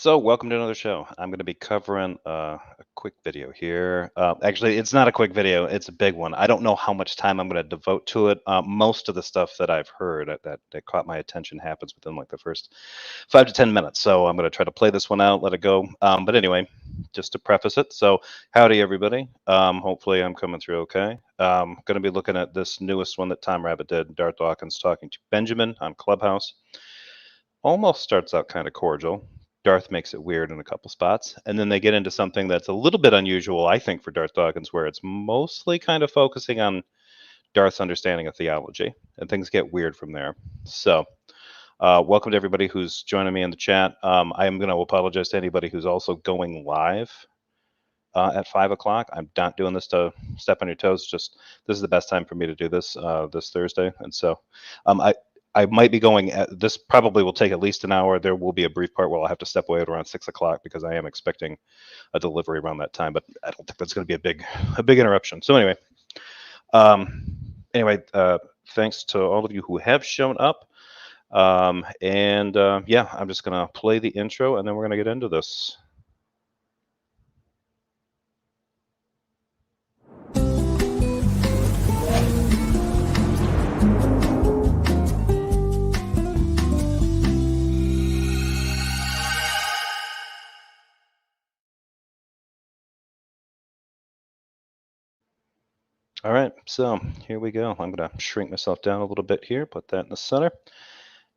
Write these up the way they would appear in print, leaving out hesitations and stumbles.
So, welcome to another show. I'm going to be covering a quick video here. Actually, it's not a quick video, it's a big one. I don't know how much time I'm going to devote to it. Most of the stuff that I've heard that caught my attention happens within like the first 5 to 10 minutes. So, I'm going to try to play this one out, let it go. But anyway, just to preface it. So, howdy, everybody. Hopefully, I'm coming through okay. Going to be looking at this newest one that Tom Rabbit did, Darth Dawkins talking to Benjamin on Clubhouse. Almost starts out kind of cordial. Darth makes it weird in a couple spots, and then they get into something that's a little bit unusual, I think, for Darth Dawkins, where it's mostly kind of focusing on Darth's understanding of theology, and things get weird from there. So, welcome to everybody who's joining me in the chat. I am going to apologize to anybody who's also going live at 5 o'clock. I'm not doing this to step on your toes. Just this is the best time for me to do this this Thursday, and so I might be going this probably will take at least an hour. There will be a brief part where I'll have to step away at around 6 o'clock because I am expecting a delivery around that time, but I don't think that's going to be a big interruption. So anyway, thanks to all of you who have shown up. Yeah, I'm just going to play the intro and then we're going to get into this. All right, so here we go. I'm going to shrink myself down a little bit here, put that in the center,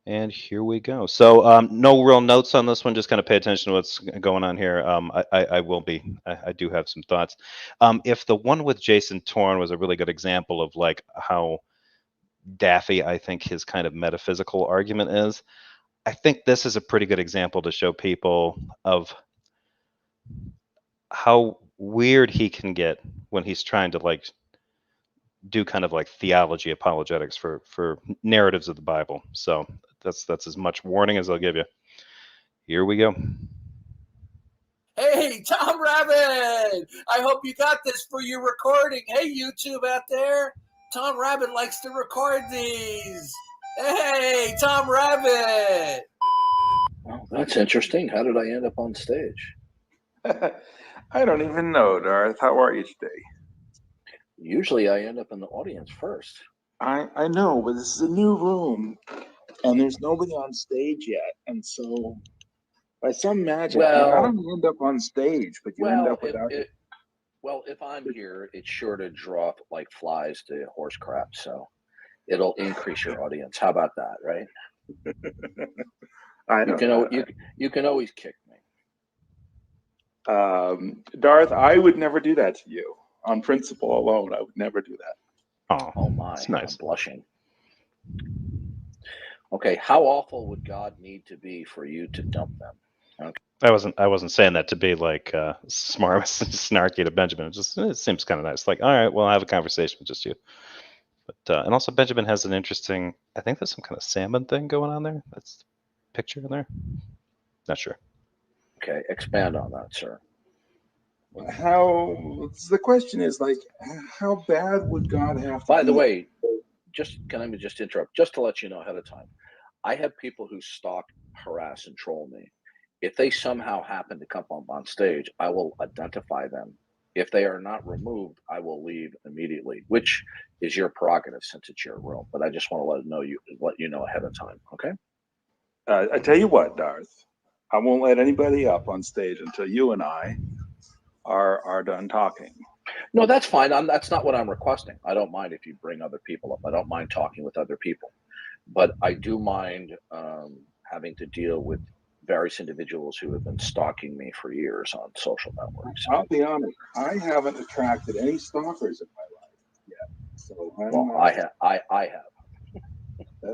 and here we go. So no real notes on this one, just kind of pay attention to what's going on here. I do have some thoughts. If the one with Jason Torn was a really good example of like how daffy I think his kind of metaphysical argument is, I think this is a pretty good example to show people of how weird he can get when he's trying to like do kind of like theology apologetics for narratives of the Bible. So that's as much warning as I'll give you. Here we go. Hey, Tom Rabbit! I hope you got this for your recording. Hey, YouTube out there. Tom Rabbit likes to record these. Hey, Tom Rabbit! Well, that's interesting. How did I end up on stage? I don't even know, Darth. How are you today? Usually I end up in the audience first. I know, but this is a new room, and there's nobody on stage yet. And so, by some magic, not only end up on stage, but you end up without it. Well, if I'm here, it's sure to draw like flies to horse crap, so it'll increase your audience. How about that, right? You can always kick me. Darth, I would never do that to you. On principle alone, I would never do that. Oh my, that's nice. I'm blushing. Okay, how awful would God need to be for you to dump them? Okay. I wasn't saying that to be like smart, snarky to Benjamin. It seems kind of nice. Like, all right, well, I'll have a conversation with just you. But and also Benjamin has an interesting. I think there's some kind of salmon thing going on there. That's the picture in there. Not sure. Okay, expand on that, sir. The question is like, how bad would God have to By the way, can I just interrupt, just to let you know ahead of time, I have people who stalk, harass, and troll me. If they somehow happen to come up on stage, I will identify them. If they are not removed, I will leave immediately, which is your prerogative since it's your room. But I just want to let you know ahead of time, okay? I tell you what, Darth, I won't let anybody up on stage until you and I are done talking. No, that's fine. That's not what I'm requesting. I don't mind if you bring other people up. I don't mind talking with other people, but I do mind having to deal with various individuals who have been stalking me for years on social networks. I'll be honest, I haven't attracted any stalkers in my life yet. So I have.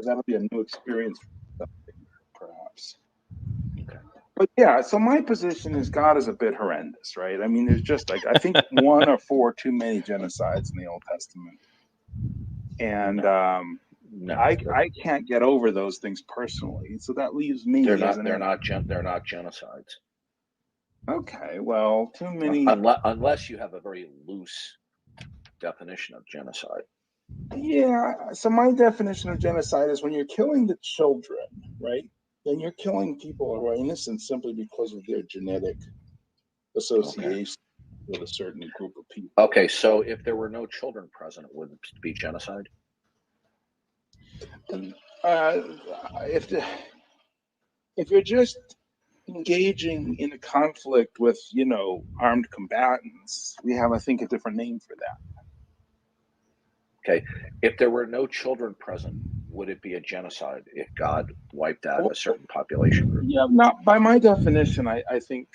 That'll be a new experience for something, perhaps. Okay. But yeah, so my position is God is a bit horrendous, right? I mean, there's just like, I think 1 or 4 too many genocides in the Old Testament. And I can't get over those things personally. So that leaves me. They're not genocides. Okay, well, too many. Unless you have a very loose definition of genocide. Yeah, so my definition of genocide is when you're killing the children, right? then you're killing people who are innocent simply because of their genetic association with a certain group of people. Okay, so if there were no children present, would it be genocide? If you're just engaging in a conflict with, armed combatants, we have, I think, a different name for that. Okay, if there were no children present, would it be a genocide if God wiped out a certain population group? Yeah, not by my definition. I think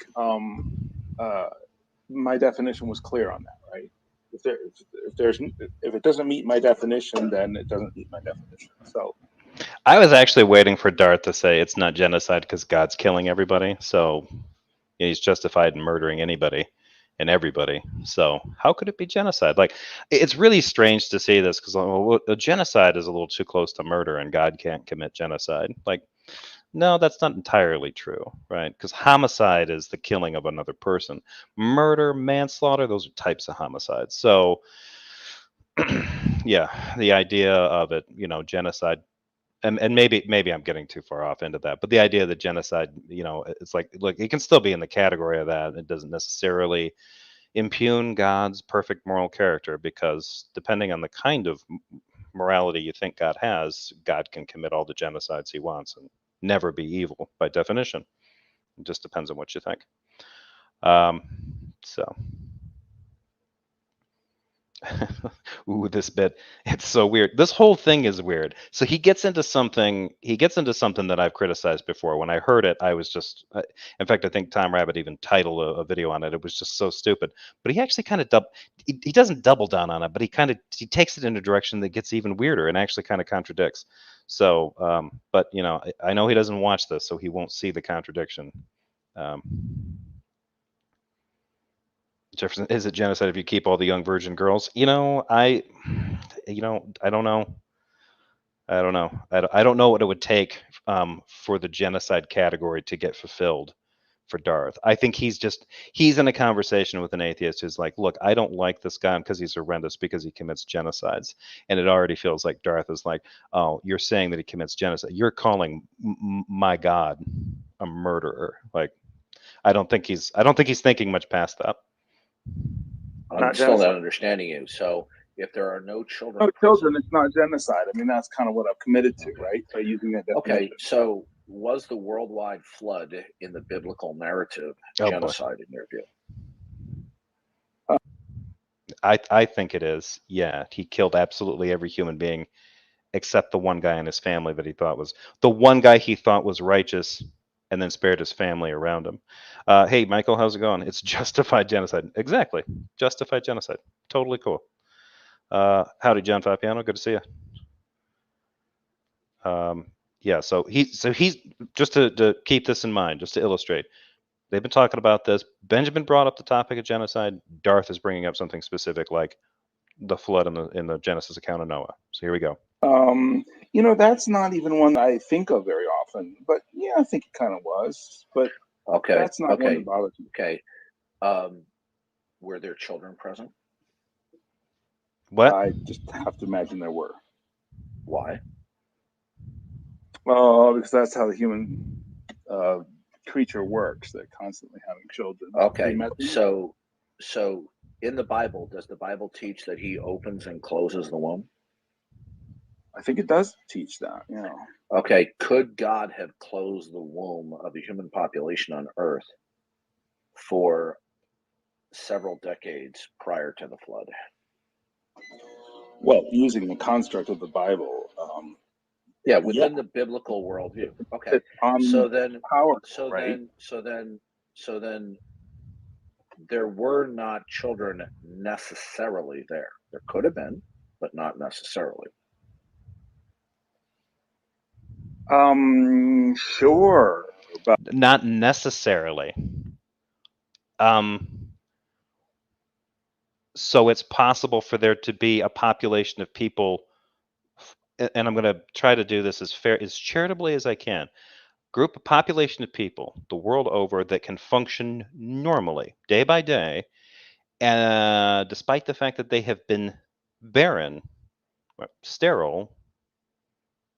my definition was clear on that, right? If it doesn't meet my definition, then it doesn't meet my definition. So I was actually waiting for Darth to say it's not genocide because God's killing everybody, so he's justified in murdering anybody and everybody. So how could it be genocide? Like, it's really strange to see this because a genocide is a little too close to murder, and God can't commit genocide. Like, no, that's not entirely true, right? Because homicide is the killing of another person. Murder, manslaughter, those are types of homicides. So, yeah, the idea of it, genocide, and maybe I'm getting too far off into that, but the idea that genocide, it's like, look, it can still be in the category of that. It doesn't necessarily impugn God's perfect moral character, because depending on the kind of morality you think God has, God can commit all the genocides he wants and never be evil by definition. It just depends on what you think. So ooh, this bit, it's so weird. This whole thing is weird. So he gets into something that I've criticized before. When I heard it, I was just, in fact, I think Tom Rabbit even titled a video on it. It was just so stupid. But he actually kind of he doesn't double down on it, but he takes it in a direction that gets even weirder and actually kind of contradicts. So, but I know he doesn't watch this, so he won't see the contradiction. Jefferson, is it genocide if you keep all the young virgin girls? I don't know. I don't know. I don't know what it would take for the genocide category to get fulfilled for Darth. I think he's in a conversation with an atheist who's like, look, I don't like this guy because he's horrendous because he commits genocides. And it already feels like Darth is like, oh, you're saying that he commits genocide. You're calling my God a murderer. Like, I don't think he's thinking much past that. I'm still not understanding you. So if there are no children, it's not genocide. I mean, that's kind of what I've committed to, right? By using that definition. Okay, so was the worldwide flood in the biblical narrative genocide in your view? I think it is. Yeah, he killed absolutely every human being except the one guy in his family that he thought was righteous, and then spared his family around him. Hey, Michael, how's it going? It's justified genocide. Exactly. Justified genocide. Totally cool. Howdy, John Fapiano. Good to see you. Yeah, so he's just to keep this in mind, just to illustrate. They've been talking about this. Benjamin brought up the topic of genocide. Darth is bringing up something specific like the flood in the Genesis account of Noah. So here we go. That's not even one I think of very often, but yeah, I think it kind of was. But that's not one that bothers me. Okay. Were there children present? What? I just have to imagine there were. Why? Well, because that's how the human creature works. They're constantly having children. Okay. So in the Bible, does the Bible teach that he opens and closes the womb? I think it does teach that, yeah. Okay, could God have closed the womb of the human population on Earth for several decades prior to the flood? Well, using the construct of the Bible. Within the biblical worldview. Okay, so then there were not children necessarily there. There could have been, but not necessarily. Sure. But not necessarily. So it's possible for there to be a population of people, and I'm going to try to do this as charitably as I can. A population of people the world over that can function normally, day by day, despite the fact that they have been barren, sterile,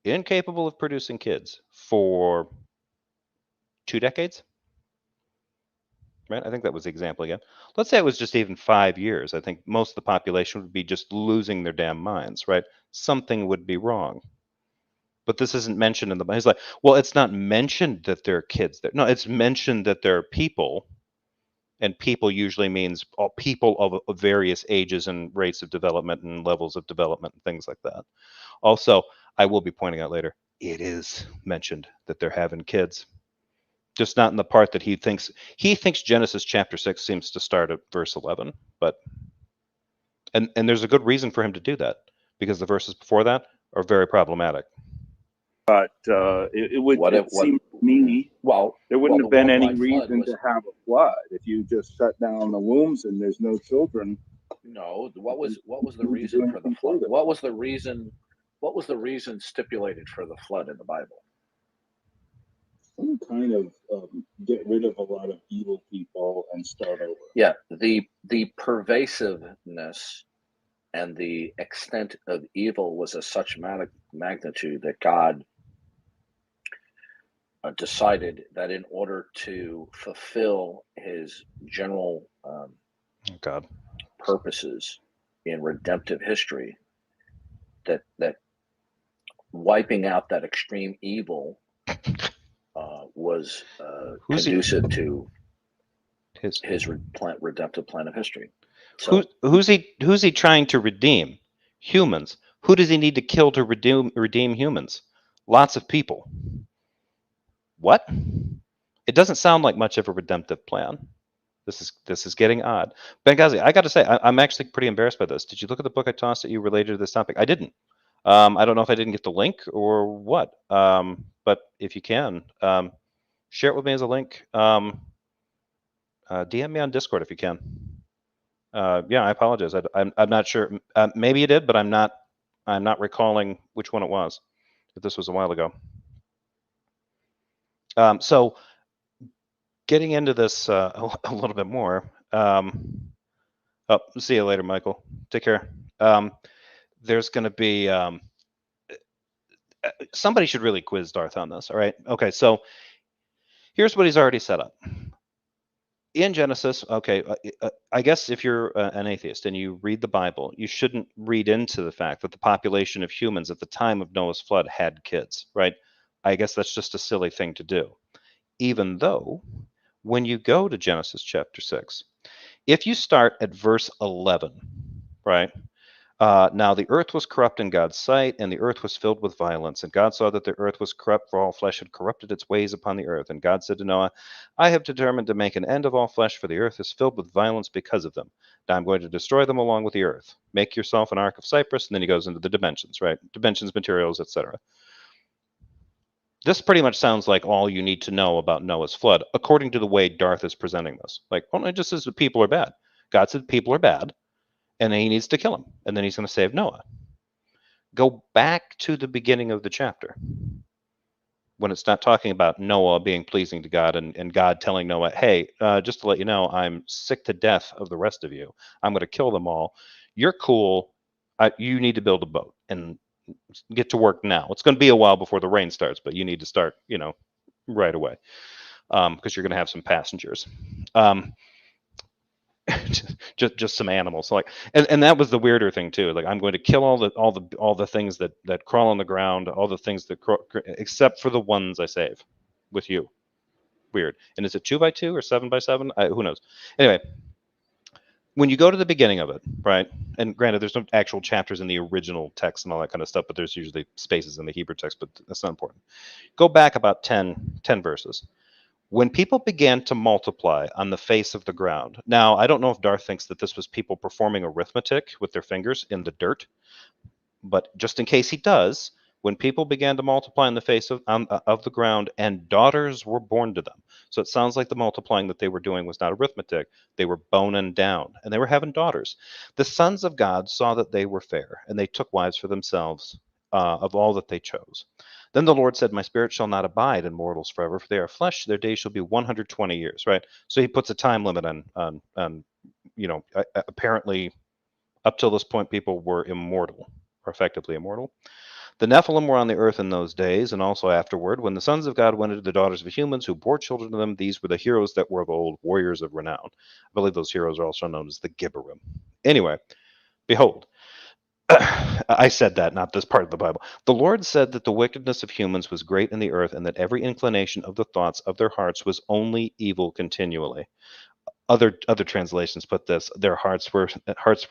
incapable of producing kids for 2 decades. Right? I think that was the example again. Let's say it was just even 5 years. I think most of the population would be just losing their damn minds, right? Something would be wrong. But this isn't mentioned in the Bible. He's like, well, it's not mentioned that there are kids there. No, it's mentioned that there are people, and people usually means all people of various ages and rates of development and levels of development and things like that. Also, I will be pointing out later, it is mentioned that they're having kids. Just not in the part that he thinks Genesis chapter 6 seems to start at verse 11, but and there's a good reason for him to do that, because the verses before that are very problematic. But it would seem to me, there wouldn't have been any reason to have a flood if you just shut down the wombs and there's no children. No, what was the reason for the flood? What was the reason stipulated for the flood in the Bible? Some kind of get rid of a lot of evil people and start over. Yeah, the pervasiveness and the extent of evil was of such magnitude that God decided that in order to fulfill his general purposes in redemptive history, that wiping out that extreme evil was conducive to his redemptive plan of history. So who's he trying to redeem? Humans. Who does he need to kill to redeem humans? Lots of people. What? It doesn't sound like much of a redemptive plan. This is getting odd. Benghazi, I got to say, I'm actually pretty embarrassed by this. Did you look at the book I tossed at you related to this topic? I didn't. I don't know if I didn't get the link or what. But if you can, share it with me as a link. DM me on Discord if you can. Yeah, I apologize. I'm not sure. Maybe you did, but I'm not recalling which one it was. But this was a while ago. So getting into this a little bit more. See you later, Michael. Take care. There's going to be somebody should really quiz Darth on this. All right. Okay. So here's what he's already set up. In Genesis, okay, I guess if you're an atheist and you read the Bible, you shouldn't read into the fact that the population of humans at the time of Noah's flood had kids, right? I guess that's just a silly thing to do. Even though, when you go to Genesis chapter 6, if you start at verse 11, right? Now the earth was corrupt in God's sight, and the earth was filled with violence. And God saw that the earth was corrupt, for all flesh had corrupted its ways upon the earth. And God said to Noah, I have determined to make an end of all flesh, for the earth is filled with violence because of them. Now I'm going to destroy them along with the earth. Make yourself an ark of cypress. And then he goes into the dimensions, right? Dimensions, materials, etc. This pretty much sounds like all you need to know about Noah's flood, according to the way Darth is presenting this. Like, well, it just says that people are bad. God said people are bad. And then he needs to kill him. And then he's going to save Noah. Go back to the beginning of the chapter, when it's not talking about Noah being pleasing to God and God telling Noah, hey, just to let you know, I'm sick to death of the rest of you. I'm going to kill them all. You're cool. You need to build a boat and get to work now. It's going to be a while before the rain starts, but you need to start, right away, because you're going to have some passengers. just some animals, so and that was the weirder thing too. Like, I'm going to kill all the things that crawl on the ground, all the things that except for the ones I save with you. Weird. And is it 2x2 or 7x7? Who knows? Anyway, when you go to the beginning of it, right? And granted, there's no actual chapters in the original text and all that kind of stuff, but there's usually spaces in the Hebrew text, but that's not important. Go back about 10 verses. When people began to multiply on the face of the ground. Now, I don't know if Darth thinks that this was people performing arithmetic with their fingers in the dirt, but just in case he does, when people began to multiply on the face of the ground, and daughters were born to them. So it sounds like the multiplying that they were doing was not arithmetic. They were boning down, and they were having daughters. The sons of God saw that they were fair, and they took wives for themselves of all that they chose. Then the Lord said, my spirit shall not abide in mortals forever, for they are flesh. Their days shall be 120 years, right? So he puts a time limit on apparently up till this point, people were immortal, or effectively immortal. The Nephilim were on the earth in those days, and also afterward, when the sons of God went into the daughters of humans who bore children to them. These were the heroes that were of old, warriors of renown. I believe those heroes are also known as the Gibberim. Anyway, behold, I said that, not this part of the Bible. The Lord said that the wickedness of humans was great in the earth, and that every inclination of the thoughts of their hearts was only evil continually. Other translations put this: their hearts were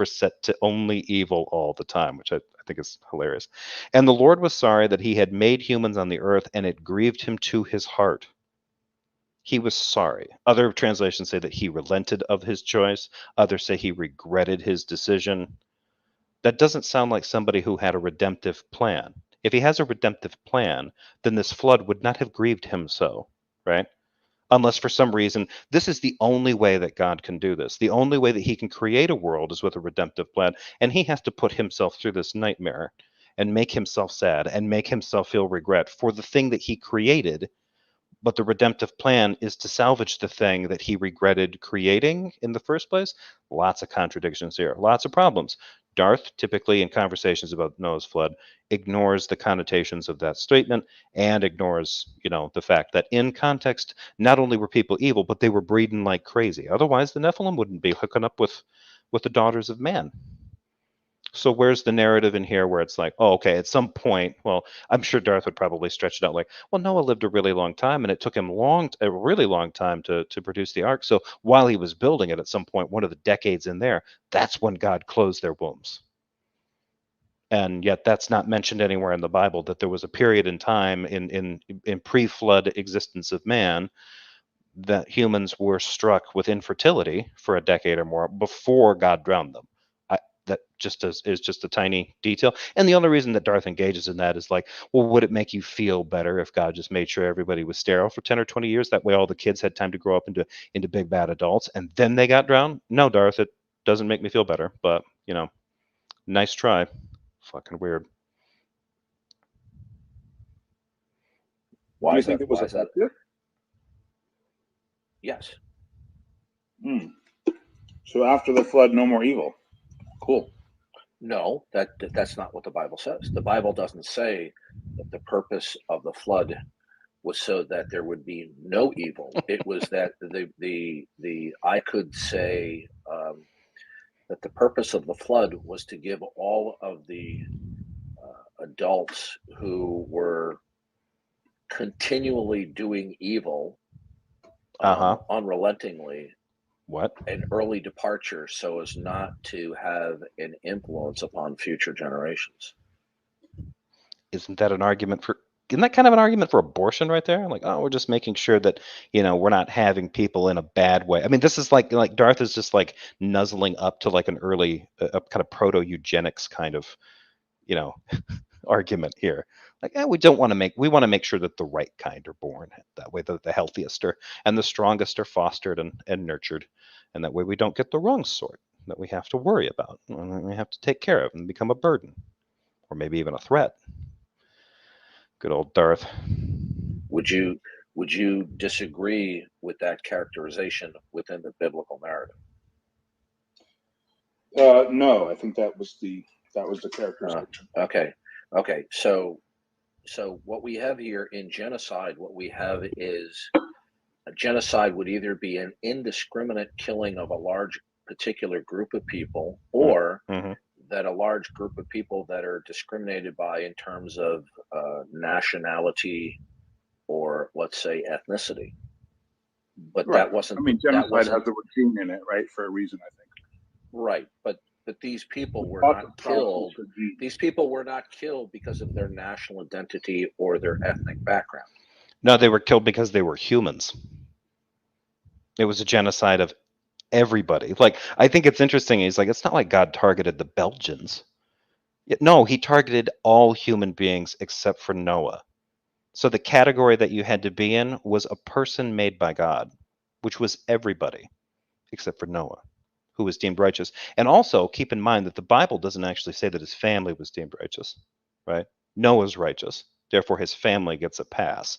set to only evil all the time, which I think is hilarious. And the Lord was sorry that he had made humans on the earth, and it grieved him to his heart. He was sorry. Other translations say that he relented of his choice. Others say he regretted his decision. That doesn't sound like somebody who had a redemptive plan. If he has a redemptive plan, then this flood would not have grieved him so, right? Unless for some reason, this is the only way that God can do this. The only way that he can create a world is with a redemptive plan. And he has to put himself through this nightmare and make himself sad and make himself feel regret for the thing that he created. But the redemptive plan is to salvage the thing that he regretted creating in the first place. Lots of contradictions here, lots of problems. Darth, typically in conversations about Noah's flood, ignores the connotations of that statement and ignores, the fact that in context, not only were people evil, but they were breeding like crazy. Otherwise, the Nephilim wouldn't be hooking up with the daughters of man. So where's the narrative in here where it's like, oh, okay, at some point, well, I'm sure Darth would probably stretch it out like, well, Noah lived a really long time, and it took him a really long time to produce the ark. So while he was building it, at some point, one of the decades in there, that's when God closed their wombs. And yet that's not mentioned anywhere in the Bible, that there was a period in time in pre-flood existence of man that humans were struck with infertility for a decade or more before God drowned them. That just is just a tiny detail. And the only reason that Darth engages in that is like, well, would it make you feel better if God just made sure everybody was sterile for 10 or 20 years? That way all the kids had time to grow up into big bad adults and then they got drowned? No, Darth, it doesn't make me feel better. But, nice try. Fucking weird. Why Do you is think that? it was Why is that? effective? Yes. So after the flood, no more evil. Cool. No, that's not what the Bible says. The Bible doesn't say that the purpose of the flood was so that there would be no evil. It was that I could say that the purpose of the flood was to give all of the adults who were continually doing evil unrelentingly an early departure so as not to have an influence upon future generations. Isn't that kind of an argument for abortion right there? Like, oh, we're just making sure that, we're not having people in a bad way. I mean, this is like Darth is just like nuzzling up to like an early kind of proto-eugenics kind of, argument here. Like, we want to make sure that the right kind are born. That way the healthiest and the strongest are fostered and nurtured. And that way we don't get the wrong sort that we have to worry about and we have to take care of and become a burden or maybe even a threat. Good old Darth. Would you disagree with that characterization within the biblical narrative? No, I think that was the characterization. Okay. So what we have here in genocide, what we have is a genocide would either be an indiscriminate killing of a large particular group of people, or that a large group of people that are discriminated by in terms of nationality or, let's say, ethnicity. But right. That wasn't. I mean, genocide has the word gene in it, right, for a reason, I think. Right, but these people were not killed. These people were not killed because of their national identity or their ethnic background. No, they were killed because they were humans. It was a genocide of everybody. Like, I think it's interesting. He's like, it's not like God targeted the Belgians. No, he targeted all human beings except for Noah. So the category that you had to be in was a person made by God, which was everybody except for Noah, who was deemed righteous. And also keep in mind that the Bible doesn't actually say that his family was deemed righteous, right? Noah's righteous. Therefore, his family gets a pass.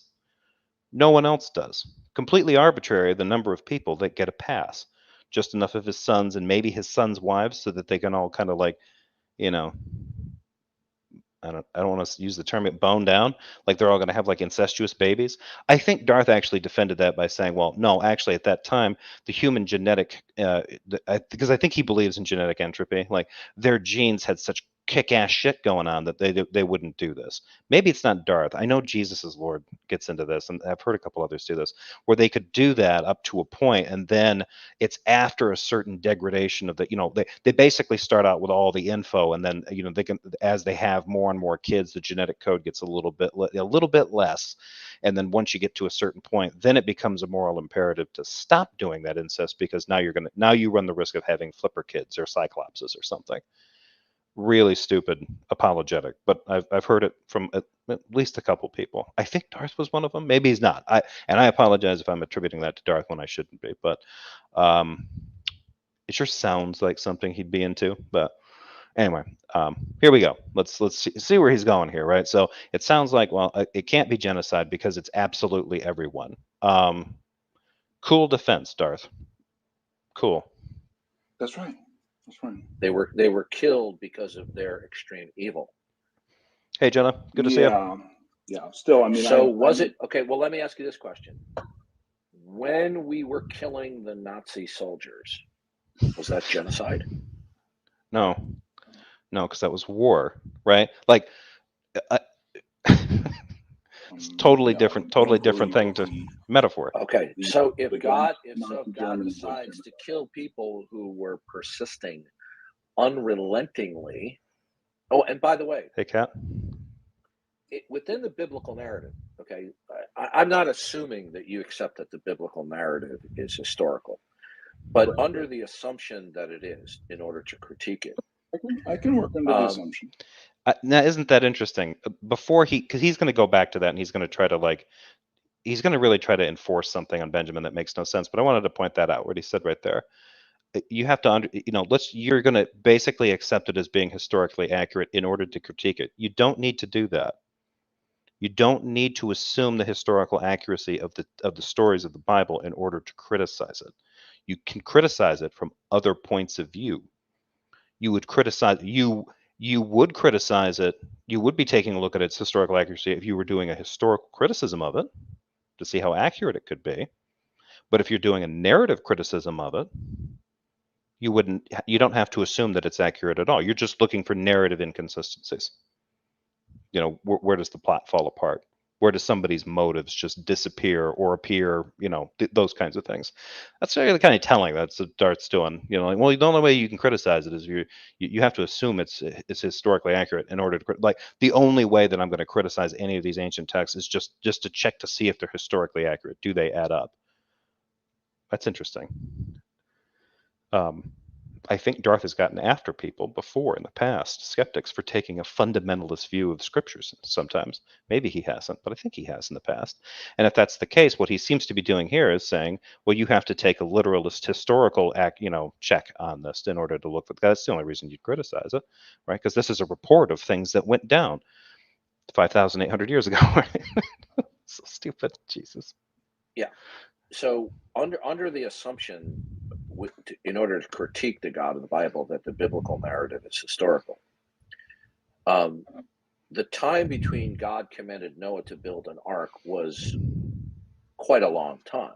No one else does. Completely arbitrary, the number of people that get a pass. Just enough of his sons and maybe his sons' wives so that they can all kind of like, I don't want to use the term bone down, like they're all going to have like incestuous babies. I think Darth actually defended that by saying, well, no, actually at that time, the human genetic, because I think he believes in genetic entropy, like their genes had such kick-ass shit going on that they wouldn't do this. Maybe it's not Darth. I know Jesus is Lord gets into this, and I've heard a couple others do this, where they could do that up to a point, and then it's after a certain degradation of the, they basically start out with all the info, and then they can, as they have more and more kids, the genetic code gets a little bit less, and then once you get to a certain point, then it becomes a moral imperative to stop doing that incest, because now you run the risk of having flipper kids or cyclopses or something. Really stupid apologetic, but I've heard it from at least a couple people. I think Darth was one of them. Maybe he's not. I apologize if I'm attributing that to Darth when I shouldn't be, but it sure sounds like something he'd be into. But anyway, here we go. Let's see where he's going here, right? So it sounds like, well, it can't be genocide because it's absolutely everyone. Cool defense, Darth. Cool. That's right. That's right. They were killed because of their extreme evil. Hey, Jenna, good to see you. Yeah. Still, I mean, was it okay? Well, let me ask you this question: when we were killing the Nazi soldiers, was that genocide? No, because that was war, right? Like, it's totally different thing to metaphor. Okay, so if God decides to kill people who were persisting unrelentingly, and by the way, hey, Kat, within the biblical narrative, okay, I'm not assuming that you accept that the biblical narrative is historical, but under the assumption that it is, in order to critique it, I can work under the assumption. Now, isn't that interesting? Because he's going to go back to that, and he's going to try to he's going to really try to enforce something on Benjamin that makes no sense. But I wanted to point that out, what he said right there. You have to you're going to basically accept it as being historically accurate in order to critique it. You don't need to do that. You don't need to assume the historical accuracy of the stories of the Bible in order to criticize it. You can criticize it from other points of view. You would criticize it. You would be taking a look at its historical accuracy if you were doing a historical criticism of it to see how accurate it could be. But if you're doing a narrative criticism of it, you don't have to assume that it's accurate at all. You're just looking for narrative inconsistencies. Where does the plot fall apart? Where does somebody's motives just disappear or appear? Those kinds of things. That's really kind of telling. That's what Darth's doing. The only way you can criticize it is you have to assume it's historically accurate in order to the only way that I'm going to criticize any of these ancient texts is just to check to see if they're historically accurate. Do they add up? That's interesting. I think Darth has gotten after people before in the past, skeptics, for taking a fundamentalist view of the scriptures sometimes. Maybe he hasn't, but I think he has in the past. And if that's the case, what he seems to be doing here is saying, well, you have to take a literalist historical check on this in order to look for that's the only reason you'd criticize it, right? Because this is a report of things that went down 5,800 years ago. Right? So stupid, Jesus. Yeah. So under the assumption, in order to critique the God of the Bible, that the biblical narrative is historical, the time between God commanded Noah to build an ark was quite a long time.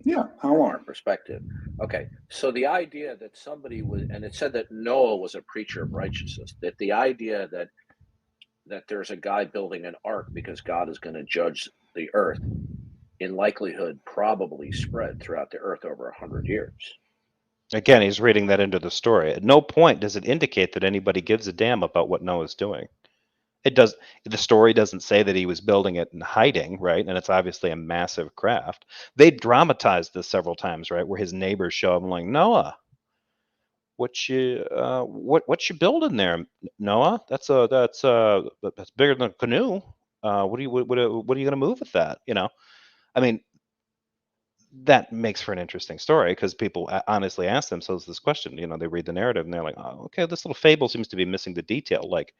Yeah, how long? From our perspective. Okay, so the idea that somebody was, and it said that Noah was a preacher of righteousness, that the idea that there's a guy building an ark because God is going to judge the earth, in likelihood probably spread throughout the earth over 100 years. Again, he's reading that into the story. At no point does it indicate that anybody gives a damn about what Noah's doing. The story doesn't say that he was building it in hiding, right? And it's obviously a massive craft. They dramatized this several times, right? Where his neighbors show up and like, Noah, what you building there, Noah? That's bigger than a canoe. What are you going to move with that? I mean, that makes for an interesting story because people honestly ask themselves this question. They read the narrative and they're like, oh, okay, this little fable seems to be missing the detail. Like,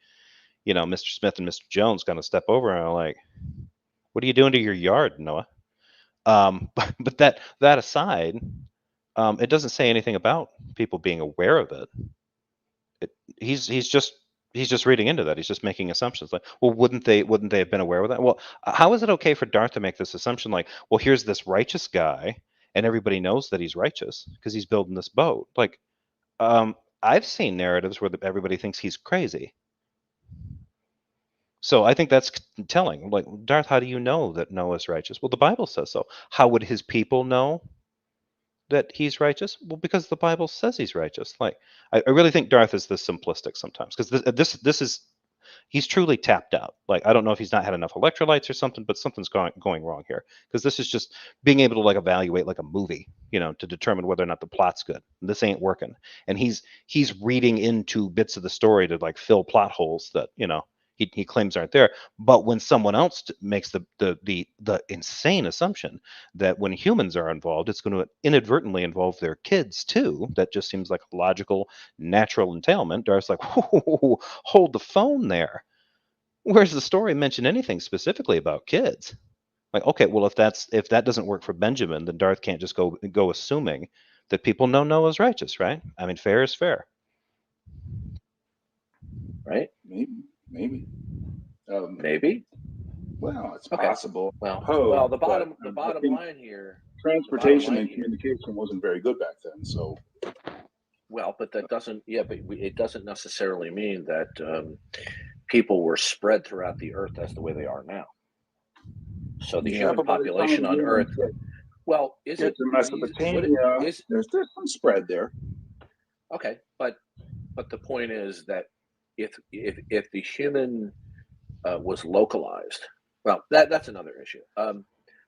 Mr. Smith and Mr. Jones kind of step over and are like, what are you doing to your yard, Noah? But that aside, it doesn't say anything about people being aware of it. He's just He's just reading into that. He's just making assumptions. Like, well, wouldn't they have been aware of that? Well, how is it okay for Darth to make this assumption? Like, well, here's this righteous guy, and everybody knows that he's righteous because he's building this boat. Like, I've seen narratives where everybody thinks he's crazy. So I think that's telling. Like, Darth, how do you know that Noah's righteous? Well, the Bible says so. How would his people know that he's righteous? Well, because the Bible says he's righteous. Like, I really think Darth is this simplistic sometimes, because this is, he's truly tapped out. Like, I don't know if he's not had enough electrolytes or something, but something's going wrong here, because this is just being able to like evaluate like a movie, to determine whether or not the plot's good. This ain't working, and he's reading into bits of the story to like fill plot holes that he claims aren't there. But when someone else makes the insane assumption that when humans are involved, it's going to inadvertently involve their kids too, that just seems like a logical, natural entailment. Darth's like, whoa, hold the phone there. Where's the story mention anything specifically about kids? Like, okay, well, if that doesn't work for Benjamin, then Darth can't just go assuming that people know Noah's righteous, right? I mean, fair is fair, right? Maybe. Maybe. Well, it's possible. Well, the bottom line here. Transportation and communication wasn't very good back then, so. Well, but that doesn't. Yeah, but it doesn't necessarily mean that people were spread throughout the earth as the way they are now. So the human population on Earth. Well, is it Mesopotamia? There's some spread there. Okay, but the point is that if the human was localized, well, that's another issue.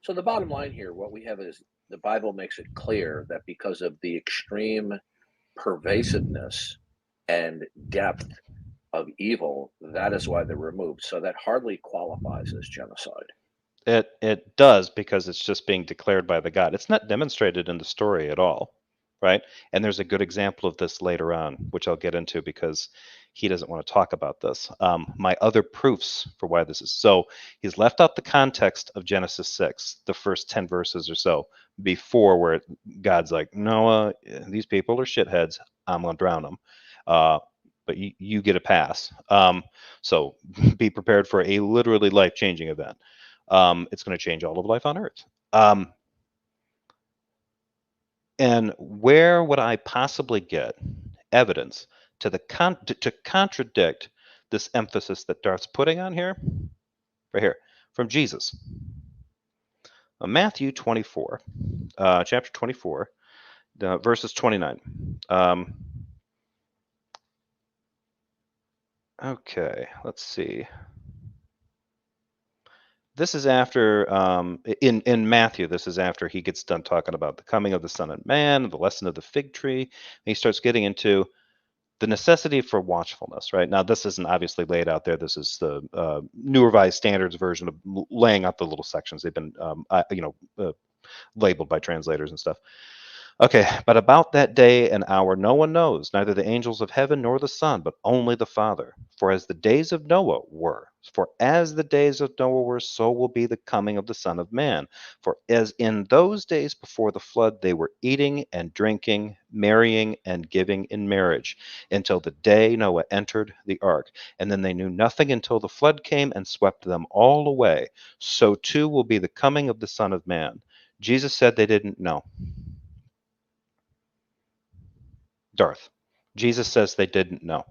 So the bottom line here, what we have is the Bible makes it clear that because of the extreme pervasiveness and depth of evil, that is why they're removed. So that hardly qualifies as genocide. It does, because it's just being declared by the God. It's not demonstrated in the story at all, right? And there's a good example of this later on, which I'll get into because he doesn't want to talk about this. My other proofs for why this is so, he's left out the context of Genesis 6, the first 10 verses or so before, where God's like, Noah, these people are shitheads. I'm going to drown them. But you get a pass. So be prepared for a literally life-changing event. It's going to change all of life on Earth. And where would I possibly get evidence to contradict this emphasis that Darth's putting on here? Right here, from Jesus. Matthew 24, chapter 24, verses 29. Okay, let's see. This is after, in Matthew, this is after he gets done talking about the coming of the Son of Man, the lesson of the fig tree. And he starts getting into the necessity for watchfulness, right? Now, this isn't obviously laid out there. This is the New Revised Standards version of laying out the little sections. They've been, labeled by translators and stuff. Okay, but about that day and hour no one knows, neither the angels of heaven nor the Son, but only the Father. For as the days of Noah were, so will be the coming of the Son of Man. For as in those days before the flood, they were eating and drinking, marrying and giving in marriage, until the day Noah entered the ark. And then they knew nothing until the flood came and swept them all away. So too will be the coming of the Son of Man. Jesus said they didn't know. Darth. Jesus says they didn't know.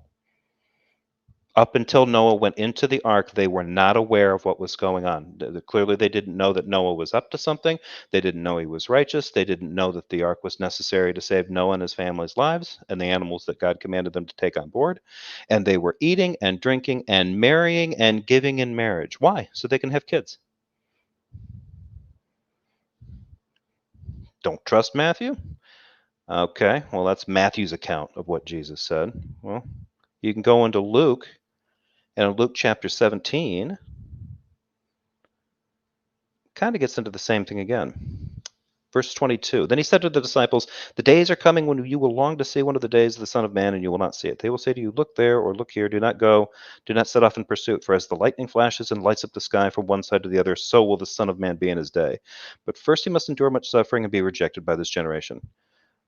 Up until Noah went into the ark, they were not aware of what was going on. Clearly, they didn't know that Noah was up to something. They didn't know he was righteous. They didn't know that the ark was necessary to save Noah and his family's lives and the animals that God commanded them to take on board. And they were eating and drinking and marrying and giving in marriage. Why? So they can have kids. Don't trust Matthew? Okay, well, that's Matthew's account of what Jesus said. Well, you can go into Luke, and in Luke chapter 17, kind of gets into the same thing again. Verse 22, then he said to the disciples, the days are coming when you will long to see one of the days of the Son of Man, and you will not see it. They will say to you, look there or look here, do not go, do not set off in pursuit. For as the lightning flashes and lights up the sky from one side to the other, so will the Son of Man be in his day. But first he must endure much suffering and be rejected by this generation.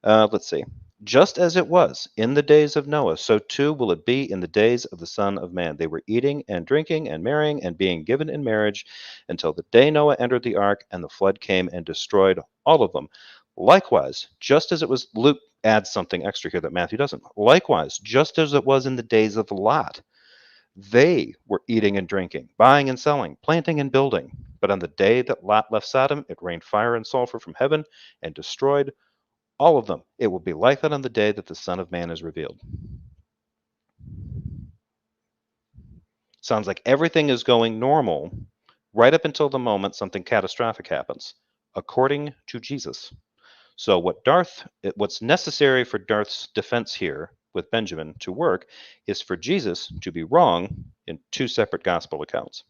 Let's see. Just as it was in the days of Noah, so too will it be in the days of the Son of Man. They were eating and drinking and marrying and being given in marriage until the day Noah entered the ark and the flood came and destroyed all of them. Likewise, just as it was, Luke adds something extra here that Matthew doesn't. Likewise, just as it was in the days of Lot, they were eating and drinking, buying and selling, planting and building. But on the day that Lot left Sodom, it rained fire and sulfur from heaven and destroyed all of them. It will be like that on the day that the Son of Man is revealed. Sounds like everything is going normal right up until the moment something catastrophic happens, according to Jesus. So what's necessary for Darth's defense here with Benjamin to work is for Jesus to be wrong in two separate gospel accounts.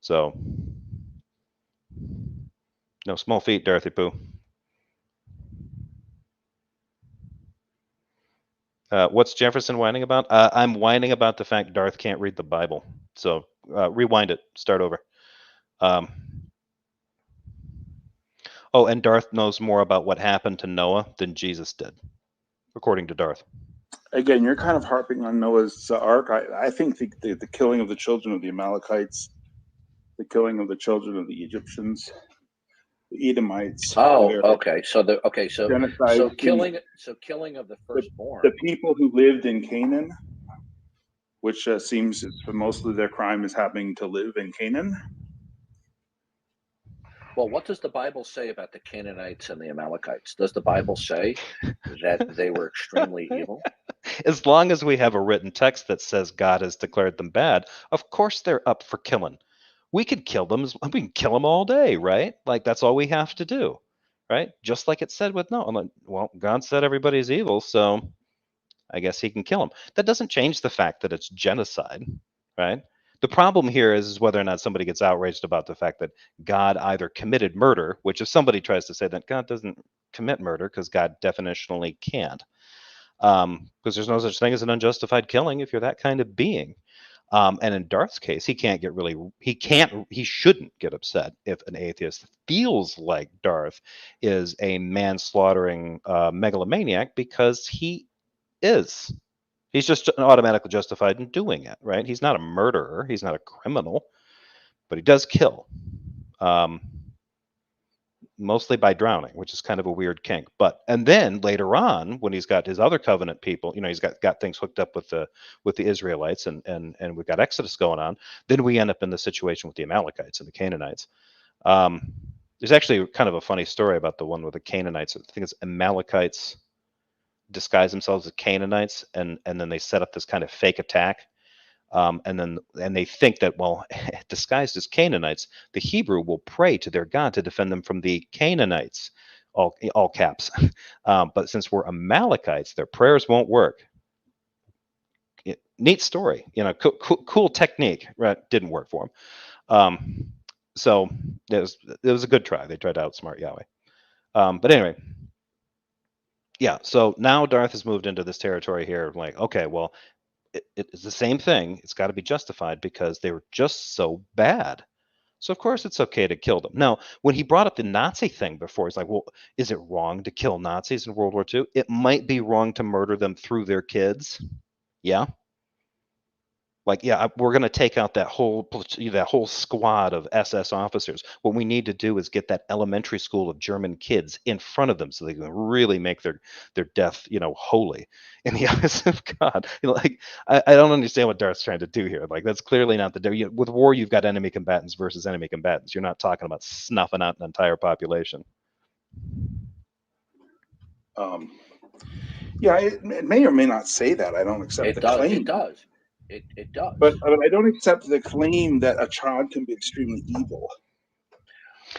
So, no small feat, Dorothy Pooh. What's Jefferson whining about? I'm whining about the fact Darth can't read the Bible. So rewind it. Start over. Oh, and Darth knows more about what happened to Noah than Jesus did, according to Darth. Again, you're kind of harping on Noah's ark. I think the killing of the children of the Amalekites, the killing of the children of the Egyptians, the Edomites. Oh, okay. So genocide, killing of the firstborn. The people who lived in Canaan, which seems mostly their crime is happening to live in Canaan. Well, what does the Bible say about the Canaanites and the Amalekites? Does the Bible say that they were extremely evil? As long as we have a written text that says God has declared them bad, of course they're up for killing. We could kill them. We can kill them all day, right? Like that's all we have to do, right? Just like it said with Noah. I'm like, well, God said everybody's evil, so I guess he can kill them. That doesn't change the fact that it's genocide, right? The problem here is whether or not somebody gets outraged about the fact that God either committed murder, which if somebody tries to say that God doesn't commit murder because God definitionally can't, because there's no such thing as an unjustified killing if you're that kind of being. And in Darth's case, he shouldn't get upset if an atheist feels like Darth is a manslaughtering megalomaniac, because he is. He's just automatically justified in doing it, right? He's not a murderer. He's not a criminal, but he does kill, mostly by drowning, which is kind of a weird kink. And then later on, when he's got his other covenant people, he's got things hooked up with the Israelites, and we've got Exodus going on. Then we end up in the situation with the Amalekites and the Canaanites. There's actually kind of a funny story about the one with the Canaanites. I think it's Amalekites disguise themselves as Canaanites, and then they set up this kind of fake attack. And they think that, well, disguised as Canaanites, the Hebrew will pray to their God to defend them from the Canaanites, all caps. But since we're Amalekites, their prayers won't work. Neat story, cool technique, right? Didn't work for them. So it was a good try. They tried to outsmart Yahweh. But anyway, yeah. So now Darth has moved into this territory here. Like, okay, well, it's the same thing. It's got to be justified because they were just so bad. So of course it's okay to kill them. Now, when he brought up the Nazi thing before, he's like, well, is it wrong to kill Nazis in World War II? It might be wrong to murder them through their kids. Yeah. Like, yeah, we're going to take out that whole squad of SS officers. What we need to do is get that elementary school of German kids in front of them so they can really make their death, holy in the eyes of God. I don't understand what Darth's trying to do here. Like, that's clearly not with war, you've got enemy combatants versus enemy combatants. You're not talking about snuffing out an entire population. Yeah, it may or may not say that. I don't accept the claim. It does. It does. But I don't accept the claim that a child can be extremely evil.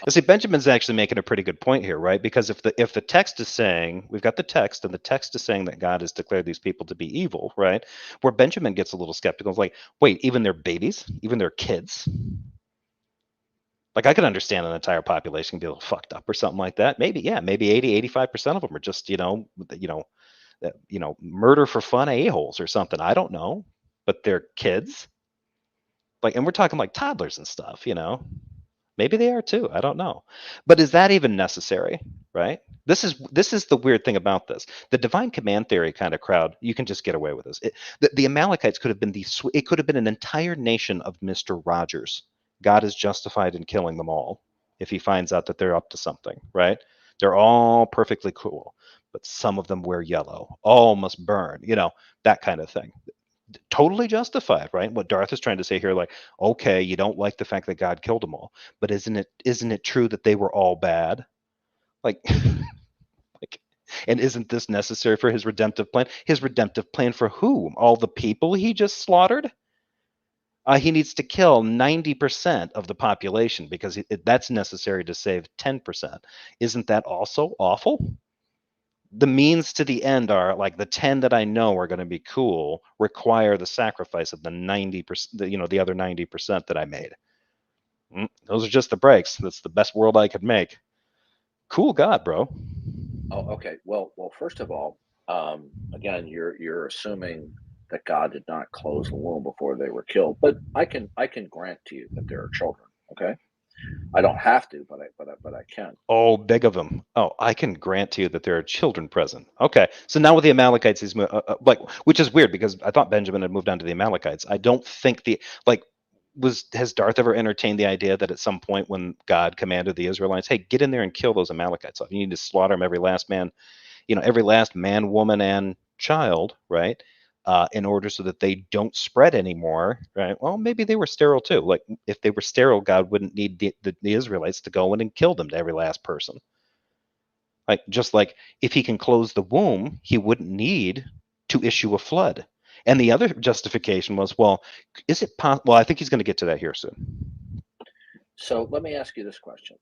See, Benjamin's actually making a pretty good point here, right? Because if the text is saying, we've got the text, and the text is saying that God has declared these people to be evil, right? Where Benjamin gets a little skeptical, like, wait, even their babies, even their kids? Like, I could understand an entire population be a little fucked up or something like that. Maybe 80, 85% of them are just, murder for fun a-holes or something. I don't know. But they're kids, and we're talking like toddlers and stuff, maybe they are too. I don't know. But is that even necessary, right? This is the weird thing about this. The divine command theory kind of crowd, you can just get away with this. The Amalekites could have been it could have been an entire nation of Mr. Rogers. God is justified in killing them all if he finds out that they're up to something, right? They're all perfectly cool, but some of them wear yellow. All must burn, that kind of thing. Totally justified, right? What Darth is trying to say here, like, okay, you don't like the fact that God killed them all, but isn't it true that they were all bad? Like, and isn't this necessary for his redemptive plan? His redemptive plan for whom? All the people he just slaughtered? He needs to kill 90% of the population because that's necessary to save 10%. Isn't that also awful? The means to the end are like the 10 that I know are going to be cool require the sacrifice of the 90%, the other 90% that I made. Those are just the breaks. That's the best world I could make. Cool God, bro. Oh, okay. Well, first of all, again, you're assuming that God did not close the womb before they were killed, but I can grant to you that there are children. Okay, I don't have to, but I can. Oh, big of them. Oh, I can grant to you that there are children present. Okay, so now with the Amalekites, he's which is weird because I thought Benjamin had moved on to the Amalekites. I don't think has Darth ever entertained the idea that at some point when God commanded the Israelites, hey, get in there and kill those Amalekites off. You need to slaughter them, every last man, every last man, woman, and child, right? In order so that they don't spread anymore, right? Well, maybe they were sterile too. Like if they were sterile, God wouldn't need the Israelites to go in and kill them to every last person. Just like if he can close the womb, he wouldn't need to issue a flood. And the other justification was, well, is it possible? Well, I think he's going to get to that here soon. So let me ask you this question.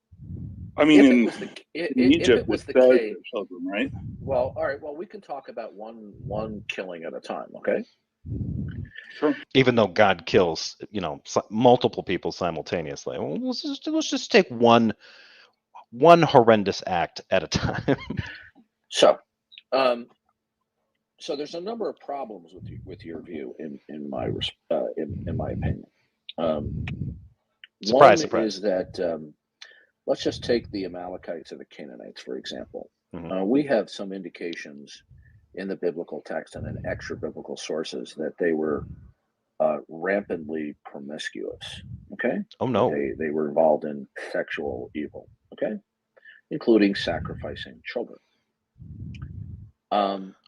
I mean, in Egypt, it was the case, children, right? Well, all right. Well, we can talk about one killing at a time, okay? Sure. Even though God kills, multiple people simultaneously, let's just take one horrendous act at a time. So, so there's a number of problems with your view, in my opinion. Surprise! Is that let's just take the Amalekites or the Canaanites, for example. Mm-hmm. We have some indications in the biblical text and in extra biblical sources that they were rampantly promiscuous. Okay. Oh no. They were involved in sexual evil. Okay, including sacrificing children.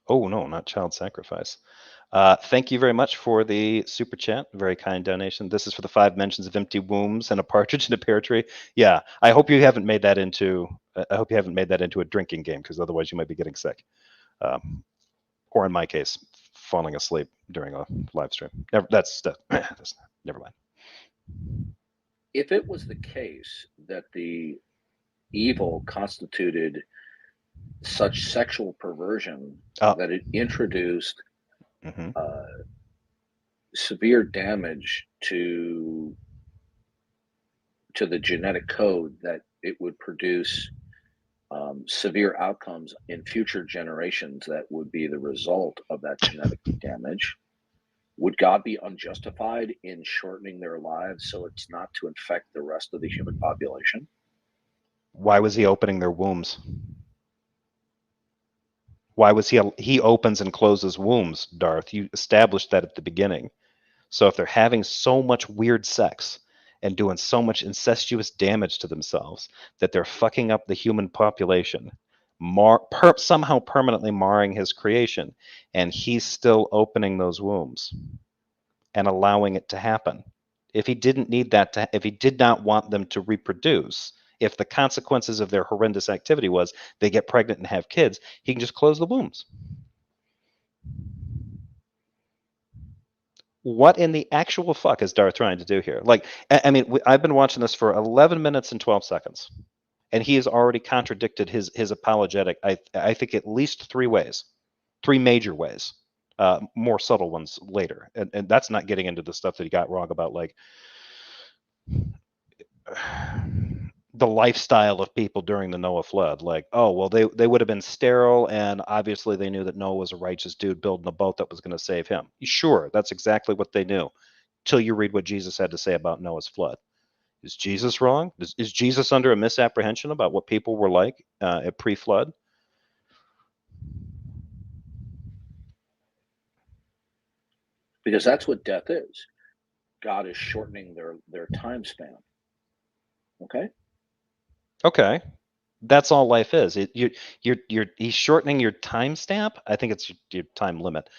Oh no, not child sacrifice. Thank you very much for the super chat. Very kind donation. This is for the 5 mentions of empty wombs and a partridge in a pear tree. Yeah, I hope you haven't made that into. A drinking game, because otherwise you might be getting sick, or in my case, falling asleep during a live stream. Never mind. If it was the case that the evil constituted such sexual perversion that it introduced severe damage to the genetic code, that it would produce severe outcomes in future generations that would be the result of that genetic damage, would God be unjustified in shortening their lives so it's not to infect the rest of the human population? Why was he opening their wombs? Why was he opens and closes wombs, Darth? You established that at the beginning. So if they're having so much weird sex and doing so much incestuous damage to themselves that they're fucking up the human population, somehow permanently marring his creation, and he's still opening those wombs and allowing it to happen. If he didn't need that if he did not want them to reproduce, if the consequences of their horrendous activity was they get pregnant and have kids, he can just close the wombs. What in the actual fuck is Darth trying to do here? Like, I mean, I've been watching this for 11 minutes and 12 seconds, and he has already contradicted his apologetic, I think, at least 3 ways, 3 major ways, more subtle ones later. And that's not getting into the stuff that he got wrong about, like, the lifestyle of people during the Noah flood. Like, oh, well, they would have been sterile, and obviously they knew that Noah was a righteous dude building a boat that was going to save him. Sure, that's exactly what they knew, till you read what Jesus had to say about Noah's flood. Is Jesus wrong? Is Jesus under a misapprehension about what people were like at pre-flood? Because that's what death is. God is shortening their time span. Okay. Okay. That's all life is. He's shortening your timestamp. I think it's your time limit.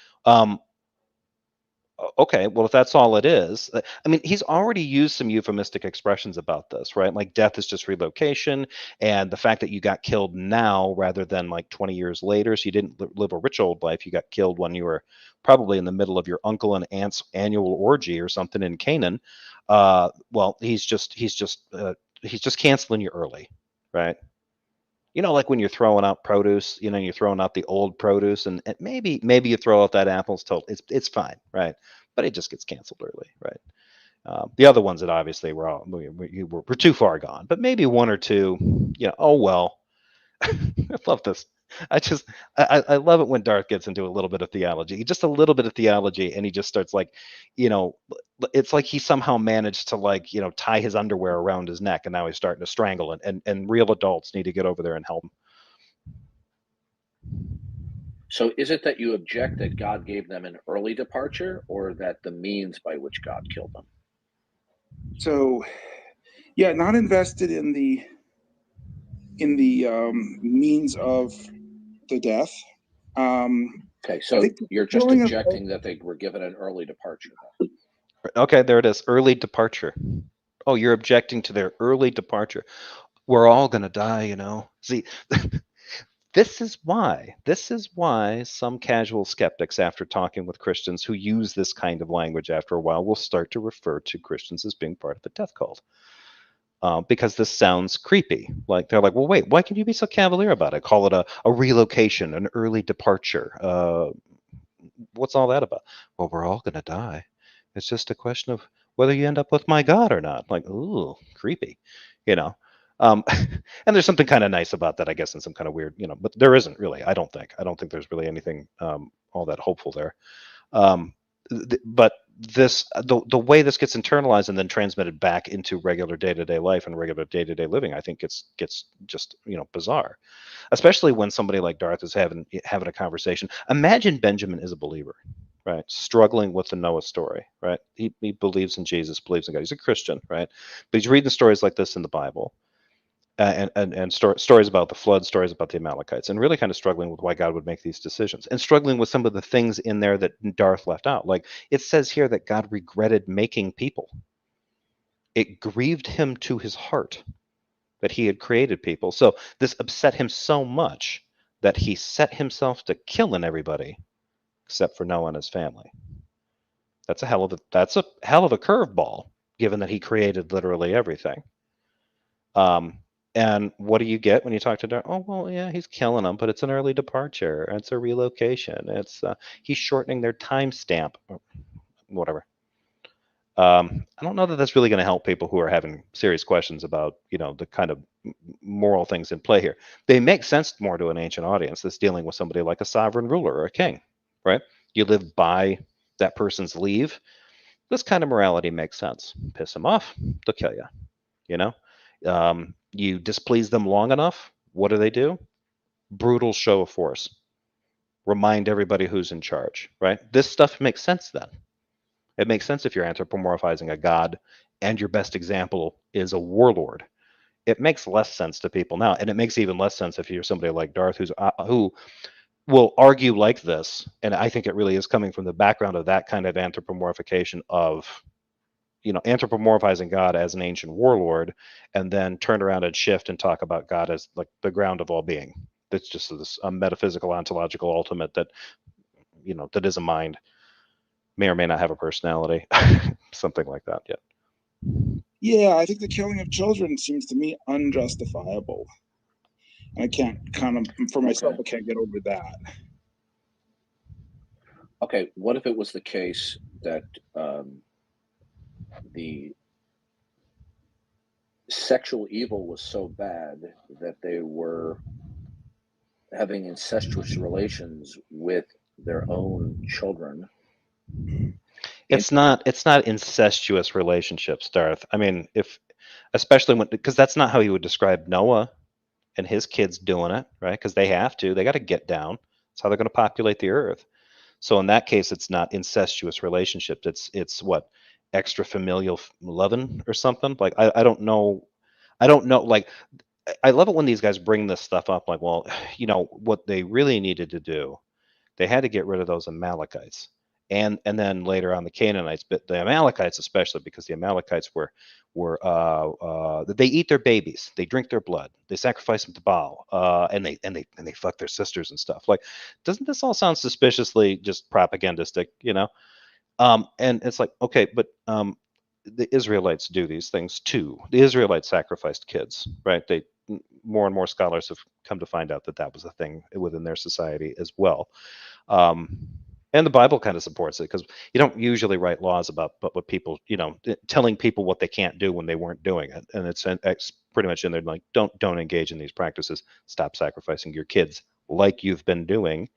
Okay, well, if that's all it is, I mean, he's already used some euphemistic expressions about this, right? Like death is just relocation, and the fact that you got killed now rather than like 20 years later, so you didn't live a rich old life. You got killed when you were probably in the middle of your uncle and aunt's annual orgy or something in Canaan. Well, he's just canceling you early, right? You know, like when you're throwing out produce, you know, you're throwing out the old produce, and maybe you throw out that apple's total. It's fine, right? But it just gets canceled early, right? The other ones that obviously we're too far gone, but maybe one or two, you know. Oh well. I love this. I just I love it when Darth gets into a little bit of theology, just a little bit of theology, and he just starts like, you know, it's like he somehow managed to, like, you know, tie his underwear around his neck, and now he's starting to strangle it, and real adults need to get over there and help him. So is it that you object that God gave them an early departure, or that the means by which God killed them? So, yeah, not invested in the means of the death. Okay, so you're just objecting that they were given an early departure. Okay, there it is. Early departure. Oh, you're objecting to their early departure. We're all going to die, you know. See, this is why some casual skeptics, after talking with Christians who use this kind of language after a while, will start to refer to Christians as being part of the death cult. Because this sounds creepy. Like, they're like, well, wait, why can you be so cavalier about it? Call it a relocation, an early departure. What's all that about? Well, we're all going to die. It's just a question of whether you end up with my God or not. Like, ooh, creepy, you know. And there's something kind of nice about that, I guess, and some kind of weird, you know, but there isn't really. I don't think there's really anything all that hopeful there. But the way this gets internalized and then transmitted back into regular day-to-day life and regular day-to-day living, I think gets just, you know, bizarre, especially when somebody like Darth is having a conversation. Imagine Benjamin is a believer, right? Struggling with the Noah story, right? He believes in Jesus, believes in God. He's a Christian, right? But he's reading stories like this in the Bible. Stories about the flood, stories about the Amalekites, and really kind of struggling with why God would make these decisions, and struggling with some of the things in there that Darth left out. Like, it says here that God regretted making people. It grieved him to his heart that he had created people. So this upset him so much that he set himself to killing everybody except for Noah and his family. That's a hell of a curveball, given that he created literally everything. And what do you get when you talk to Darth? Oh, well, yeah, he's killing them, but it's an early departure. It's a relocation. It's he's shortening their timestamp, whatever. I don't know that that's really going to help people who are having serious questions about, you know, the kind of moral things in play here. They make sense more to an ancient audience that's dealing with somebody like a sovereign ruler or a king, right? You live by that person's leave. This kind of morality makes sense. Piss them off, they'll kill you, you know? You displease them long enough, what do? Brutal show of force. Remind everybody who's in charge, right? This stuff makes sense then. It makes sense if you're anthropomorphizing a god and your best example is a warlord. It makes less sense to people now, and it makes even less sense if you're somebody like Darth who will argue like this, and I think it really is coming from the background of that kind of anthropomorphication of, you know, anthropomorphizing God as an ancient warlord, and then turn around and shift and talk about God as like the ground of all being. That's just this metaphysical, ontological ultimate that, you know, that is a mind, may or may not have a personality, something like that. Yeah, I think the killing of children seems to me unjustifiable. I can't for myself, I can't get over that. Okay, what if it was the case that the sexual evil was so bad that they were having incestuous relations with their own children? It's not incestuous relationships, Darth. I mean, especially because that's not how he would describe Noah and his kids doing it, right? Because they have to. They got to get down. That's how they're going to populate the earth. So in that case, it's not incestuous relationship. It's what, extra familial loving or something. Like I don't know. I don't know. Like I love it when these guys bring this stuff up. Like, well, what they really needed to do, they had to get rid of those Amalekites, and then later on the Canaanites, but the Amalekites especially, because the Amalekites were they eat their babies, they drink their blood, they sacrifice them to Baal, and they fuck their sisters and stuff. Like, doesn't this all sound suspiciously just propagandistic? And it's like, okay, but the Israelites do these things too. The Israelites sacrificed kids, right? More and more scholars have come to find out that that was a thing within their society as well. And the Bible kind of supports it, because you don't usually write laws about what people, telling people what they can't do when they weren't doing it. And it's pretty much in there like, don't engage in these practices. Stop sacrificing your kids like you've been doing.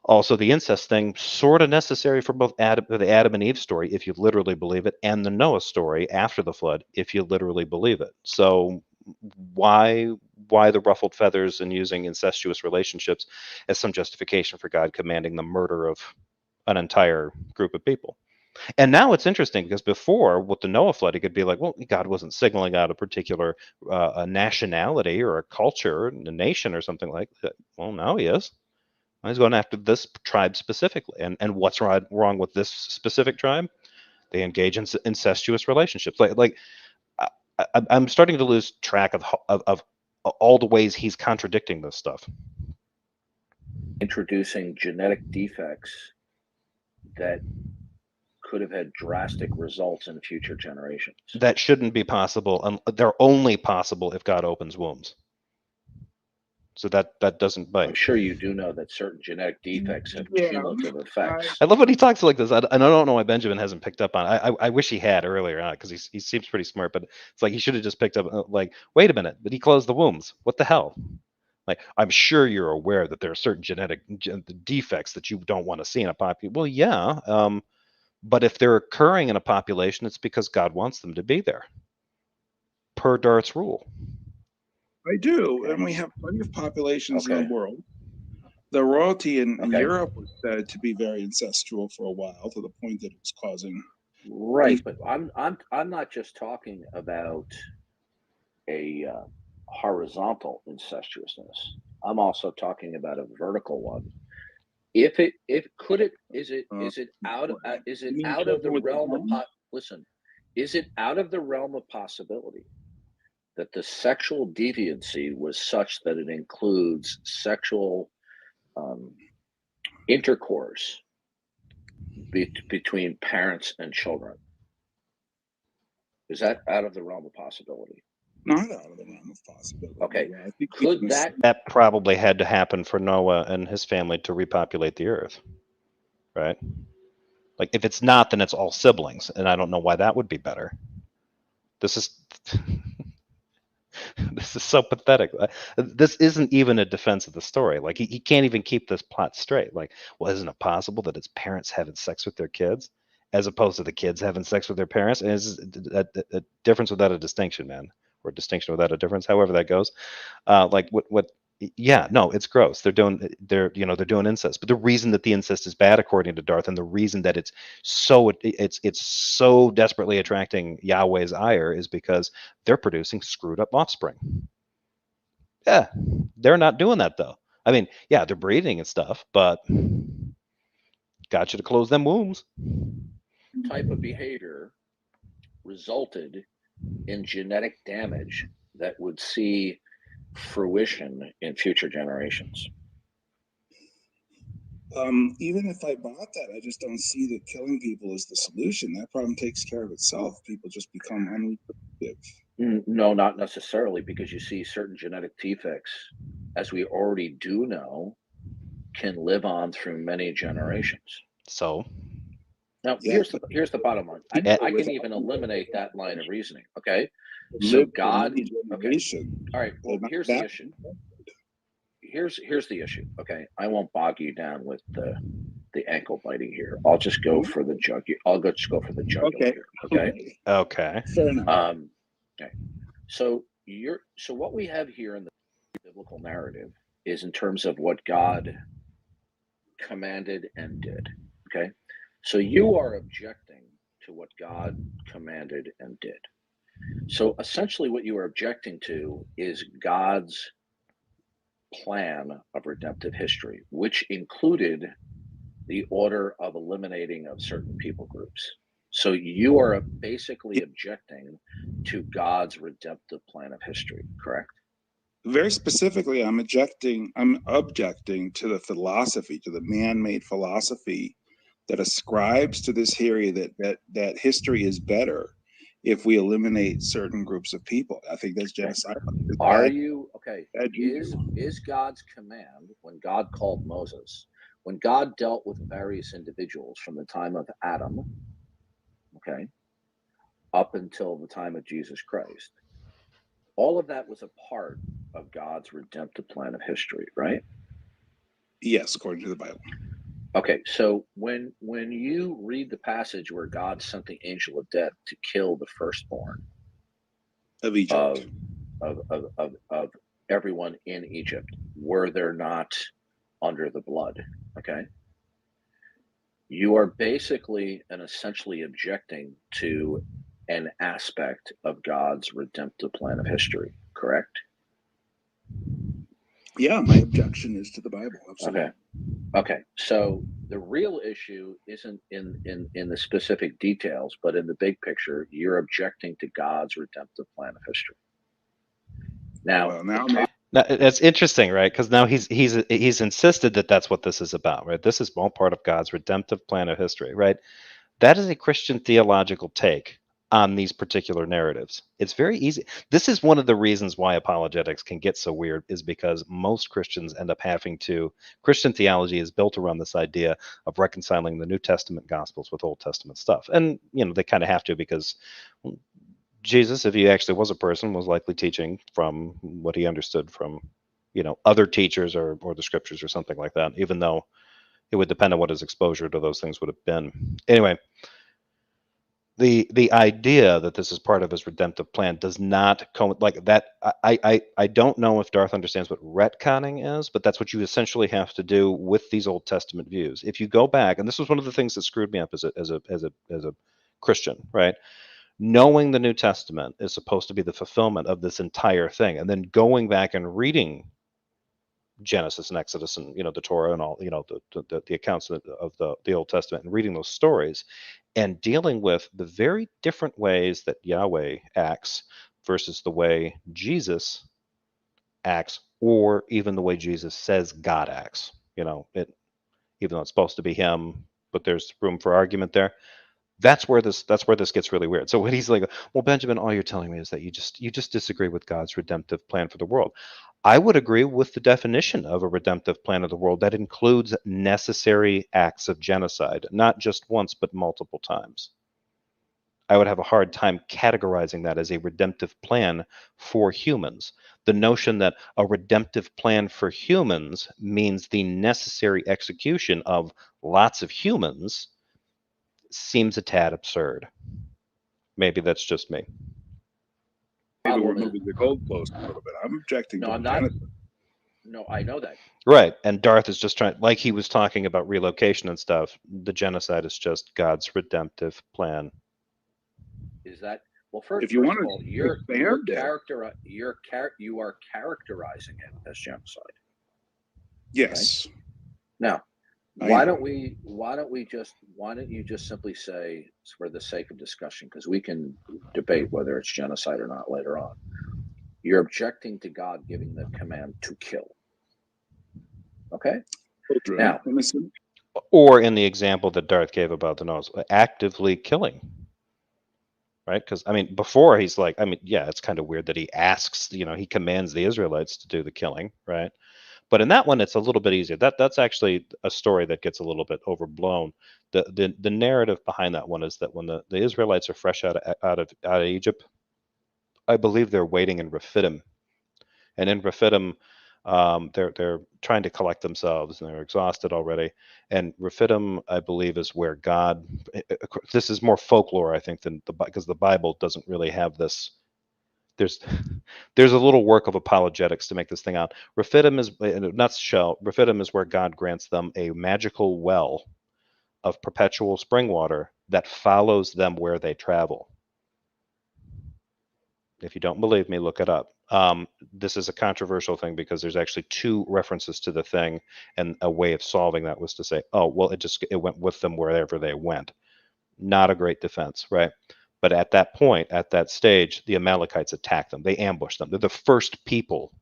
Also, the incest thing, sort of necessary for both the Adam and Eve story, if you literally believe it, and the Noah story after the flood, if you literally believe it. So why the ruffled feathers and using incestuous relationships as some justification for God commanding the murder of an entire group of people? And now it's interesting, because before, with the Noah flood, it could be like, well, God wasn't signaling out a particular a nationality or a culture, a nation or something like that. Well, now he is. He's going after this tribe specifically. And what's wrong with this specific tribe? They engage in incestuous relationships. I'm starting to lose track of all the ways he's contradicting this stuff. Introducing genetic defects that could have had drastic results in future generations. That shouldn't be possible. They're only possible if God opens wombs. So that doesn't bite. I'm sure you do know that certain genetic defects have cumulative effects. I love when he talks like this. I don't know why Benjamin hasn't picked up on it. I wish he had earlier on, because he seems pretty smart, but it's like he should have just picked up, like, wait a minute, but he closed the wombs. What the hell? Like, I'm sure you're aware that there are certain genetic defects that you don't want to see in a population. Well, yeah, but if they're occurring in a population, it's because God wants them to be there, per Darth's rule. I do, and we have plenty of populations in the world. The royalty in Europe was said to be very ancestral for a while, to the point that it was causing. Right, but I'm not just talking about a horizontal incestuousness. I'm also talking about a vertical one. Is it out of the realm of is it out of the realm of possibility that the sexual deviancy was such that it includes sexual intercourse between parents and children? Is that out of the realm of possibility? Not out of the realm of possibility. Okay. Yeah, Could that probably had to happen for Noah and his family to repopulate the earth, right? Like, if it's not, then it's all siblings, and I don't know why that would be better. This is so pathetic. This isn't even a defense of the story. Like, he can't even keep this plot straight. Like, well, isn't it possible that it's parents having sex with their kids as opposed to the kids having sex with their parents? And it's a difference without a distinction, man, or a distinction without a difference, however that goes. Like, what? Yeah, no, it's gross. They're doing incest. But the reason that the incest is bad, according to Darth, and the reason that it's so desperately attracting Yahweh's ire, is because they're producing screwed up offspring. Yeah, they're not doing that though. I mean, yeah, they're breeding and stuff, but got you to close them wombs. Type of behavior resulted in genetic damage that would see fruition in future generations. Even if I bought that, I just don't see that killing people is the solution. That problem takes care of itself. People just become unreproductive. No, not necessarily, because you see certain genetic defects, as we already do know, can live on through many generations. So now, here's the bottom line. I can even eliminate that line of reasoning. Okay, so God. Okay, all right. Well, here's the issue. Here's the issue. Okay, I won't bog you down with the ankle biting here. I'll just go for the jugular. I'll just go for the jugular here. Okay. Okay. Fair enough. Okay. So what we have here in the biblical narrative is in terms of what God commanded and did. Okay, so you are objecting to what God commanded and did. So essentially, what you are objecting to is God's plan of redemptive history, which included the order of eliminating of certain people groups. So you are basically objecting to God's redemptive plan of history, correct? Very specifically, I'm objecting to the philosophy, to the man-made philosophy that ascribes to this theory that history is better if we eliminate certain groups of people. I think that's genocide. Are you okay? Is God's command, when God called Moses, when God dealt with various individuals from the time of Adam, okay, up until the time of Jesus Christ, all of that was a part of God's redemptive plan of history, right? Yes, according to the Bible. Okay, so when you read the passage where God sent the angel of death to kill the firstborn Of Egypt, of everyone in Egypt, were there not under the blood? Okay, you are basically and essentially objecting to an aspect of God's redemptive plan of history, correct? Yeah, my objection is to the Bible. Absolutely. Okay. So the real issue isn't in the specific details, but in the big picture, you're objecting to God's redemptive plan of history. Now, it's interesting, right? Because now he's insisted that that's what this is about, right? This is all part of God's redemptive plan of history, right? That is a Christian theological take on these particular narratives. It's very easy. This is one of the reasons why apologetics can get so weird, is because most Christians end up having to. Christian theology is built around this idea of reconciling the New Testament Gospels with Old Testament stuff, and they kind of have to, because Jesus, if he actually was a person, was likely teaching from what he understood from, other teachers or the scriptures or something like that, even though it would depend on what his exposure to those things would have been. Anyway, the idea that this is part of his redemptive plan does not like that. I don't know if Darth understands what retconning is, but that's what you essentially have to do with these Old Testament views. If you go back, and this was one of the things that screwed me up as a Christian, right? Knowing the New Testament is supposed to be the fulfillment of this entire thing, and then going back and reading Genesis and Exodus and the Torah and all the accounts of the Old Testament, and reading those stories and dealing with the very different ways that Yahweh acts versus the way Jesus acts, or even the way Jesus says God acts. Even though it's supposed to be him, but there's room for argument there. That's where this gets really weird. So when he's like, well, Benjamin, all you're telling me is that you just disagree with God's redemptive plan for the world. I would agree with the definition of a redemptive plan of the world that includes necessary acts of genocide, not just once, but multiple times. I would have a hard time categorizing that as a redemptive plan for humans. The notion that a redemptive plan for humans means the necessary execution of lots of humans seems a tad absurd. Maybe that's just me. Maybe we're moving the goalpost a little bit. I'm objecting to genocide. No, I know that. Right. And Darth is just trying, like he was talking about relocation and stuff. The genocide is just God's redemptive plan. Is that, well, first, if you want to, you are characterizing it as genocide. Yes. Okay? Now, why don't you just simply say, for the sake of discussion, because we can debate whether it's genocide or not later on, you're objecting to God giving the command to kill. Okay? Now, or in the example that Darth gave about the nose, actively killing. Right? Because, before he's like, yeah, it's kind of weird that he asks, he commands the Israelites to do the killing, right? But in that one, it's a little bit easier. That's actually a story that gets a little bit overblown. The narrative behind that one is that when the Israelites are fresh out of Egypt, I believe they're waiting in Rephidim, and in Rephidim, they're trying to collect themselves, and they're exhausted already. And Rephidim, I believe, is where God. This is more folklore, I think, because the Bible doesn't really have this there's there's a little work of apologetics to make this thing out. Rephidim is Rephidim is where God grants them a magical well of perpetual spring water that follows them where they travel. If you don't believe me, look it up. This is a controversial thing because there's actually two references to the thing, and a way of solving that was to say, oh, well, it went with them wherever they went. Not a great defense, right? But at that point, at that stage, the Amalekites attack them. They ambush them. They're the first people,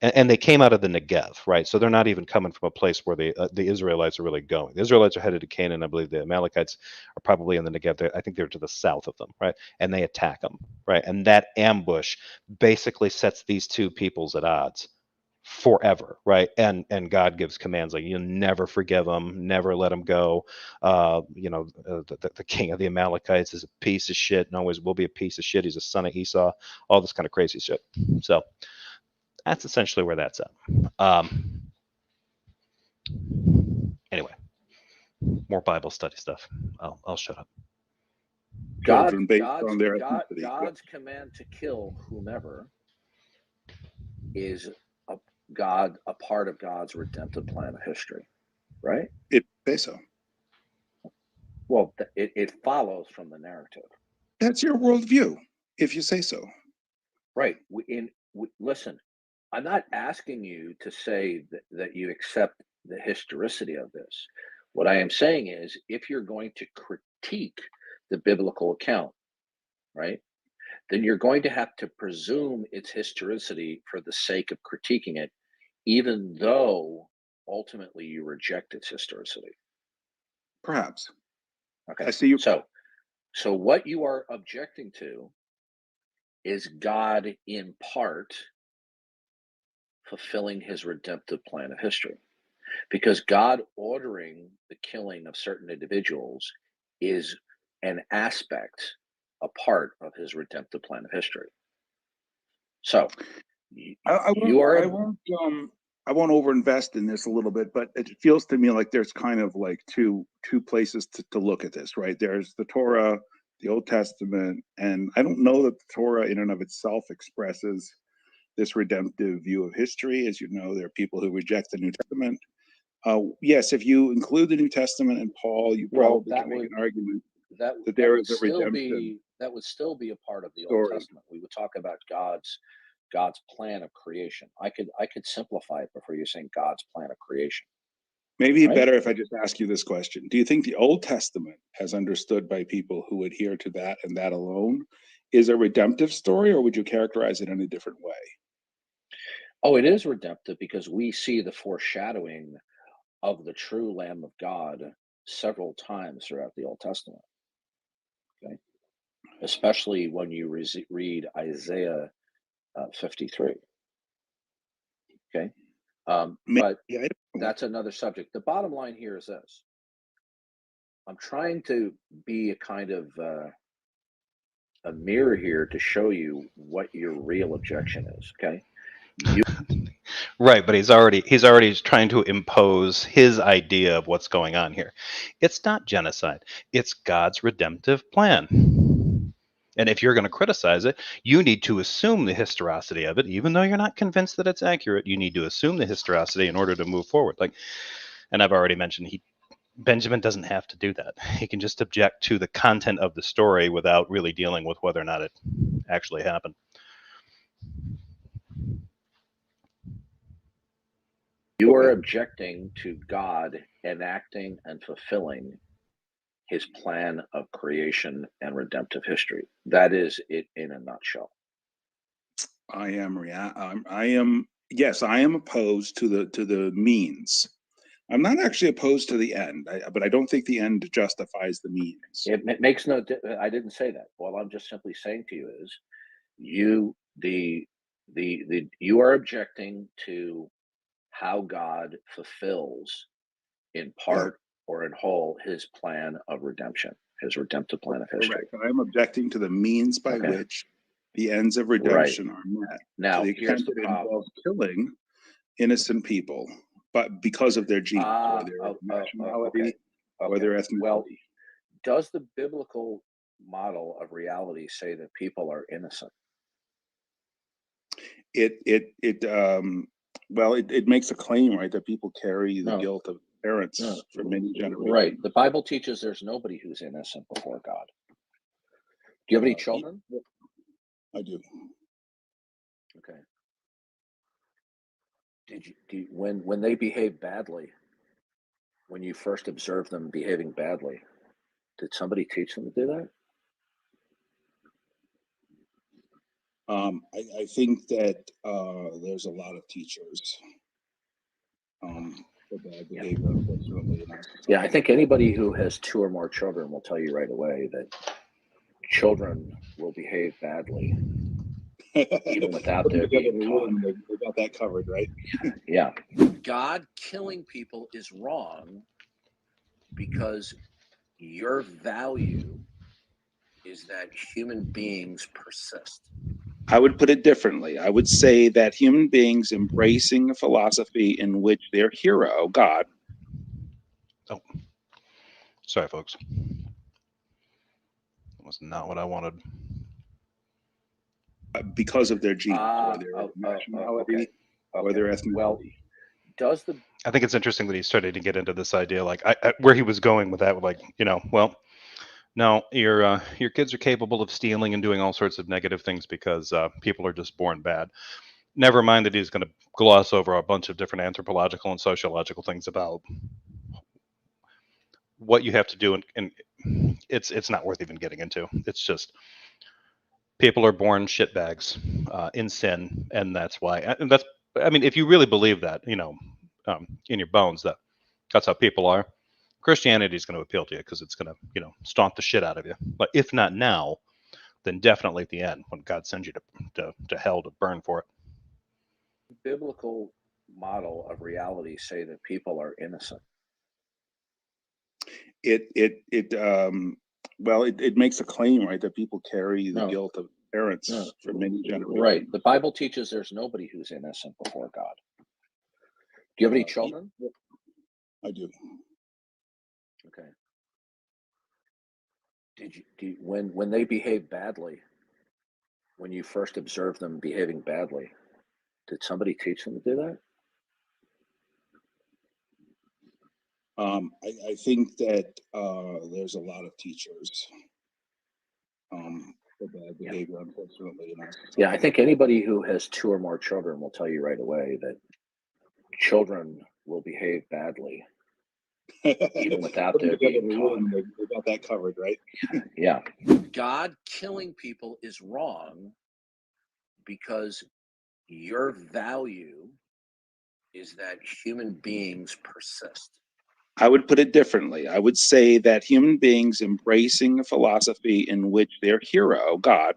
and they came out of the Negev, right? So they're not even coming from a place where the Israelites are really going. The Israelites are headed to Canaan. I believe the Amalekites are probably in the Negev. I think they're to the south of them, right? And they attack them, right? And that ambush basically sets these two peoples at odds forever, right? And God gives commands like, you never forgive them, never let them go. The king of the Amalekites is a piece of shit and always will be a piece of shit. He's a son of Esau, all this kind of crazy shit. So that's essentially where that's at. Anyway, more Bible study stuff. I'll shut up. God's command to kill whomever is a part of God's redemptive plan of history, right? It say so. Well, it follows from the narrative. That's your worldview, if you say so. Right. Listen, I'm not asking you to say that you accept the historicity of this. What I am saying is, if you're going to critique the biblical account, right, then you're going to have to presume its historicity for the sake of critiquing it, even though ultimately you reject its historicity. Perhaps. Okay. I see you. So what you are objecting to is God in part fulfilling his redemptive plan of history, because God ordering the killing of certain individuals is an aspect, a part of his redemptive plan of history. So I won't overinvest in this a little bit, but it feels to me like there's kind of like two places to look at this, right? There's the Torah, the Old Testament, and I don't know that the Torah in and of itself expresses this redemptive view of history. As you know, there are people who reject the New Testament. Yes, if you include the New Testament and Paul, you probably can make an argument that there is a redemption. That would still be a part of the story. Old Testament. We would talk about God's plan of creation. I could simplify it before you saying God's plan of creation. Maybe better if I just ask you this question. Do you think the Old Testament, as understood by people who adhere to that and that alone, is a redemptive story, or would you characterize it in a different way? Oh, it is redemptive because we see the foreshadowing of the true Lamb of God several times throughout the Old Testament. Okay, especially when you read Isaiah 53. Okay, but that's another subject. The bottom line here is this: I'm trying to be a kind of a mirror here to show you what your real objection is. Okay. Right, but he's already trying to impose his idea of what's going on here. It's not genocide. It's God's redemptive plan. And if you're going to criticize it, you need to assume the historicity of it, even though you're not convinced that it's accurate. You need to assume the historicity in order to move forward. And I've already mentioned Benjamin doesn't have to do that. He can just object to the content of the story without really dealing with whether or not it actually happened. You are objecting to God enacting and fulfilling his plan of creation and redemptive history. That is it in a nutshell. I am opposed to the means. I'm not actually opposed to the end, but I don't think the end justifies the means. It makes no. I didn't say that. All I'm just simply saying to you is, you are objecting to how God fulfills, in part or in whole, his plan of redemption, his redemptive plan of history. Correct. I'm objecting to the means by which the ends of redemption are met. Now, to the extent that it involves killing innocent people, but because of their genes, or their nationality, or their ethnicity. Well, does the biblical model of reality say that people are innocent? It makes a claim, right, that people carry the guilt of parents for many generations. Right. The Bible teaches there's nobody who's innocent before God. Do you have any children? I do. Okay. When they behave badly, when you first observed them behaving badly, did somebody teach them to do that? I think that there's a lot of teachers for bad behavior, unfortunately. Yeah, I think anybody who has 2 or more children will tell you right away that children will behave badly even without their being taught. They got that covered, right? Yeah. God killing people is wrong because your value is that human beings persist. I would put it differently. I would say that human beings embracing a philosophy in which their hero, God. Oh, sorry, folks. That was not what I wanted. Because of their genes or their nationality or their ethnicity. Well, I think it's interesting that he's starting to get into this idea, like where he was going with that, like, no, your kids are capable of stealing and doing all sorts of negative things because people are just born bad. Never mind that he's going to gloss over a bunch of different anthropological and sociological things about what you have to do, and it's not worth even getting into. It's just people are born shitbags in sin, and that's why. And that's, I mean, if you really believe that, in your bones, that's how people are, Christianity is going to appeal to you because it's going to, stomp the shit out of you. But if not now, then definitely at the end when God sends you to hell to burn for it. Biblical model of reality say that people are innocent. It makes a claim, right, that people carry the guilt of parents for many generations. Right. The Bible teaches there's nobody who's innocent before God. Do you have any children? I do. Okay. When they behave badly, when you first observed them behaving badly, did somebody teach them to do that? I think that there's a lot of teachers for bad behavior, unfortunately. Yeah, I think anybody who has 2 or more children will tell you right away that children will behave badly even without their being taught. They got that covered, right? Yeah. God killing people is wrong because your value is that human beings persist. I would put it differently. I would say that human beings embracing a philosophy in which their hero, God,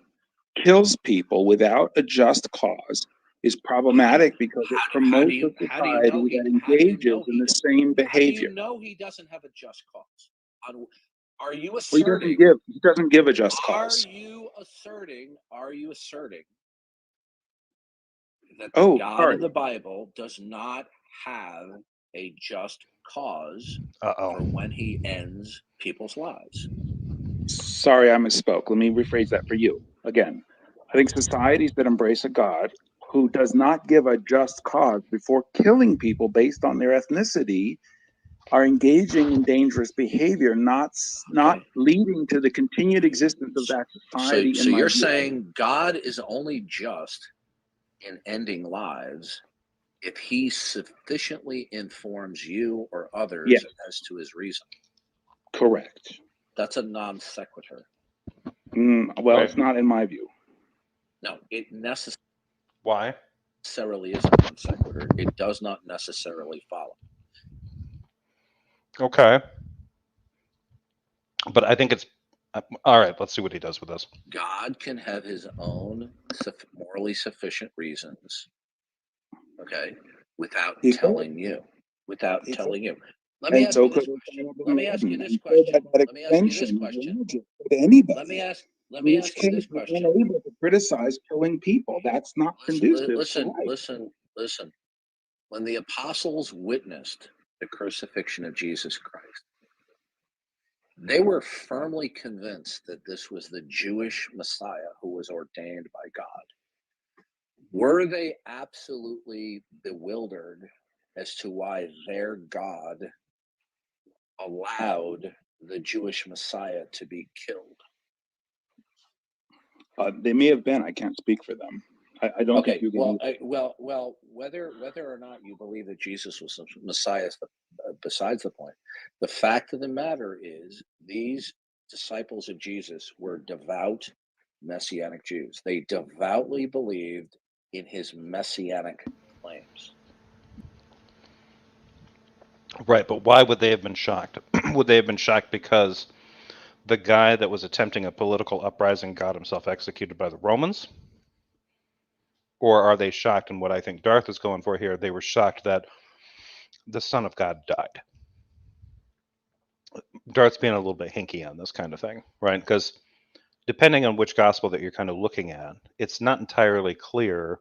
kills people without a just cause is problematic because it promotes a society that engages in the same behavior. How do you know he doesn't have a just cause? Are you asserting? He doesn't give a just cause. Are you asserting that the God of the Bible does not have a just cause for when he ends people's lives? Sorry, I misspoke. Let me rephrase that for you. Again, I think societies that embrace a God who does not give a just cause before killing people based on their ethnicity are engaging in dangerous behavior, not leading to the continued existence of that society. So you're saying God is only just in ending lives if he sufficiently informs you or others as to his reason. Correct. That's a non sequitur. It's not in my view. No, it necessarily. Why? Necessarily is a non sequitur. It does not necessarily follow. Okay. But I think it's all right. Let's see what he does with this. God can have his own morally sufficient reasons, okay, without telling you. Let me ask you this question. Let me ask you this question. Unable to criticize killing people. That's not conducive. Listen. When the apostles witnessed the crucifixion of Jesus Christ, they were firmly convinced that this was the Jewish Messiah who was ordained by God. Were they absolutely bewildered as to why their God allowed the Jewish Messiah to be killed? They may have been. I can't speak for them. I don't think you can. Well, whether or not you believe that Jesus was the Messiah is besides the point. The fact of the matter is, these disciples of Jesus were devout Messianic Jews. They devoutly believed in his messianic claims. Right, but why would they have been shocked? Would they have been shocked because the guy that was attempting a political uprising got himself executed by the Romans? Or are they shocked, and what I think Darth is going for here, they were shocked that the Son of God died? Darth's being a little bit hinky on this kind of thing, right? Because depending on which gospel that you're kind of looking at, it's not entirely clear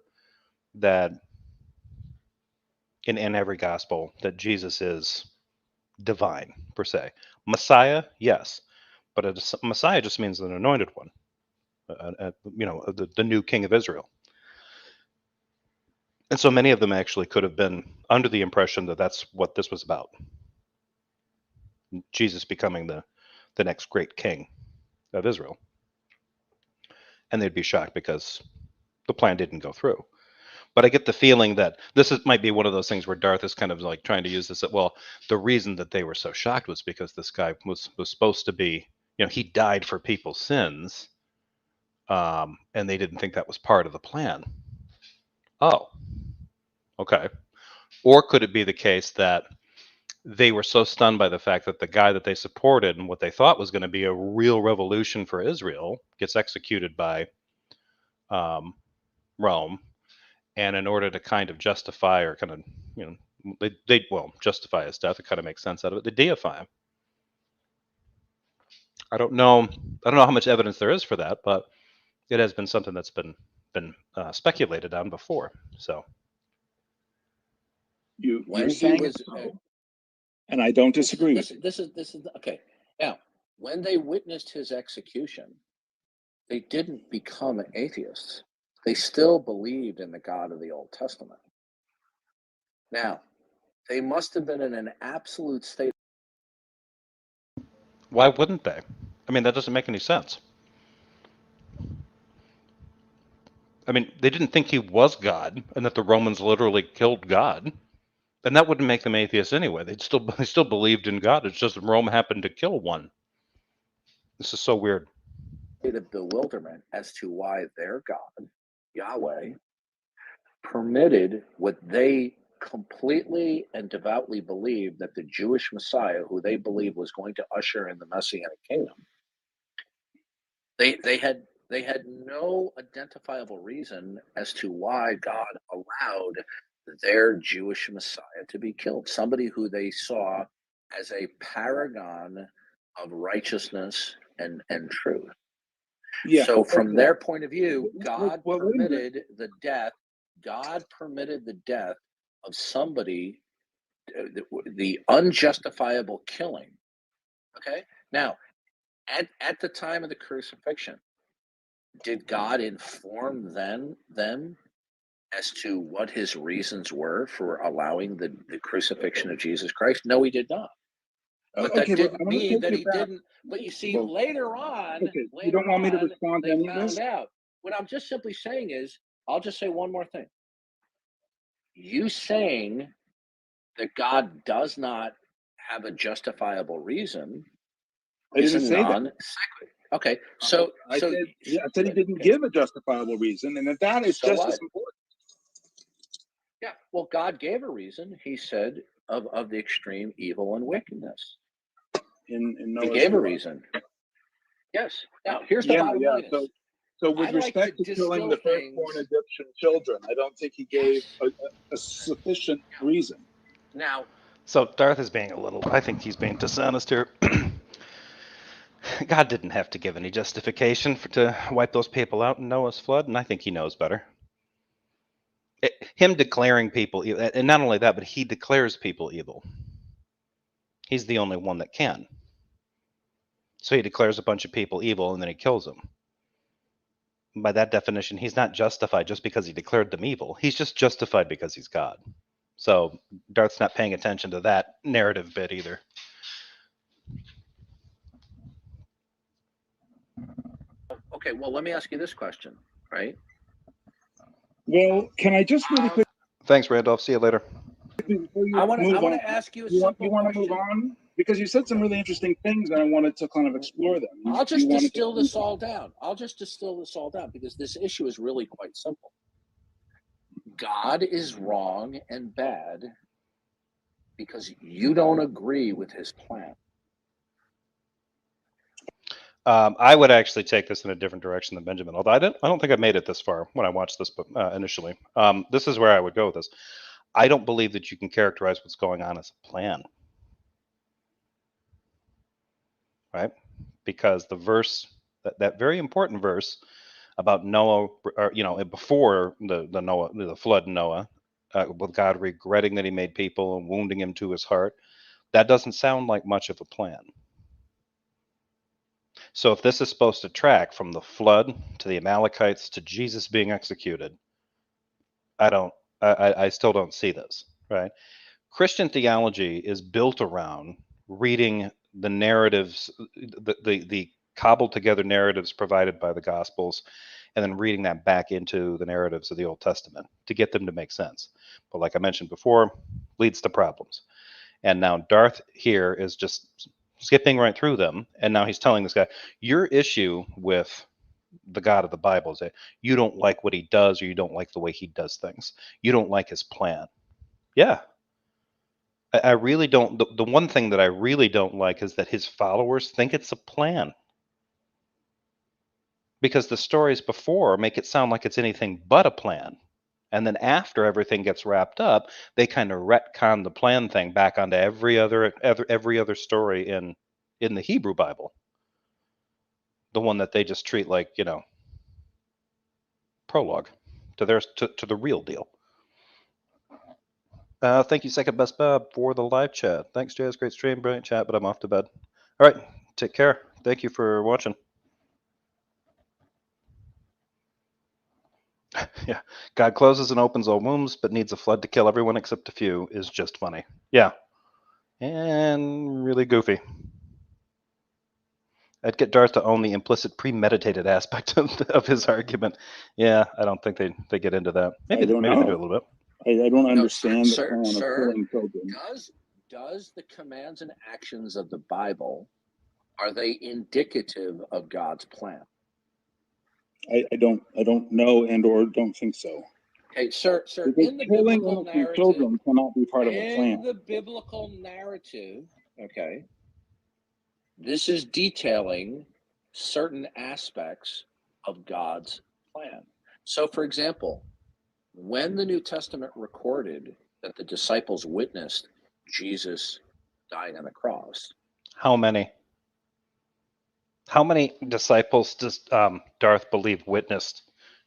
that in every gospel that Jesus is divine, per se. Messiah, yes. But a Messiah just means an anointed one, the new king of Israel. And so many of them actually could have been under the impression that that's what this was about. Jesus becoming the next great king of Israel. And they'd be shocked because the plan didn't go through. But I get the feeling that might be one of those things where Darth is kind of like trying to use this. Well, the reason that they were so shocked was because this guy was supposed to be, he died for people's sins. And they didn't think that was part of the plan. Oh, okay. Or could it be the case that they were so stunned by the fact that the guy that they supported and what they thought was going to be a real revolution for Israel gets executed by Rome, and in order to kind of justify or kind of, they justify his death, it kind of makes sense out of it, they deify him. I don't know how much evidence there is for that, but it has been something that's been speculated on before. So you're saying it so, and I don't disagree with you. This is okay. Now, when they witnessed his execution, they didn't become atheists. They still believed in the God of the Old Testament. Now, they must have been in an absolute state. Why wouldn't they? I mean, that doesn't make any sense. I mean, they didn't think he was God and that the Romans literally killed God. And that wouldn't make them atheists anyway. They still believed in God. It's just Rome happened to kill one. This is so weird. Of bewilderment as to why their God, Yahweh, permitted what they completely and devoutly believed, that the Jewish Messiah, who they believed was going to usher in the Messianic kingdom, they had no identifiable reason as to why God allowed their Jewish Messiah to be killed. Somebody who they saw as a paragon of righteousness and truth. Yeah. So from their point of view, God permitted the death. God permitted the death of somebody, the unjustifiable killing. Okay. Now, at the time of the crucifixion, did God inform them as to what his reasons were for allowing the crucifixion of Jesus Christ? No, he did not. But that didn't mean that he didn't. But you see, later on, you don't want me to respond to any of this? Out. What I'm just simply saying is, I'll just say one more thing. You saying that God does not have a justifiable reason is a non-sequitur. Okay, so I said he didn't give a justifiable reason, and that is just as important. Yeah, well, God gave a reason. He said of the extreme evil and wickedness. He gave a reason. Yes. Now, here's the bottom line. So with respect to killing the firstborn Egyptian children, I don't think he gave a sufficient reason. Now, so Darth is being I think he's being dishonest here. God didn't have to give any justification to wipe those people out in Noah's flood, and I think he knows better. Him declaring people, and not only that, but he declares people evil. He's the only one that can. So he declares a bunch of people evil, and then he kills them. by that definition, he's not justified just because he declared them evil. He's just justified because he's God. So Darth's not paying attention to that narrative bit either. Okay, well, let me ask you this question, right? Well, can I just really quick? Thanks, Randolph. See you later. I want to ask you a simple You want to question. move on? Because you said some really interesting things, and I wanted to kind of explore them. I'll just distill this all down. Because this issue is really quite simple. God is wrong and bad because you don't agree with his plan. I would actually take this in a different direction than Benjamin, although I don't think I made it this far when I watched this initially. This is where I would go with this. I don't believe that you can characterize what's going on as a plan, right? Because the verse, that very important verse about Noah, or before the flood, Noah, with God regretting that he made people and wounding him to his heart, that doesn't sound like much of a plan. So if this is supposed to track from the flood to the Amalekites to Jesus being executed, I still don't see this, right? Christian theology is built around reading the narratives, the cobbled together narratives provided by the Gospels, and then reading that back into the narratives of the Old Testament to get them to make sense. But like I mentioned before, leads to problems. And now Darth here is just skipping right through them, and now he's telling this guy, your issue with the God of the Bible is that you don't like what he does, or you don't like the way he does things. You don't like his plan. Yeah, I really don't. The one thing that I really don't like is that his followers think it's a plan. Because the stories before make it sound like it's anything but a plan. And then after everything gets wrapped up, they kind of retcon the plan thing back onto every other story in the Hebrew Bible. The one that they just treat like, prologue to the real deal. Thank you, Second Best Bob, for the live chat. Thanks, Jazz. Great stream, brilliant chat, but I'm off to bed. All right, take care. Thank you for watching. Yeah, God closes and opens all wombs, but needs a flood to kill everyone except a few is just funny. Yeah, and really goofy. I'd get Darth to own the implicit premeditated aspect of his argument. Yeah, I don't think they get into that. Maybe they do a little bit. I don't understand the plan of killing children. Does the commands and actions of the Bible, are they indicative of God's plan? I don't know and or don't think so. Okay, sir, Because in the killing biblical innocent narrative, children cannot be part of a plan. In the biblical narrative, okay, this is detailing certain aspects of God's plan. So, for example, when the New Testament recorded that the disciples witnessed Jesus dying on the cross. How many? How many disciples does Darth believe witnessed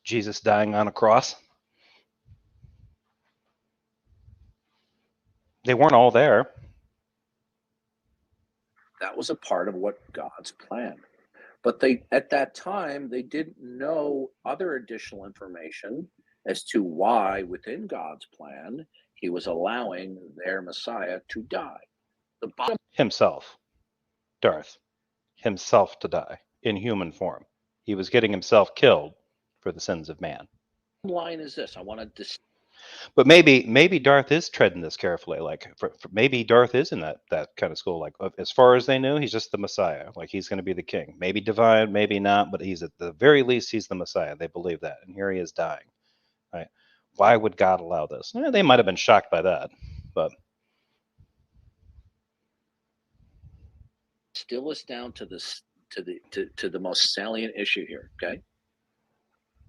Jesus dying on a cross? They weren't all there. That was a part of what God's plan. But they, at that time, they didn't know other additional information as to why within God's plan he was allowing their Messiah to die. The bottom himself, Darth, himself to die in human form. He was getting himself killed for the sins of man. line is this. I want to But maybe Darth is treading this carefully. Like maybe Darth is in that kind of school. Like as far as they knew, he's just the Messiah. Like he's going to be the king. Maybe divine, maybe not. But he's at the very least he's the Messiah. They believe that, and here he is dying. Right? Why would God allow this? They might have been shocked by that, but distill us down to this to the most salient issue here. Okay,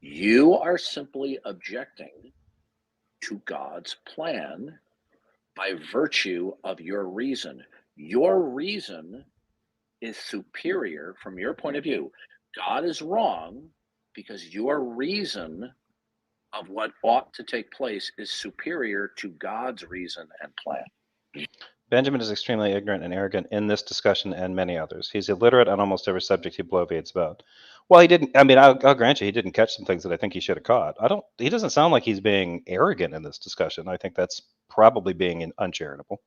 you are simply objecting to God's plan by virtue of your reason. Your reason is superior from your point of view. God is wrong because your reason of what ought to take place is superior to God's reason and plan. Benjamin is extremely ignorant and arrogant in this discussion and many others. He's illiterate on almost every subject he bloviates about. Well, he didn't. I mean, I'll grant you, he didn't catch some things that I think he should have caught. He doesn't sound like he's being arrogant in this discussion. I think that's probably being uncharitable.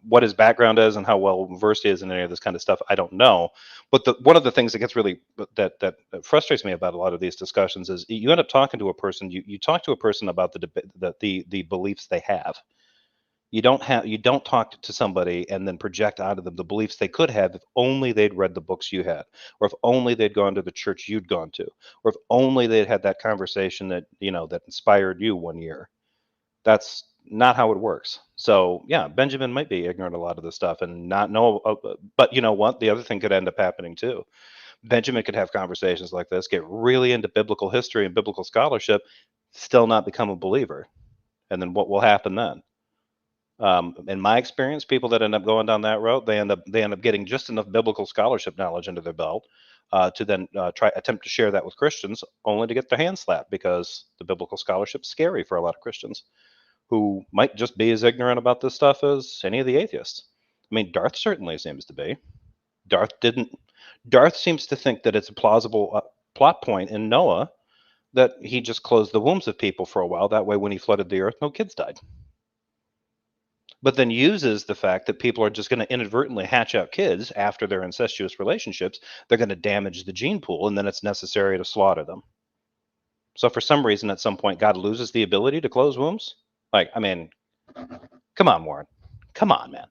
What his background is and how well versed he is in any of this kind of stuff, I don't know. But one of the things that gets really that frustrates me about a lot of these discussions is you end up talking to a person. You talk to a person about the beliefs they have. You don't talk to somebody and then project out of them the beliefs they could have if only they'd read the books you had, or if only they'd gone to the church you'd gone to, or if only they'd had that conversation that that inspired you one year. That's not how it works. So yeah, Benjamin might be ignorant of a lot of this stuff and not know. But you know what? The other thing could end up happening too. Benjamin could have conversations like this, get really into biblical history and biblical scholarship, still not become a believer. And then what will happen then? In my experience, people that end up going down that road, they end up getting just enough biblical scholarship knowledge under their belt to then attempt to share that with Christians, only to get their hands slapped because the biblical scholarship's scary for a lot of Christians who might just be as ignorant about this stuff as any of the atheists. I mean, Darth certainly seems to be. Darth seems to think that it's a plausible plot point in Noah that he just closed the wombs of people for a while. That way, when he flooded the earth, no kids died. But then uses the fact that people are just going to inadvertently hatch out kids after their incestuous relationships. They're going to damage the gene pool, and then it's necessary to slaughter them. So for some reason, at some point, God loses the ability to close wombs. Like, I mean, come on, Warren. Come on, man.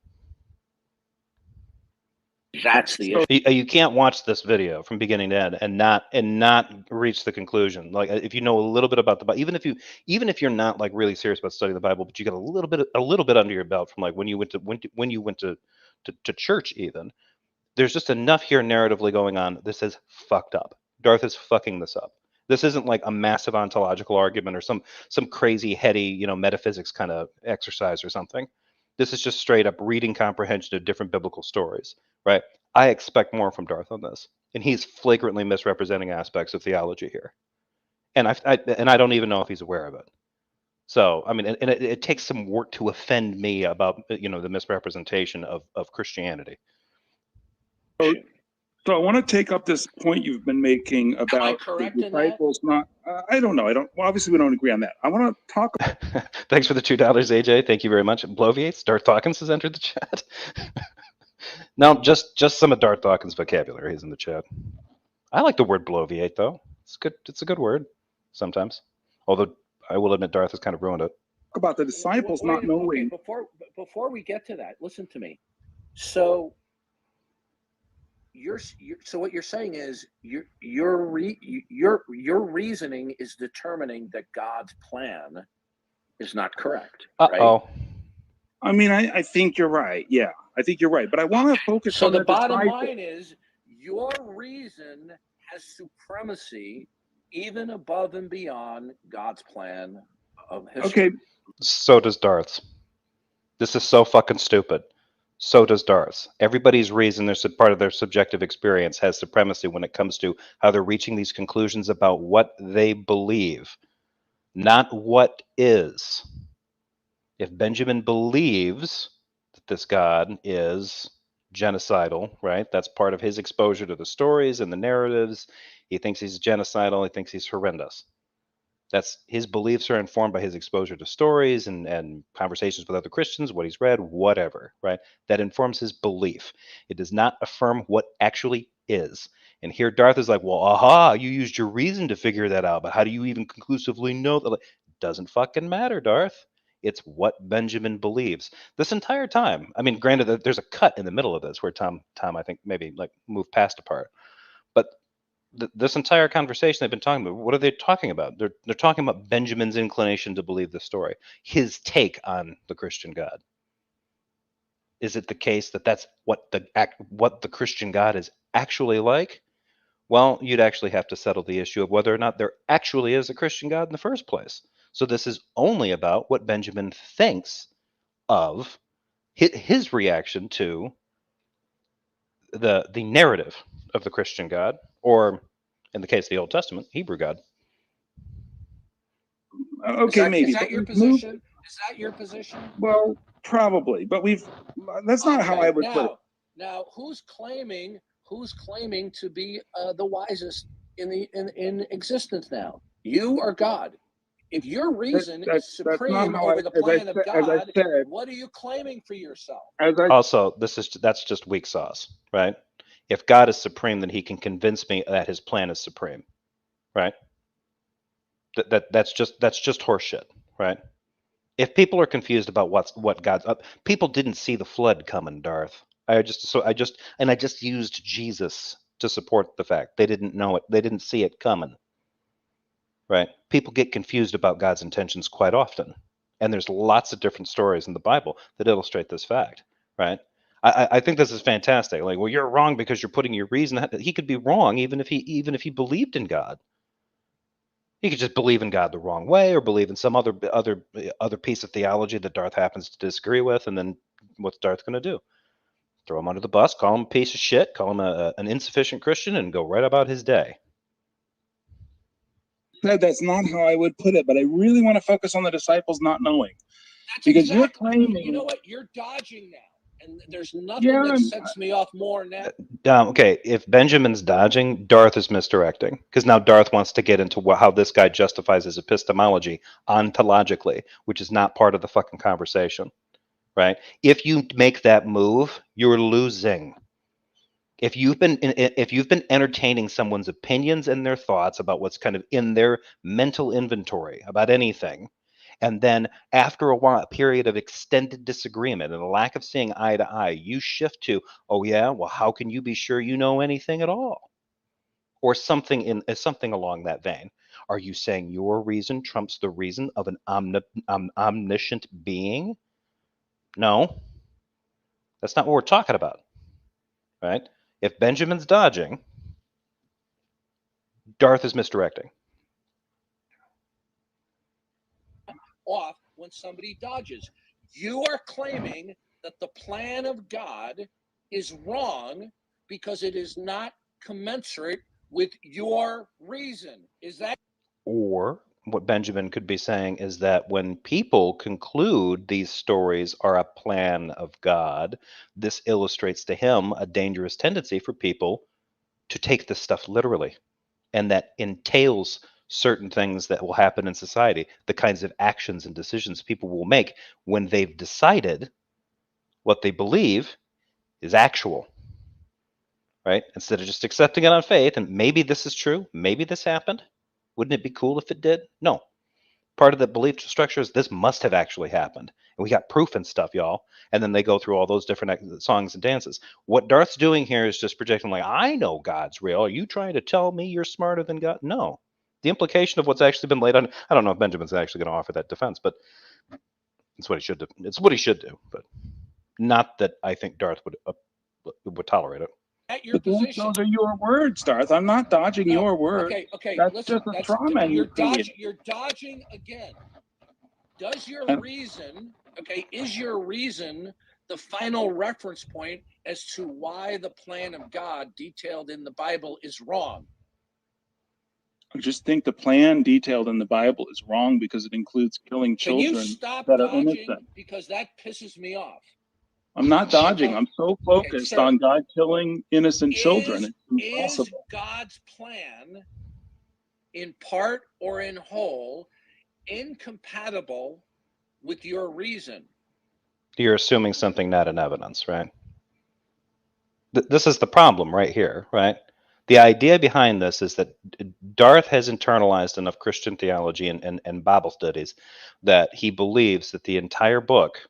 That's the issue. You can't watch this video from beginning to end and not reach the conclusion. Like, if you know a little bit about the Bible, even if you're not like really serious about studying the Bible, but you got a little bit under your belt from like when you went to church, even there's just enough here narratively going on. This is fucked up. Darth is fucking this up. This isn't like a massive ontological argument or some crazy heady metaphysics kind of exercise or something. This is just straight up reading comprehension of different biblical stories, right? I expect more from Darth on this, and he's flagrantly misrepresenting aspects of theology here, and I don't even know if he's aware of it. So I mean, and it takes some work to offend me about the misrepresentation of Christianity. So I want to take up this point you've been making about the disciples not. I don't know. Well, obviously, we don't agree on that. I want to talk. Thanks for the $2, AJ. Thank you very much. Bloviates. Darth Dawkins has entered the chat. No, just some of Darth Dawkins' vocabulary is in the chat. I like the word bloviate though. It's good. It's a good word sometimes. Although I will admit Darth has kind of ruined it. About the disciples not knowing. Okay, before we get to that, listen to me. So. So what you're saying is your reasoning is determining that God's plan is not correct. Uh-oh. Right? I mean, I think you're right. Yeah, I think you're right. But I want to focus on the bottom line is your reason has supremacy even above and beyond God's plan of history. Okay. So does Darth's. This is so fucking stupid. So does Darth's. Everybody's reason, there's a part of their subjective experience, has supremacy when it comes to how they're reaching these conclusions about what they believe, not what is. If Benjamin believes that this God is genocidal, right? That's part of his exposure to the stories and the narratives. He thinks he's genocidal. He thinks he's horrendous. That's his beliefs are informed by his exposure to stories and conversations with other Christians, what he's read, whatever, right? That informs his belief. It does not affirm what actually is. And here Darth is like, well, aha, you used your reason to figure that out, but how do you even conclusively know that? Like, doesn't fucking matter, Darth. It's what Benjamin believes. This entire time, I mean, granted, there's a cut in the middle of this where Tom, I think, maybe like moved past a part, but this entire conversation they've been talking about, what are they talking about? They're talking about Benjamin's inclination to believe the story, his take on the Christian God. Is it the case that that's what the Christian God is actually like? Well, you'd actually have to settle the issue of whether or not there actually is a Christian God in the first place. So this is only about what Benjamin thinks of his reaction to the narrative of the Christian God, or in the case of the Old Testament, Hebrew God. Okay, maybe. Is that your position? Is that your position? Well, probably, but that's not how I would put it. Now, who's claiming who's claiming to be the wisest in existence now? You or God? If your reason is supreme over the plan of God, what are you claiming for yourself? Also, that's just weak sauce, right? If God is supreme, then he can convince me that his plan is supreme, right? That's just horseshit, right? If people are confused about what God's up, people didn't see the flood coming, Darth. I just used Jesus to support the fact they didn't know it. They didn't see it coming, right? People get confused about God's intentions quite often, and there's lots of different stories in the Bible that illustrate this fact, right? I think this is fantastic. Like, well, you're wrong because you're putting your reason. He could be wrong even if he believed in God. He could just believe in God the wrong way, or believe in some other piece of theology that Darth happens to disagree with, and then what's Darth going to do? Throw him under the bus, call him a piece of shit, call him an insufficient Christian, and go right about his day. That's not how I would put it, but I really want to focus on the disciples not knowing. That's because exactly, you're claiming. You know what? You're dodging now, and there's nothing that sets me off more now. Okay, if Benjamin's dodging, Darth is misdirecting, because now Darth wants to get into how this guy justifies his epistemology ontologically, which is not part of the fucking conversation, right? If you make that move, you're losing. If you've been entertaining someone's opinions and their thoughts about what's kind of in their mental inventory about anything, and then after a period of extended disagreement and a lack of seeing eye to eye, you shift to, oh yeah, well, how can you be sure you know anything at all? Or something along that vein. Are you saying your reason trumps the reason of an omniscient being? No, that's not what we're talking about, right? If Benjamin's dodging, Darth is misdirecting. Off when somebody dodges. You are claiming that the plan of God is wrong because it is not commensurate with your reason. Is that? Or what Benjamin could be saying is that when people conclude these stories are a plan of God, this illustrates to him a dangerous tendency for people to take this stuff literally. And that entails certain things that will happen in society, the kinds of actions and decisions people will make when they've decided what they believe is actual, right? Instead of just accepting it on faith, and maybe this is true, maybe this happened. Wouldn't it be cool if it did? No. Part of the belief structure is this must have actually happened. And we got proof and stuff, y'all. And then they go through all those different songs and dances. What Darth's doing here is just projecting, like, I know God's real. Are you trying to tell me you're smarter than God? No. The implication of what's actually been laid on, I don't know if Benjamin's actually going to offer that defense, but it's what he should do. It's what he should do, but not that I think Darth would tolerate it. At your position. Those are your words, Darth. I'm not dodging your words. Okay. That's listen, just a straw man. You're dodging again. Does your reason, is your reason the final reference point as to why the plan of God detailed in the Bible is wrong? I just think the plan detailed in the Bible is wrong because it includes killing children. Can you stop that dodging? Are innocent. Because that pisses me off. I'm not dodging. I'm so focused on God killing innocent children. It's impossible. Is God's plan, in part or in whole, incompatible with your reason? You're assuming something not in evidence, right? This is the problem right here, right? The idea behind this is that Darth has internalized enough Christian theology and Bible studies that he believes that the entire book,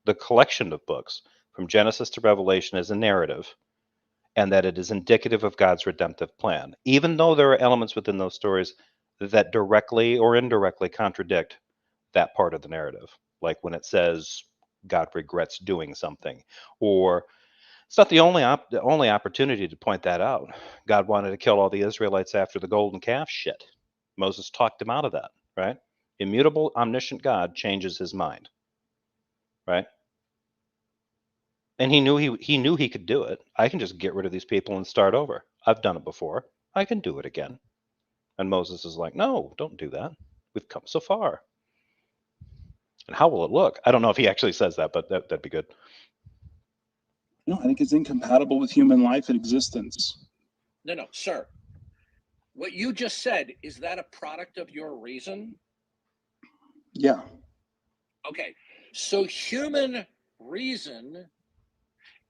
the collection of books from Genesis to Revelation, is a narrative, and that it is indicative of God's redemptive plan, even though there are elements within those stories that directly or indirectly contradict that part of the narrative, like when it says God regrets doing something, or it's not the only opportunity to point that out. God wanted to kill all the Israelites after the golden calf shit. Moses talked him out of that, right? Immutable, omniscient God changes his mind, right? And he knew he could do it. I can just get rid of these people and start over. I've done it before. I can do it again. And Moses is like, no, don't do that. We've come so far. And how will it look? I don't know if he actually says that, but that'd be good. No, I think it's incompatible with human life and existence. No, sir. What you just said, is that a product of your reason? Yeah. Okay, so human reason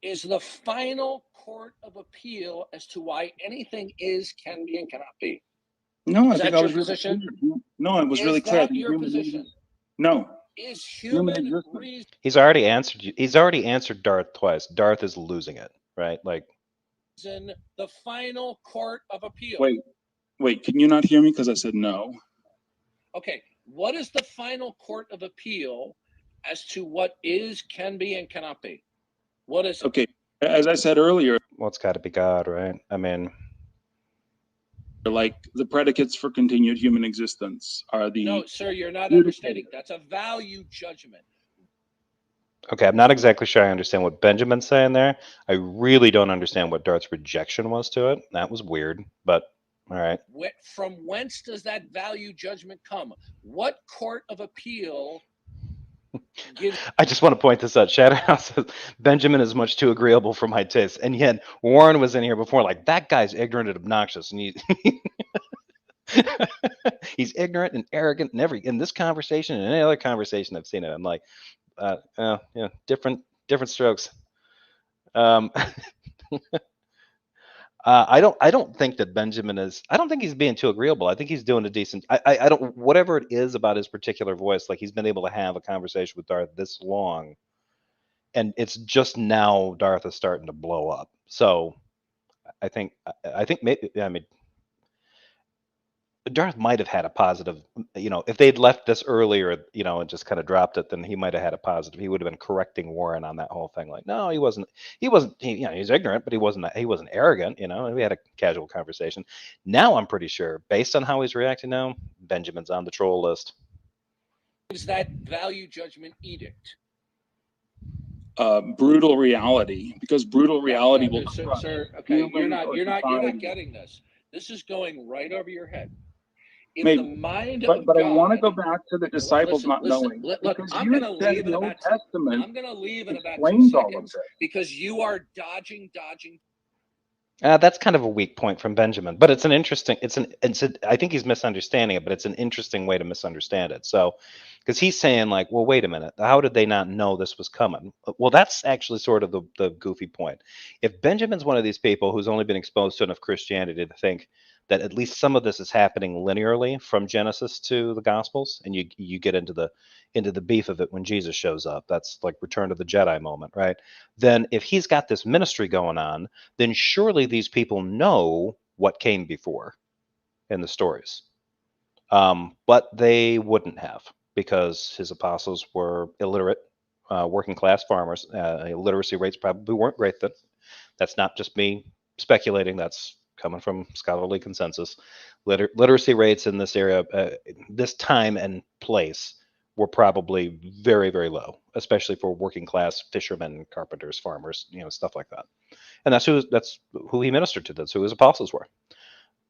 is the final court of appeal as to why anything is, can be, and cannot be. No, I Is think that I your was really position? clear. No, I was Is really clear. I that think your human position? No. Is Human human existence. reason He's already answered you. He's already answered Darth twice. Darth is losing it, right? Like, the final court of appeal? Wait, can you not hear me because I said no? Okay, what is the final court of appeal as to what is, can be, and cannot be? What is it? Okay, as I said earlier, well, it's got to be God, right? I mean, like the predicates for continued human existence are the... No, sir, you're not understanding. That's a value judgment. okay, I'm not exactly sure I understand what Benjamin's saying there. I really don't understand what Darth's rejection was to it. That was weird, but all right. From whence does that value judgment come? What court of appeal gives... I just want to point this out. Shadowhouse says Benjamin is much too agreeable for my taste, and yet Warren was in here before, like, that guy's ignorant and obnoxious, and he's ignorant and arrogant in this conversation and any other conversation I've seen it. I'm like, yeah, different strokes. I don't think that Benjamin is. I don't think he's being too agreeable. I think he's doing a decent. I don't. Whatever it is about his particular voice, like he's been able to have a conversation with Darth this long, and it's just now Darth is starting to blow up. So I think maybe, I mean, Darth might have had a positive, if they'd left this earlier, and just kind of dropped it, then he might have had a positive. He would have been correcting Warren on that whole thing. Like, no, he wasn't, he's ignorant, but he wasn't arrogant, and we had a casual conversation. Now I'm pretty sure, based on how he's reacting now, Benjamin's on the troll list. Is that value judgment edict? Brutal reality, because brutal reality will... Sir, okay, you're not getting this. This is going right over your head. In Maybe, the mind but of I God, want to go back to the disciples not knowing. Look, I'm going to leave in about Testament. I'm going to leave in about 2 explains all of seconds this. because you are dodging. That's kind of a weak point from Benjamin, but it's an interesting. I think he's misunderstanding it, but it's an interesting way to misunderstand it. So, because he's saying like, well, wait a minute, how did they not know this was coming? Well, that's actually sort of the goofy point. If Benjamin's one of these people who's only been exposed to enough Christianity to think that at least some of this is happening linearly from Genesis to the Gospels, and you get into the beef of it when Jesus shows up. That's like Return of the Jedi moment, right? Then if he's got this ministry going on, then surely these people know what came before in the stories. But they wouldn't have, because his apostles were illiterate, working class farmers. Literacy rates probably weren't great then. That's not just me speculating. That's coming from scholarly consensus. Literacy rates in this area, this time and place, were probably very, very low, especially for working class fishermen, carpenters, farmers, stuff like that. And that's who he ministered to. That's who his apostles were.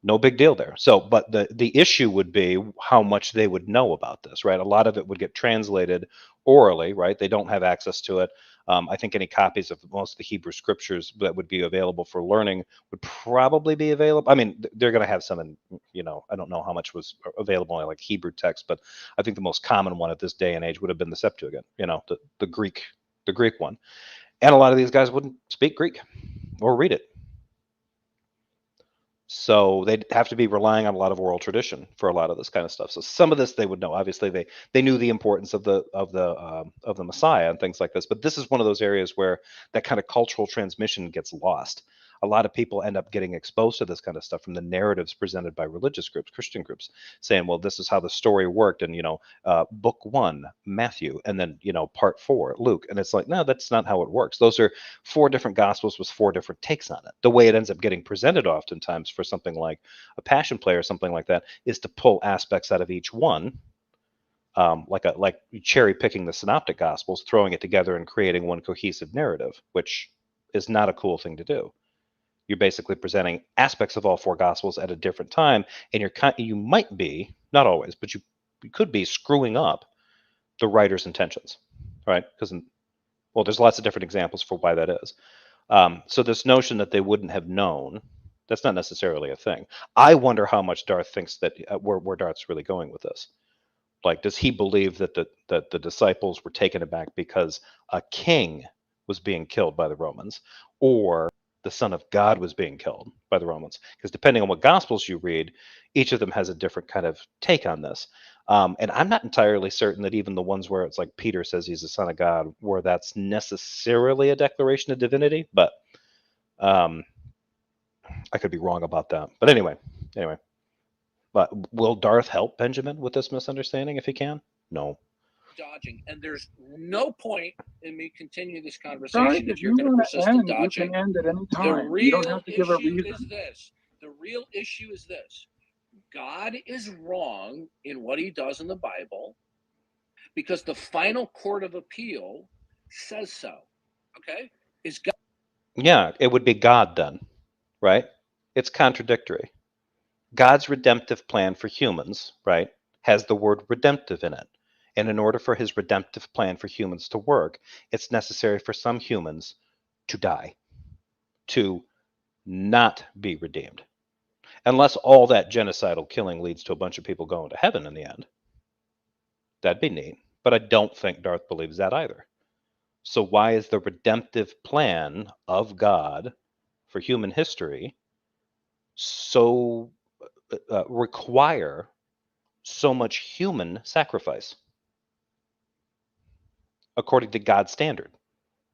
No big deal there. So, but the issue would be how much they would know about this, right? A lot of it would get translated orally, right? They don't have access to it. I think any copies of most of the Hebrew scriptures that would be available for learning would probably be available. I mean, they're going to have some in, I don't know how much was available in like Hebrew text, but I think the most common one at this day and age would have been the Septuagint, the Greek one. And a lot of these guys wouldn't speak Greek or read it. So they'd have to be relying on a lot of oral tradition for a lot of this kind of stuff. So some of this they would know. Obviously, they knew the importance of the Messiah and things like this. But this is one of those areas where that kind of cultural transmission gets lost. A lot of people end up getting exposed to this kind of stuff from the narratives presented by religious groups, Christian groups, saying, "Well, this is how the story worked," and book 1, Matthew, and then part 4, Luke, and it's like, no, that's not how it works. Those are 4 different gospels with 4 different takes on it. The way it ends up getting presented oftentimes for something like a Passion Play or something like that is to pull aspects out of each one, like cherry picking the synoptic gospels, throwing it together and creating one cohesive narrative, which is not a cool thing to do. You're basically presenting aspects of all 4 gospels at a different time, and you might be, not always, but you could be screwing up the writer's intentions, right? Because, well, there's lots of different examples for why that is. So this notion that they wouldn't have known, that's not necessarily a thing. I wonder how much Darth thinks that where Darth's really going with this. Like, does he believe that the disciples were taken aback because a king was being killed by the Romans, or the Son of God was being killed by the Romans? Because depending on what Gospels you read, each of them has a different kind of take on this. And I'm not entirely certain that even the ones where it's like Peter says he's the Son of God, where that's necessarily a declaration of divinity, but I could be wrong about that. But anyway. But will Darth help Benjamin with this misunderstanding if he can? No. Dodging, and there's no point in me continuing this Sorry, conversation if if you're you going to want persist to in end, you dodging. can end at any The time. You don't real have to give a issue reason. is this. The real issue is this. God is wrong in what he does in the Bible because the final court of appeal says so. Okay? Is God? Yeah, it would be God then, right? It's contradictory. God's redemptive plan for humans, right, has the word redemptive in it. And in order for his redemptive plan for humans to work, it's necessary for some humans to die, to not be redeemed. Unless all that genocidal killing leads to a bunch of people going to heaven in the end. That'd be neat. But I don't think Darth believes that either. So why is the redemptive plan of God for human history so require so much human sacrifice according to God's standard?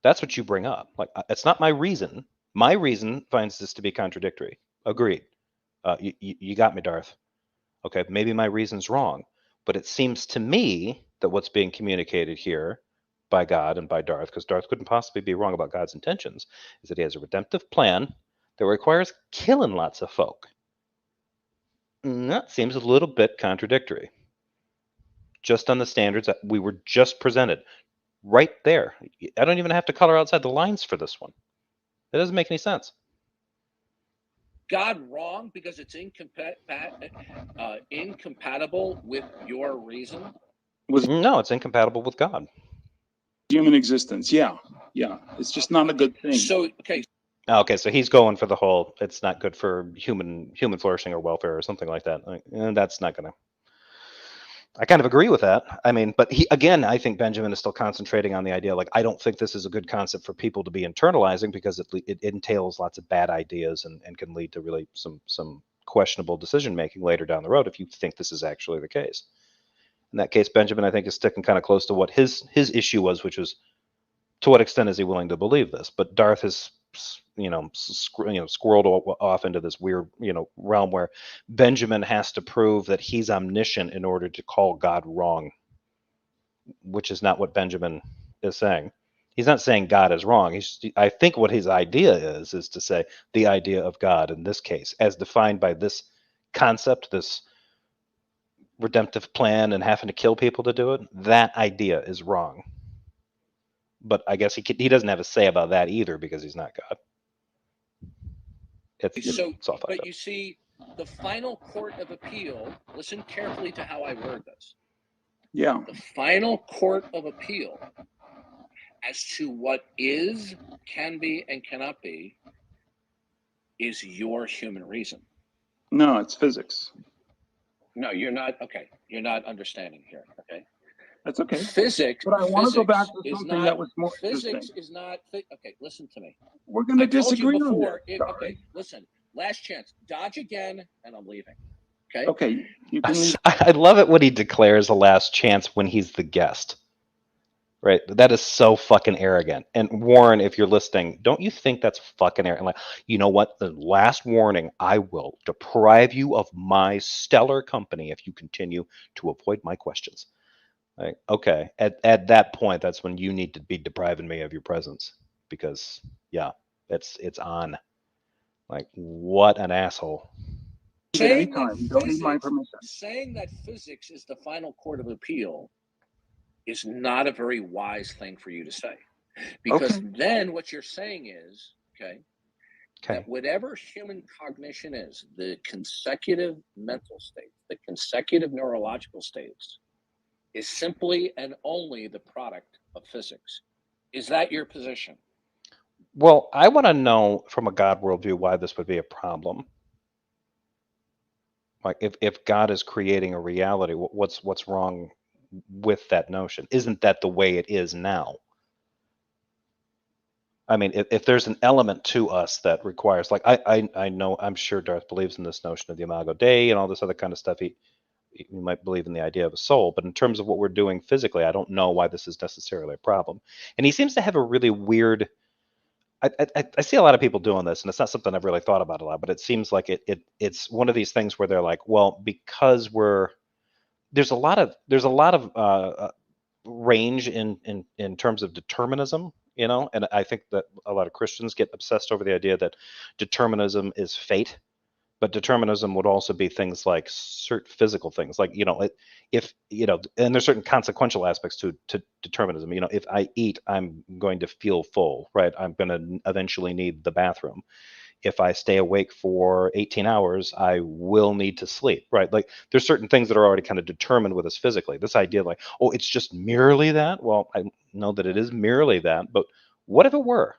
That's what you bring up. Like, it's not my reason. My reason finds this to be contradictory. Agreed. You got me, Darth. Okay, maybe my reason's wrong, but it seems to me that what's being communicated here by God and by Darth, because Darth couldn't possibly be wrong about God's intentions, is that he has a redemptive plan that requires killing lots of folk. And that seems a little bit contradictory. Just on the standards that we were just presented. Right there. I don't even have to color outside the lines for this one. It doesn't make any sense. God wrong because it's incompatible with your reason? No, it's incompatible with God. Human existence, yeah. It's just not a good thing. So Okay, so he's going for the whole it's not good for human flourishing or welfare or something like that. And that's not gonna. I kind of agree with that. I mean, but I think Benjamin is still concentrating on the idea. Like, I don't think this is a good concept for people to be internalizing because it entails lots of bad ideas and can lead to really some questionable decision making later down the road if you think this is actually the case. In that case, Benjamin, I think, is sticking kind of close to what his issue was, which was to what extent is he willing to believe this? But Darth has squirreled off into this weird realm where Benjamin has to prove that he's omniscient in order to call God wrong, which is not what Benjamin is saying. He's not saying God is wrong. I think what his idea is to say the idea of God in this case, as defined by this concept, this redemptive plan and having to kill people to do it, that idea is wrong. But I guess he doesn't have a say about that either because he's not God. It's all but you see, the final court of appeal, listen carefully to how I word this. Yeah. The final court of appeal as to what is, can be, and cannot be is your human reason. No, it's physics. No, you're not. Okay, you're not understanding here. Okay, that's okay. Physics. But I want to go back to something that was more physics interesting. is not. Okay, listen to me. We're going to disagree on this. Okay, listen. Last chance. Dodge again, and I'm leaving. Okay. Okay. You can leave. I love it when he declares a last chance when he's the guest. Right, that is so fucking arrogant. And Warren, if you're listening, don't you think that's fucking arrogant? Like, you know what? The last warning: I will deprive you of my stellar company if you continue to avoid my questions. Like, okay, at that point, that's when you need to be depriving me of your presence because, yeah, it's on. Like, what an asshole. Saying that physics is the final court of appeal is not a very wise thing for you to say, because then what you're saying is that whatever human cognition is, the consecutive mental states, the consecutive neurological states, is simply and only the product of physics. Is that your position? Well, I want to know from a God worldview why this would be a problem. Like, if God is creating a reality, what's wrong with that notion? Isn't that the way it is now? I mean, if there's an element to us that requires, like, I know, I'm sure Darth believes in this notion of the Imago Dei and all this other kind of stuff. He might believe in the idea of a soul, but in terms of what we're doing physically, I don't know why this is necessarily a problem. And he seems to have a really weird. I see a lot of people doing this, and it's not something I've really thought about a lot, but it seems like it's one of these things where they're like, well, because there's a lot of range in terms of determinism, and I think that a lot of Christians get obsessed over the idea that determinism is fate, but determinism would also be things like certain physical things, like if and there's certain consequential aspects to determinism. If I eat, I'm going to feel full, right? I'm going to eventually need the bathroom. If I stay awake for 18 hours, I will need to sleep, right? Like, there's certain things that are already kind of determined with us physically. This idea, like, oh, it's just merely that. Well, I know that it is merely that, but what if it were,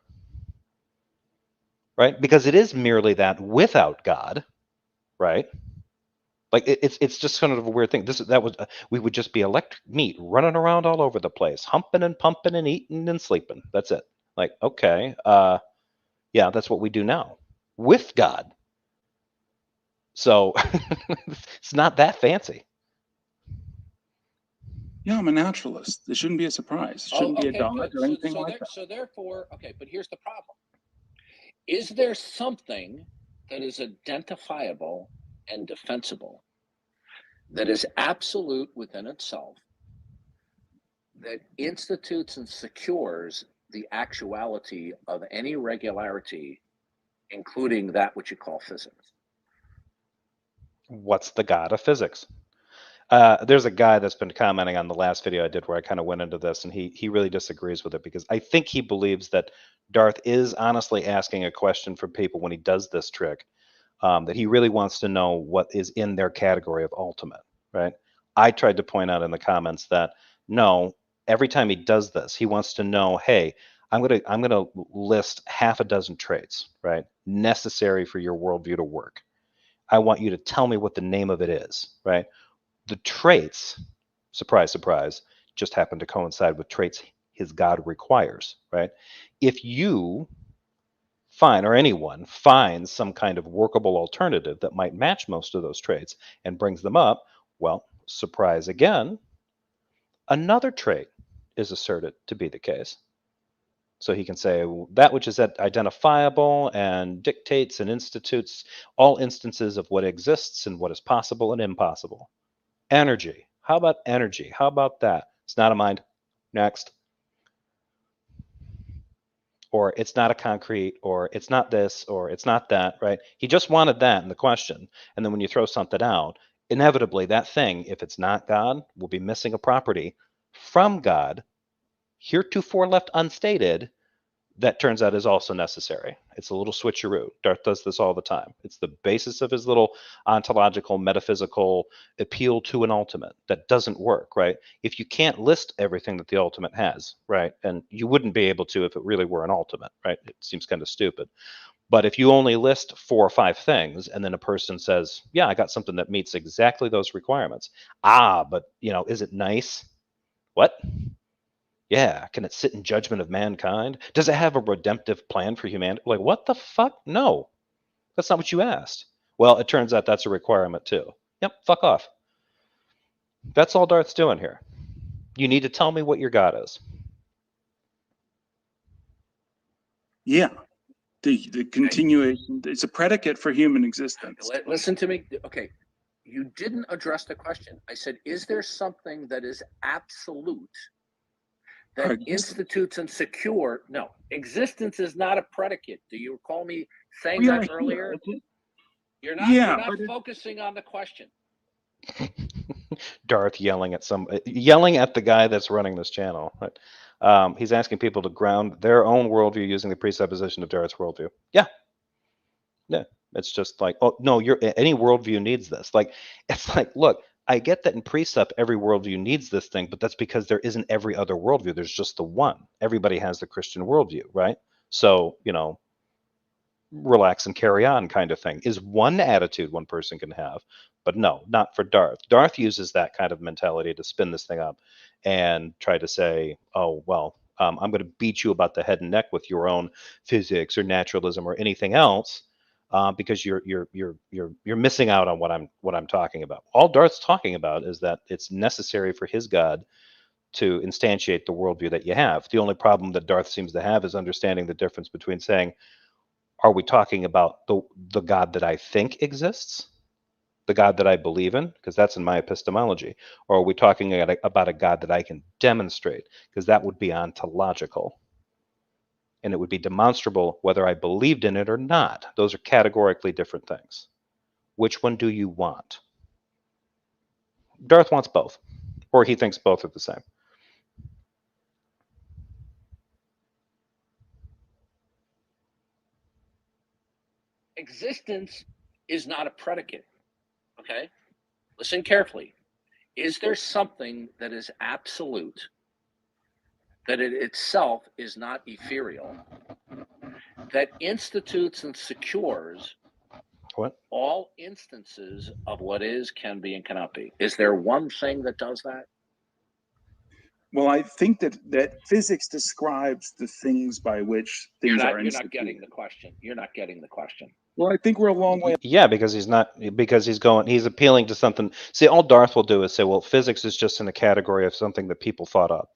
right? Because it is merely that without God, right? Like, it's just kind of a weird thing. We would just be electric meat running around all over the place, humping and pumping and eating and sleeping. That's it. Like, okay, yeah, that's what we do now with God. So it's not that fancy. Yeah, I'm a naturalist. It shouldn't be a surprise. It shouldn't be a dodge or anything like that. So therefore, okay, but here's the problem. Is there something that is identifiable and defensible, that is absolute within itself, that institutes and secures the actuality of any regularity, including that which you call physics? What's the God of physics? There's a guy that's been commenting on the last video I did where I kind of went into this, and he really disagrees with it, because I think he believes that Darth is honestly asking a question for people when he does this trick, that he really wants to know what is in their category of ultimate, right? I tried to point out in the comments that no, every time he does this, he wants to know, hey, I'm gonna list half a dozen traits, right, necessary for your worldview to work. I want you to tell me what the name of it is, right? The traits, surprise, surprise, just happen to coincide with traits his God requires, right? If you find, or anyone finds, some kind of workable alternative that might match most of those traits and brings them up, well, surprise again, another trait is asserted to be the case. So he can say that which is identifiable and dictates and institutes all instances of what exists and what is possible and impossible. Energy. How about energy? How about that? It's not a mind. Next. Or it's not a concrete, or it's not this, or it's not that, right? He just wanted that in the question. And then when you throw something out, inevitably that thing, if it's not God, will be missing a property from God, heretofore left unstated, that turns out is also necessary. It's a little switcheroo. Darth does this all the time. It's the basis of his little ontological, metaphysical appeal to an ultimate that doesn't work, right? If you can't list everything that the ultimate has, right? And you wouldn't be able to if it really were an ultimate, right? It seems kind of stupid. But if you only list 4 or 5 things, and then a person says, yeah, I got something that meets exactly those requirements. But, is it nice? What? Yeah, can it sit in judgment of mankind? Does it have a redemptive plan for humanity? Like, what the fuck? No, that's not what you asked. Well, it turns out that's a requirement too. Yep, fuck off. That's all Darth's doing here. You need to tell me what your God is. Yeah, the continuation. It's a predicate for human existence. Listen to me. Okay, you didn't address the question. I said, is there something that is absolute, that institutes and secure? No, existence is not a predicate. Do you recall me saying that earlier? You're not focusing on the question. Darth yelling at the guy that's running this channel. Right? He's asking people to ground their own worldview using the presupposition of Darth's worldview. Yeah. It's just like, oh no, any worldview needs this. Like, it's like, look, I get that in precept every worldview needs this thing, but that's because there isn't every other worldview. There's just the one. Everybody has the Christian worldview, right? So, relax and carry on kind of thing is one attitude one person can have. But no, not for Darth. Darth uses that kind of mentality to spin this thing up and try to say, oh, well, I'm going to beat you about the head and neck with your own physics or naturalism or anything else, because you're missing out on what I'm talking about. All Darth's talking about is that it's necessary for his God to instantiate the worldview that you have. The only problem that Darth seems to have is understanding the difference between saying, are we talking about the God that I think exists, the God that I believe in, because that's in my epistemology, or are we talking about a God that I can demonstrate, because that would be ontological, and it would be demonstrable whether I believed in it or not. Those are categorically different things. Which one do you want? Darth wants both, or he thinks both are the same. Existence is not a predicate. Okay? Listen carefully. Is there something that is absolute, that it itself is not ethereal, that institutes and secures What? all instances of what is, can be, and cannot be? Is there one thing that does that? Well, I think that physics describes the things by which things are instituted. You're not getting the question. You're not getting the question. Well, I think we're a long way. Yeah, because he's appealing to something. See, all Darth will do is say, well, physics is just in the category of something that people thought up,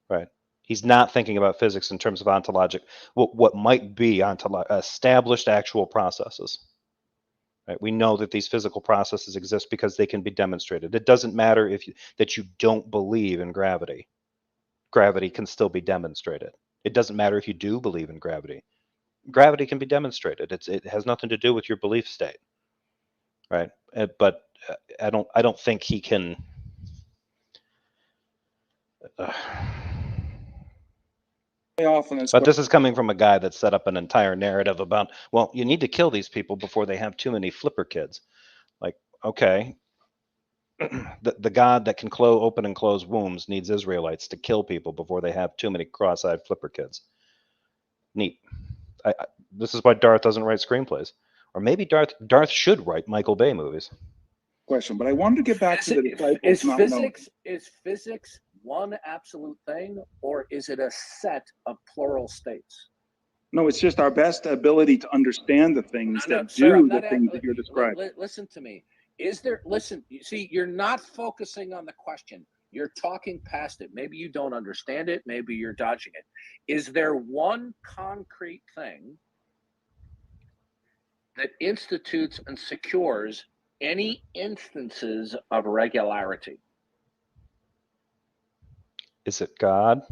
right? He's not thinking about physics in terms of ontologic, what might be established actual processes. Right? We know that these physical processes exist because they can be demonstrated. It doesn't matter that you don't believe in gravity. Gravity can still be demonstrated. It doesn't matter if you do believe in gravity. Gravity can be demonstrated. It has nothing to do with your belief state, right? But I don't think he can. But this is coming from a guy that set up an entire narrative about, well, you need to kill these people before they have too many flipper kids. Like, okay, the God that can open and close wombs needs Israelites to kill people before they have too many cross-eyed flipper kids. Neat. This is why Darth doesn't write screenplays, or maybe Darth should write Michael Bay movies. Question, but I wanted to get back to the disciples. Is physics one absolute thing, or is it a set of plural states? No, it's just our best ability to understand the things that you're describing. Listen to me. Listen, you see, you're not focusing on the question. You're talking past it. Maybe you don't understand it. Maybe you're dodging it. Is there one concrete thing that institutes and secures any instances of regularity? Is it God?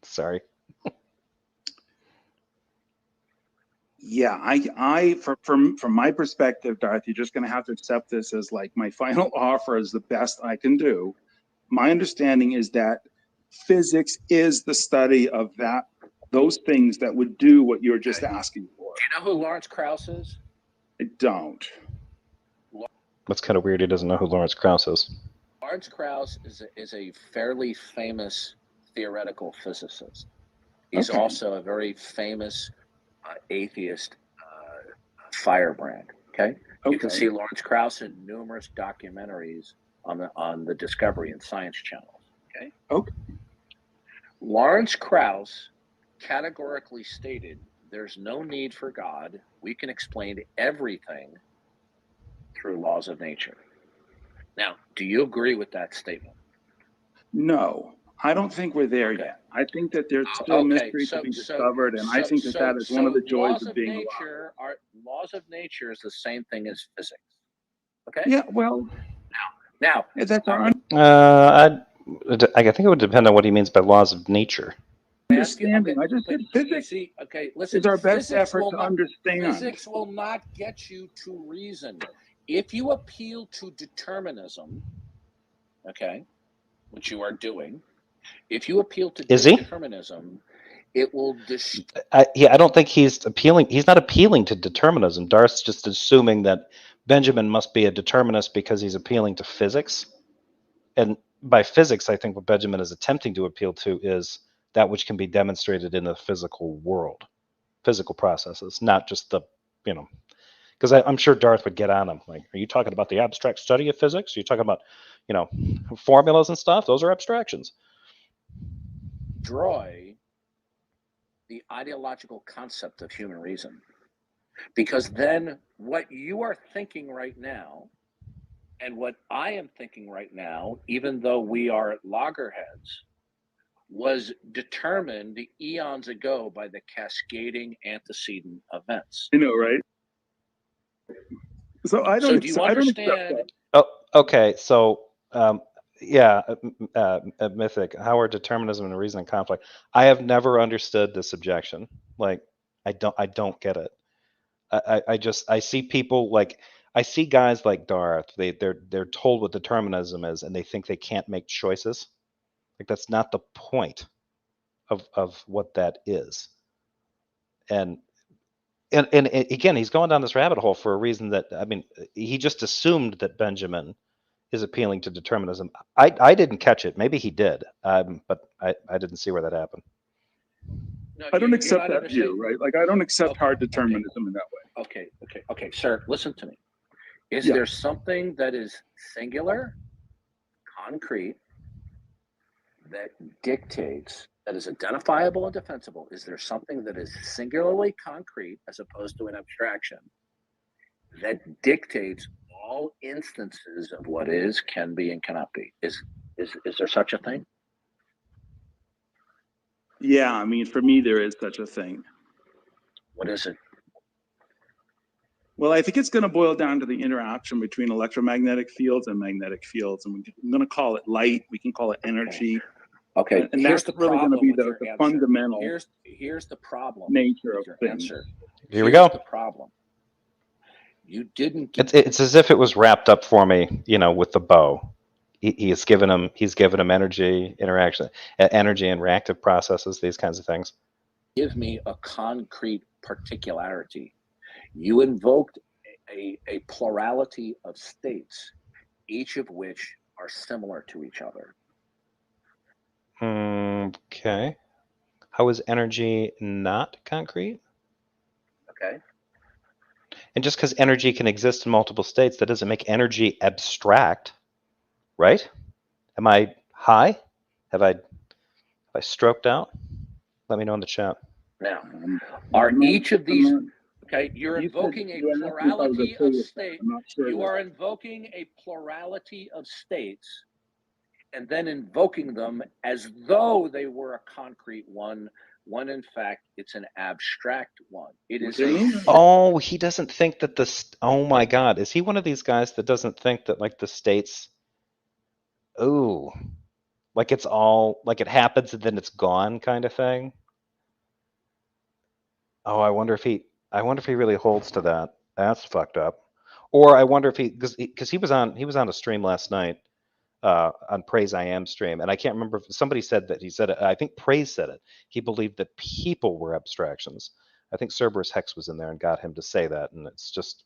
Sorry. Yeah, from my perspective, Darth, you're just going to have to accept this as like my final offer is the best I can do. My understanding is that physics is the study of those things that would do what you're just asking for. Do you know who Lawrence Krauss is? I don't. That's kind of weird. He doesn't know who Lawrence Krauss is. Lawrence Krauss is a fairly famous theoretical physicist. He's also a very famous atheist firebrand. Okay? You can see Lawrence Krauss in numerous documentaries on the Discovery and Science channels. Okay. Lawrence Krauss categorically stated, "There's no need for God. We can explain everything through laws of nature." Now, do you agree with that statement? No, I don't think we're there yet. I think that there's still mystery to be discovered, and I think that is one of the joys of being alive. Laws of nature is the same thing as physics. Okay. Yeah. Well. Now that's our. I think it would depend on what he means by laws of nature. Understanding. I just said physics. Listen. It's our best effort to understand. Physics will not get you to reason. If you appeal to determinism, okay, which you are doing, if you appeal to determinism, it will I don't think he's appealing. He's not appealing to determinism. Darth's just assuming that Benjamin must be a determinist because he's appealing to physics. And by physics, I think what Benjamin is attempting to appeal to is that which can be demonstrated in the physical world. physical processes, not just the, because I'm sure Darth would get on him. Like, are you talking about the abstract study of physics? Are you talking about, formulas and stuff? Those are abstractions. Destroy the ideological concept of human reason. Because then what you are thinking right now and what I am thinking right now, even though we are at loggerheads, was determined eons ago by the cascading antecedent events. You know, right? So I don't. So do you understand? Oh, okay. So, yeah, Mythic. How are determinism and reason in conflict? I have never understood this objection. Like, I don't get it. I see people like, I see guys like Darth. They're told what determinism is, and they think they can't make choices. Like, that's not the point of what that is. And again, he's going down this rabbit hole for a reason that, I mean, he just assumed that Benjamin is appealing to determinism. I didn't catch it. Maybe he did, but I didn't see where that happened. No, I don't accept that view, right? Like, I don't accept hard determinism in that way. Okay, sir, listen to me. Is there something that is singular, concrete, that dictates, that is identifiable and defensible? Is there something that is singularly concrete as opposed to an abstraction that dictates all instances of what is, can be, and cannot be? Is there such a thing? Yeah, I mean, for me, there is such a thing. What is it? Well, I think it's going to boil down to the interaction between electromagnetic fields and magnetic fields, and we're going to call it light. We can call it energy. Okay. And that's really going to be the fundamental. Here's the problem. Nature of things. Here we go. The problem. You didn't. It's as if it was wrapped up for me, with the bow. He's given him energy, interaction, energy and reactive processes, these kinds of things. Give me a concrete particularity. You invoked a plurality of states, each of which are similar to each other. Okay. How is energy not concrete? Okay. And just because energy can exist in multiple states, that doesn't make energy abstract, right? Am I high? Have I stroked out? Let me know in the chat. Now, are each of these... Okay, you're invoking a plurality of states. You are invoking a plurality of states and then invoking them as though they were a concrete one, when in fact it's an abstract one. It is Oh, he doesn't think that oh my God, is he one of these guys that doesn't think that, like, the states, like it's all, like it happens and then it's gone kind of thing? Oh, I wonder if he really holds to that. That's fucked up. Or I wonder if because he was on a stream last night, on Praise I Am stream, and I can't remember if somebody said that. He said it, I think Praise said it. He believed that people were abstractions. I think Cerberus Hex was in there and got him to say that, and it's just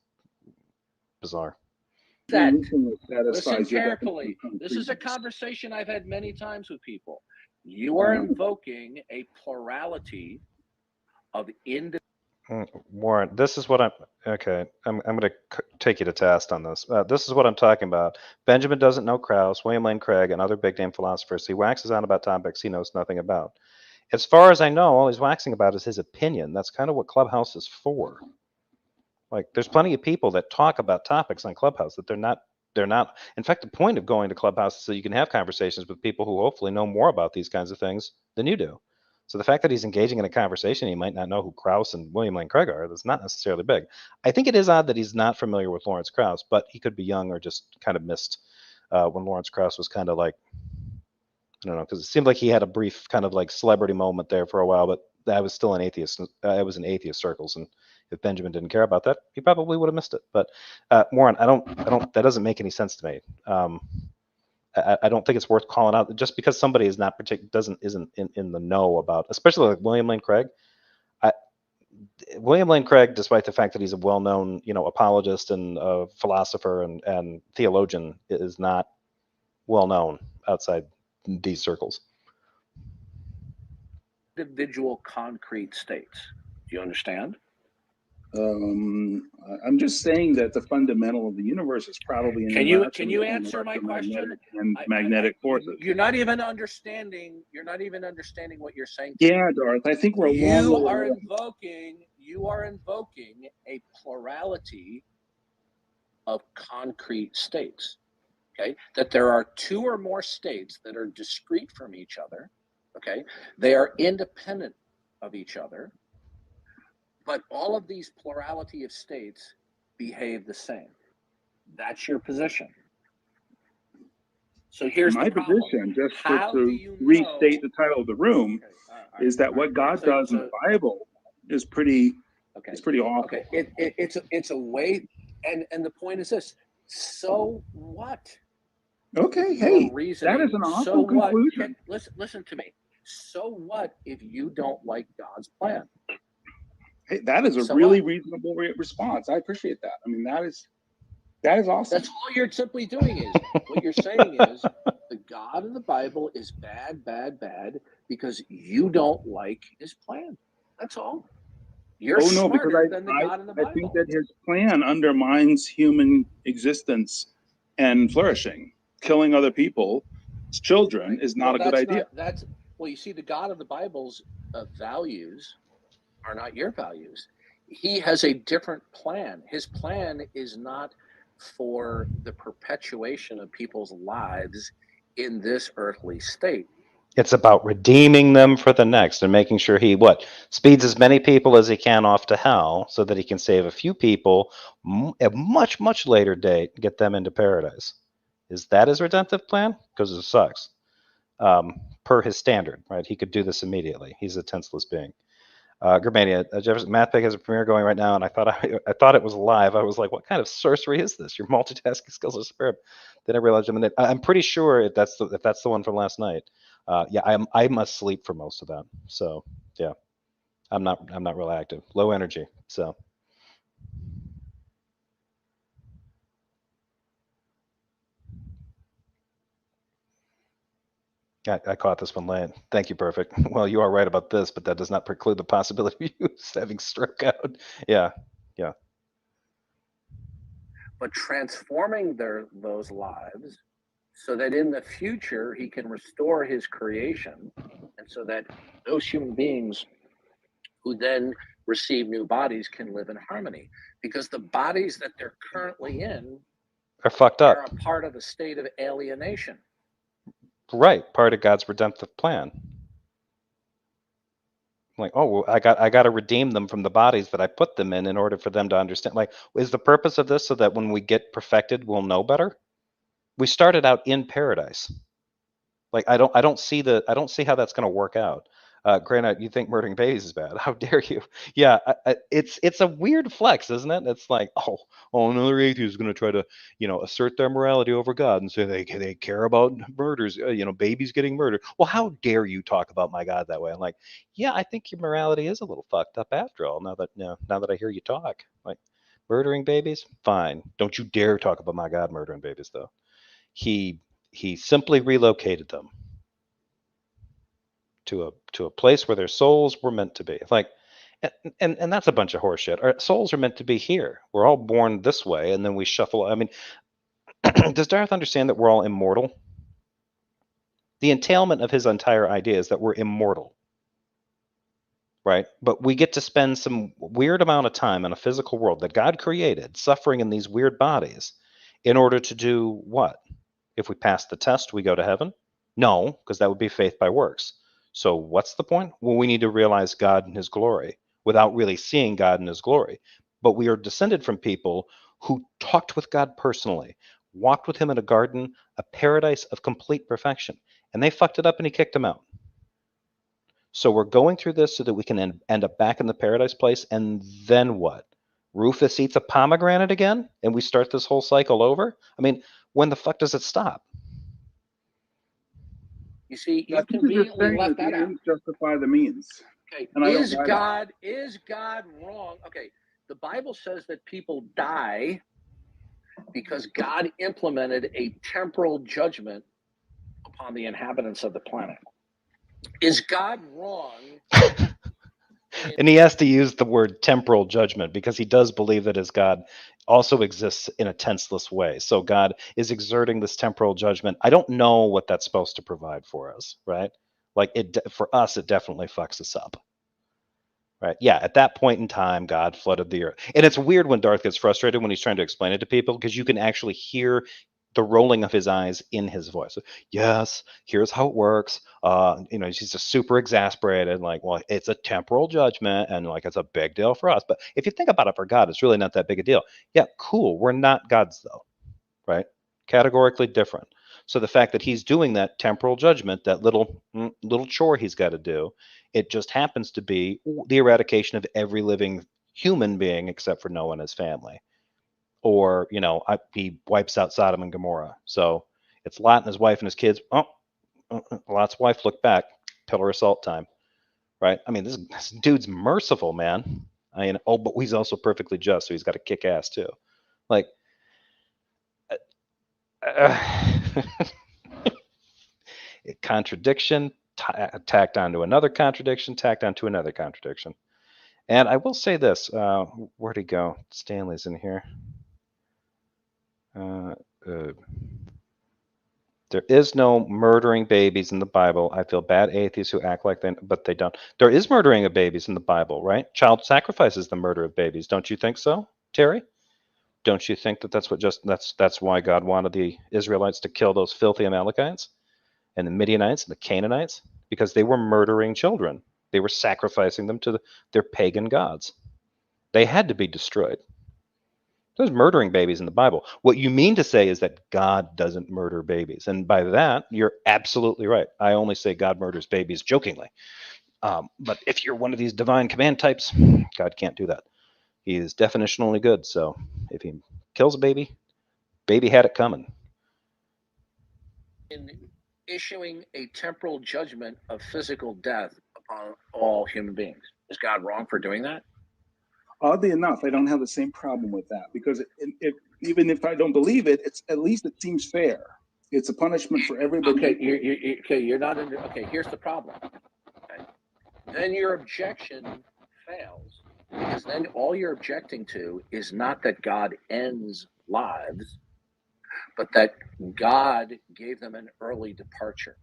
bizarre. Listen carefully. This is a conversation I've had many times with people. You are invoking a plurality of Warren, this is what I'm going to take you to task on this. This is what I'm talking about. Benjamin doesn't know Krauss, William Lane Craig, and other big name philosophers. He waxes on about topics he knows nothing about. As far as I know, all he's waxing about is his opinion. That's kind of what Clubhouse is for. Like, there's plenty of people that talk about topics on Clubhouse that they're not. In fact, the point of going to Clubhouse is so you can have conversations with people who hopefully know more about these kinds of things than you do. So the fact that he's engaging in a conversation, he might not know who Krauss and William Lane Craig are. That's not necessarily big. I think it is odd that he's not familiar with Lawrence Krauss, but he could be young or just kind of missed when Lawrence Krauss was kind of like, I don't know, because it seemed like he had a brief kind of like celebrity moment there for a while, but I was still an atheist. I was in atheist circles, and if Benjamin didn't care about that, he probably would have missed it. But Warren, I don't. That doesn't make any sense to me. I don't think it's worth calling out just because somebody is not isn't in the know about, especially like William Lane Craig. William Lane Craig, despite the fact that he's a well-known, apologist and philosopher and theologian, is not well known outside these circles. Individual concrete states. Do you understand? I'm just saying that the fundamental of the universe is probably Can you answer my question? Magnetic forces. You're not even understanding what you're saying. Yeah, Darth. I think we're You are invoking a plurality of concrete states. Okay, that there are two or more states that are discrete from each other. Okay, they are independent of each other. But all of these plurality of states behave the same. That's your position. So here's my the problem. position, just to restate the title of the room, is that what God does in the Bible is pretty awful. Okay, it's a way, and the point is this: so what? Okay, hey, that is an awful conclusion. Listen to me. So what if you don't like God's plan? Hey, that is a really reasonable response. I appreciate that. I mean, that is awesome. That's all you're simply doing is what you're saying is the God of the Bible is bad, bad, bad because you don't like his plan. That's all. You're smarter than the God of the Bible. I think that his plan undermines human existence and flourishing. Killing other people's children is not a good idea. Well, you see, the God of the Bible's values are not your values. He has a different plan. His plan is not for the perpetuation of people's lives in this earthly state. It's about redeeming them for the next and making sure he speeds as many people as he can off to hell so that he can save a few people at much, much later date and get them into paradise. Is that his redemptive plan? Because it sucks. Per his standard, right? He could do this immediately. He's a tenseless being. Germania, Jefferson MathPig has a premiere going right now, and I thought it was live. I was like, "What kind of sorcery is this? Your multitasking skills are superb." Then I realized I'm pretty sure if that's the one from last night. I'm asleep for most of that. So yeah, I'm not real active, low energy. So I caught this one late. Thank you, Perfect. Well, you are right about this, but that does not preclude the possibility of you having struck out. Yeah. But transforming those lives so that in the future he can restore his creation, and so that those human beings who then receive new bodies can live in harmony, because the bodies that they're currently in are fucked up. Are a part of a state of alienation. Right, part of God's redemptive plan. Like, oh, well, I got to redeem them from the bodies that I put them in order for them to understand. Like, is the purpose of this so that when we get perfected, we'll know better? We started out in paradise. Like, I don't see how that's going to work out. Granted, you think murdering babies is bad? How dare you? Yeah, it's a weird flex, isn't it? It's like, oh, another atheist is going to try to, assert their morality over God and say they care about murders, babies getting murdered. Well, how dare you talk about my God that way? I'm like, yeah, I think your morality is a little fucked up after all. Now that I hear you talk, like, murdering babies, fine. Don't you dare talk about my God murdering babies, though. He simply relocated them to a place where their souls were meant to be. Like, and that's a bunch of horseshit. Our souls are meant to be here. We're all born this way, and then we shuffle. I mean, does Darth understand that we're all immortal? The entailment of his entire idea is that we're immortal, right? But we get to spend some weird amount of time in a physical world that God created, suffering in these weird bodies, in order to do what? If we pass the test, we go to heaven? No, because that would be faith by works. So what's the point? Well, we need to realize God in his glory without really seeing God in his glory. But we are descended from people who talked with God personally, walked with him in a garden, a paradise of complete perfection. And they fucked it up and he kicked them out. So we're going through this so that we can end up back in the paradise place. And then what? Rufus eats a pomegranate again? And we start this whole cycle over? I mean, when the fuck does it stop? You see, you conveniently left that out. Justify the means. Okay, is God wrong? Okay, the Bible says that people die because God implemented a temporal judgment upon the inhabitants of the planet. Is God wrong And he has to use the word temporal judgment because he does believe that his God also exists in a tenseless way. So God is exerting this temporal judgment. I don't know what that's supposed to provide for us, right? Like for us, it definitely fucks us up. Right. Yeah. At that point in time, God flooded the earth. And it's weird when Darth gets frustrated when he's trying to explain it to people because you can actually hear the rolling of his eyes in his voice. Yes, here's how it works. He's just super exasperated. Like, well, it's a temporal judgment and like it's a big deal for us. But if you think about it for God, it's really not that big a deal. Yeah, cool. We're not gods though. Right. Categorically different. So the fact that he's doing that temporal judgment, that little chore he's got to do, it just happens to be the eradication of every living human being except for Noah and his family. Or, he wipes out Sodom and Gomorrah. So it's Lot and his wife and his kids. Lot's wife looked back. Pillar of salt time. Right? I mean, this dude's merciful, man. But he's also perfectly just, so he's got to kick ass too. Like, contradiction tacked onto another contradiction, tacked onto another contradiction. And I will say this: where'd he go? Stanley's in here. There is no murdering babies in the Bible. I feel bad atheists who act like but they don't. There is murdering of babies in the Bible, right? Child sacrifice is the murder of babies. Don't you think so, Terry? Don't you think that's why God wanted the Israelites to kill those filthy Amalekites and the Midianites and the Canaanites? Because they were murdering children. They were sacrificing them to their pagan gods. They had to be destroyed. There's murdering babies in the Bible. What you mean to say is that God doesn't murder babies. And by that, you're absolutely right. I only say God murders babies jokingly. But if you're one of these divine command types, God can't do that. He is definitionally good. So if he kills a baby had it coming. In issuing a temporal judgment of physical death upon all human beings, is God wrong for doing that? Oddly enough, I don't have the same problem with that because even if I don't believe it, it's at least it seems fair. It's a punishment for everybody. Okay, you're not under. Okay, here's the problem. Okay. Then your objection fails because then all you're objecting to is not that God ends lives, but that God gave them an early departure.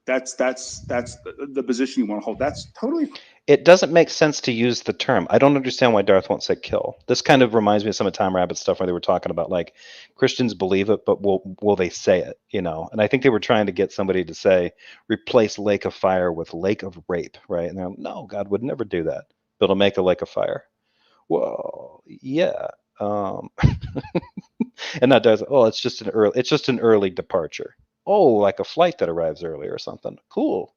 That's the position you want to hold. That's totally. It doesn't make sense to use the term. I don't understand why Darth won't say kill. This kind of reminds me of some of Tom Rabbit's stuff where they were talking about like Christians believe it, but will they say it? And I think they were trying to get somebody to say replace lake of fire with lake of rape, right? And they're like, no, God would never do that. But it'll make a lake of fire. Well, yeah. And that does. Oh, it's just an early departure. Oh, like a flight that arrives early or something. Cool.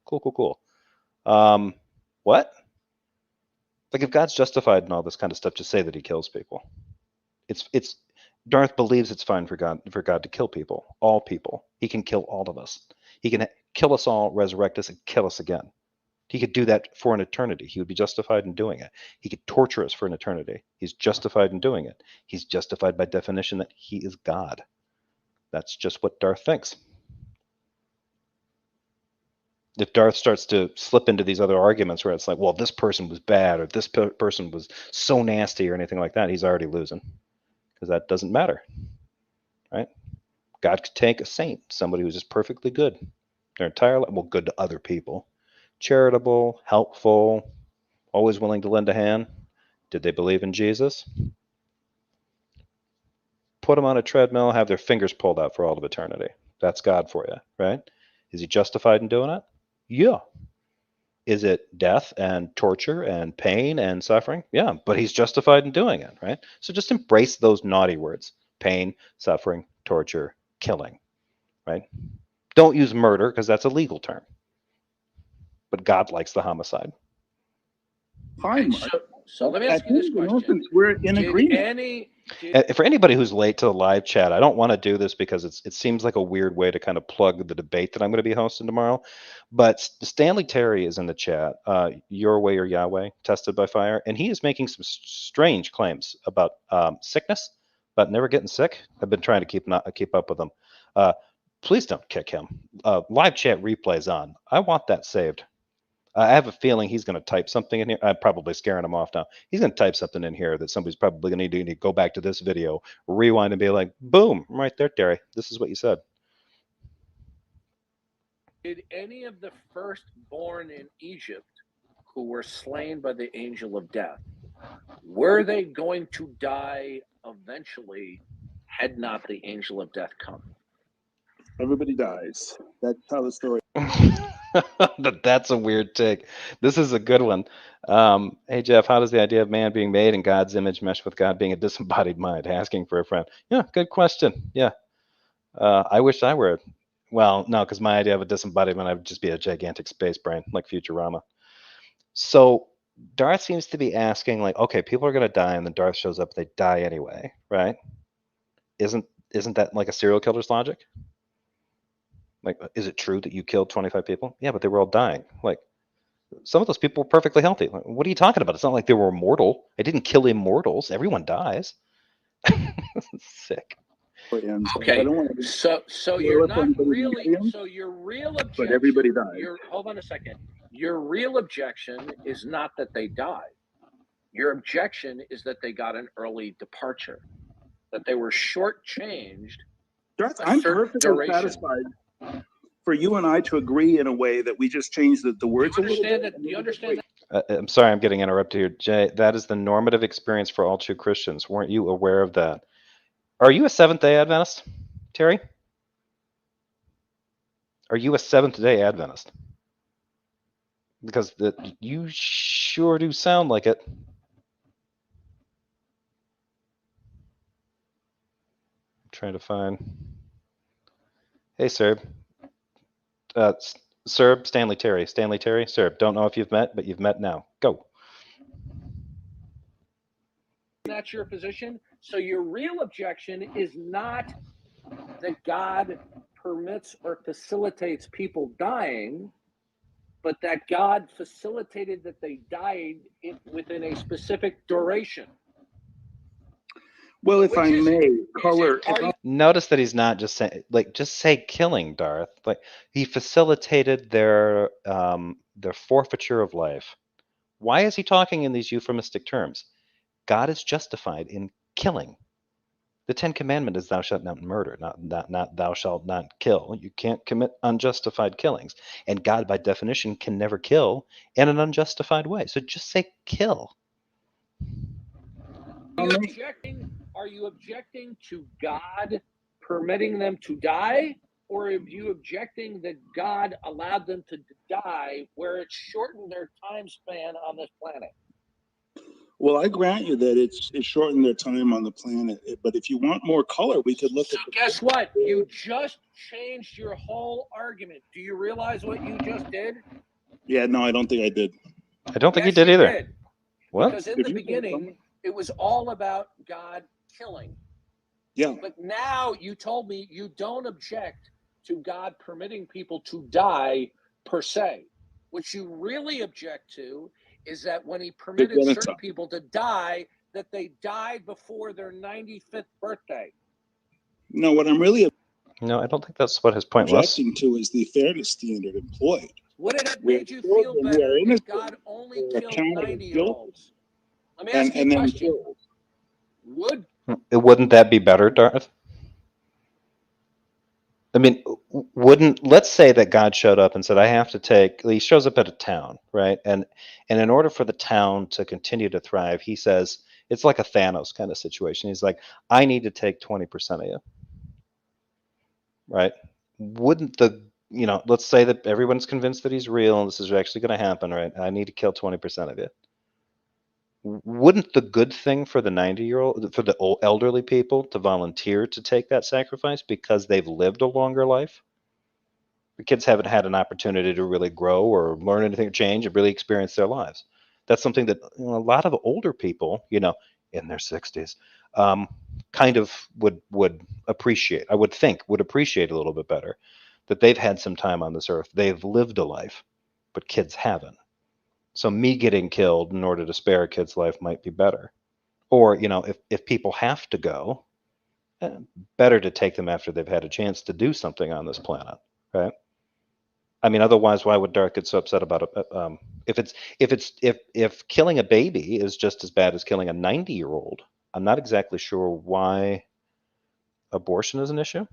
What? Like if God's justified in all this kind of stuff, just say that he kills people. It's Darth believes it's fine for God to kill people, all people. He can kill all of us. He can kill us all, resurrect us, and kill us again. He could do that for an eternity. He would be justified in doing it. He could torture us for an eternity. He's justified in doing it. He's justified by definition that he is God. That's just what Darth thinks. If Darth starts to slip into these other arguments where it's like, well, this person was bad or this person was so nasty or anything like that, he's already losing because that doesn't matter, right? God could take a saint, somebody who's just perfectly good their entire life, well, good to other people, charitable, helpful, always willing to lend a hand. Did they believe in Jesus? Put them on a treadmill, have their fingers pulled out for all of eternity. That's God for you, right? Is he justified in doing it? Yeah. Is it death and torture and pain and suffering? Yeah, but he's justified in doing it, right? So just embrace those naughty words: pain, suffering, torture, killing, right? Don't use murder because that's a legal term. But God likes the homicide. Fine. So let me ask you this question. We're in agreement. For anybody who's late to the live chat, I don't want to do this because it seems like a weird way to kind of plug the debate that I'm going to be hosting tomorrow. But Stanley Terry is in the chat, Your Way or Yahweh, Tested by Fire, and he is making some strange claims about sickness, about never getting sick. I've been trying to keep up with him. Please don't kick him. Live chat replays on. I want that saved. I have a feeling he's going to type something in here. I'm probably scaring him off now. He's going to type something in here that somebody's probably going to need to go back to this video, rewind, and be like, boom, right there, Terry. This is what you said. Did any of the firstborn in Egypt who were slain by the angel of death, were they going to die eventually had not the angel of death come? Everybody dies. That's how the story. That's a weird take. This is a good one. Hey, Jeff, how does the idea of man being made in God's image mesh with God being a disembodied mind? Asking for a friend. Yeah, good question. Yeah. I wish I were. Well, no, because my idea of a disembodied mind, I would just be a gigantic space brain like Futurama. So Darth seems to be asking, like, okay, people are going to die, and then Darth shows up, they die anyway, right? Isn't that like a serial killer's logic? Like, is it true that you killed 25 people? Yeah, but they were all dying. Like, some of those people were perfectly healthy. Like, what are you talking about? It's not like they were immortal. I didn't kill immortals. Everyone dies. Sick. Okay, so you're not really. So your real objection. But everybody died. Hold on a second. Your real objection is not that they died. Your objection is that they got an early departure, that they were shortchanged. I'm perfectly satisfied for you and I to agree in a way that we just change the words. Do you understand that? I'm sorry, I'm getting interrupted here, Jay. That is the normative experience for all true Christians. Weren't you aware of that? Are you a Seventh-day Adventist, Terry? Are you a Seventh-day Adventist? Because you sure do sound like it. I'm trying to find. Hey, Serb. Serb, Stanley Terry. Serb. Don't know if you've met, but you've met now. Go. That's your position. So your real objection is not that God permits or facilitates people dying, but that God facilitated that they died within a specific duration. Well, if I may, color. Notice that he's not just saying, like, just say killing, Darth. Like, he facilitated their forfeiture of life. Why is he talking in these euphemistic terms? God is justified in killing. The 10 Commandment is thou shalt not murder, not thou shalt not kill. You can't commit unjustified killings. And God, by definition, can never kill in an unjustified way. So just say kill. Are you objecting to God permitting them to die? Or are you objecting that God allowed them to die where it shortened their time span on this planet? Well, I grant you that it shortened their time on the planet. But if you want more color, we could look at. Guess what? You just changed your whole argument. Do you realize what you just did? Yeah, no, I don't think I did. I don't think he did either. Did. What? Because in the beginning, it was all about God killing. Yeah. But now you told me you don't object to God permitting people to die per se. What you really object to is that when he permitted certain people to die, that they died before their 95th birthday. No, what I'm really No, I don't think that's what his point was. Objecting to is the fairness standard employed. Would it have made you feel better if God only killed 90-year-olds? Let me ask you a question. Wouldn't that be better, Darth? I mean, let's say that God showed up and said, I have to he shows up at a town, right? And in order for the town to continue to thrive, he says, it's like a Thanos kind of situation. He's like, I need to take 20% of you, right? Wouldn't let's say that everyone's convinced that he's real and this is actually going to happen, right? I need to kill 20% of you. Wouldn't the good thing for the 90-year-old, for the elderly people to volunteer to take that sacrifice because they've lived a longer life? The kids haven't had an opportunity to really grow or learn anything or change and really experience their lives. That's something that a lot of older people, in their 60s, kind of would appreciate. I would think would appreciate a little bit better that they've had some time on this earth. They've lived a life, but kids haven't. So me getting killed in order to spare a kid's life might be better. Or, if people have to go, better to take them after they've had a chance to do something on this planet, right? I mean, otherwise, why would Darth get so upset about it? If killing a baby is just as bad as killing a 90-year-old, I'm not exactly sure why abortion is an issue.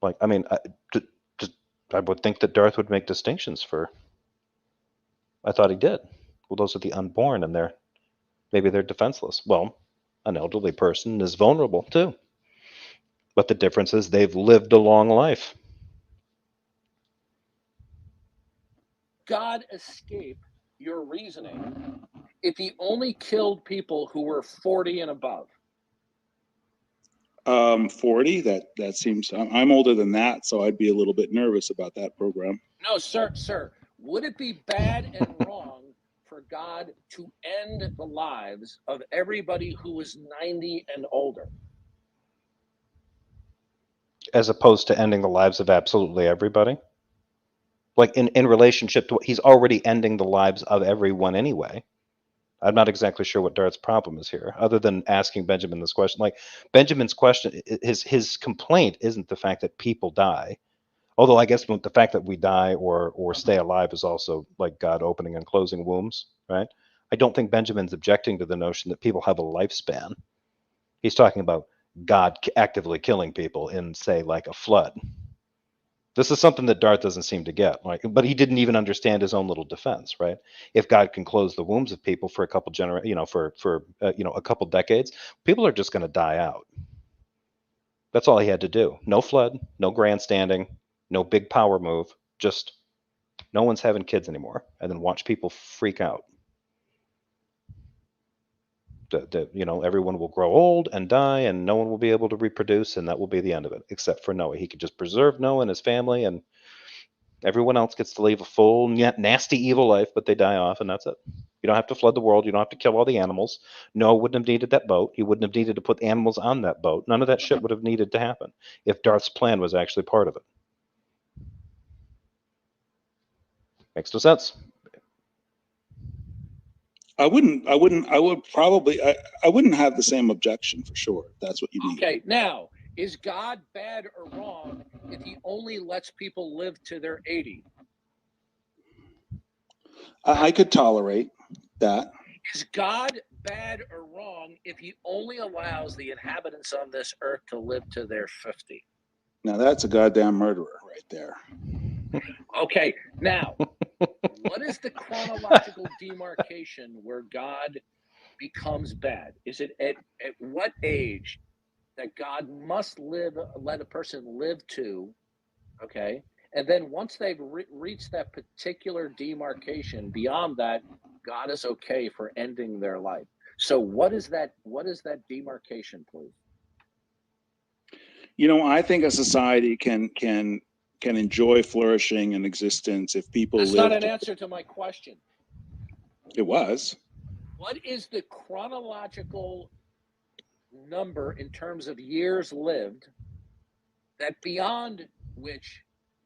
Like, I mean, I would think that Darth would make distinctions for. I thought he did. Well, those are the unborn, and maybe they're defenseless. Well, an elderly person is vulnerable too. But the difference is they've lived a long life. God escape your reasoning if he only killed people who were 40 and above? 40. That seems. I'm older than that, so I'd be a little bit nervous about that program. No, sir. Would it be bad and wrong for God to end the lives of everybody who is 90 and older? As opposed to ending the lives of absolutely everybody? Like in relationship to, he's already ending the lives of everyone anyway. I'm not exactly sure what Darth's problem is here, other than asking Benjamin this question. Like, Benjamin's question, his complaint isn't the fact that people die. Although I guess the fact that we die or stay alive is also like God opening and closing wombs, right? I don't think Benjamin's objecting to the notion that people have a lifespan. He's talking about God actively killing people in, say, like a flood. This is something that Darth doesn't seem to get, like, but he didn't even understand his own little defense, right? If God can close the wombs of people for a couple for a couple decades, people are just going to die out. That's all he had to do. No flood, no grandstanding, no big power move. Just no one's having kids anymore, and then watch people freak out. Everyone will grow old and die, and no one will be able to reproduce, and that will be the end of it, except for Noah. He could just preserve Noah and his family, and everyone else gets to live a full, nasty, evil life, but they die off, and that's it. You don't have to flood the world. You don't have to kill all the animals. Noah wouldn't have needed that boat. He wouldn't have needed to put animals on that boat. None of that shit would have needed to happen if Darth's plan was actually part of it. Makes no sense. I wouldn't have the same objection for sure. That's what you mean. Okay, now, is God bad or wrong if he only lets people live to their 80? I could tolerate that. Is God bad or wrong if he only allows the inhabitants on this earth to live to their 50? Now that's a goddamn murderer right there. Okay, now, what is the chronological demarcation where God becomes bad? Is it at what age that God must let a person live to, okay? And then once they've reached that particular demarcation, beyond that, God is okay for ending their life. So what is that demarcation, please? I think a society can enjoy flourishing and existence if people That's live. not an answer to my question. It was. What is the chronological number in terms of years lived that beyond which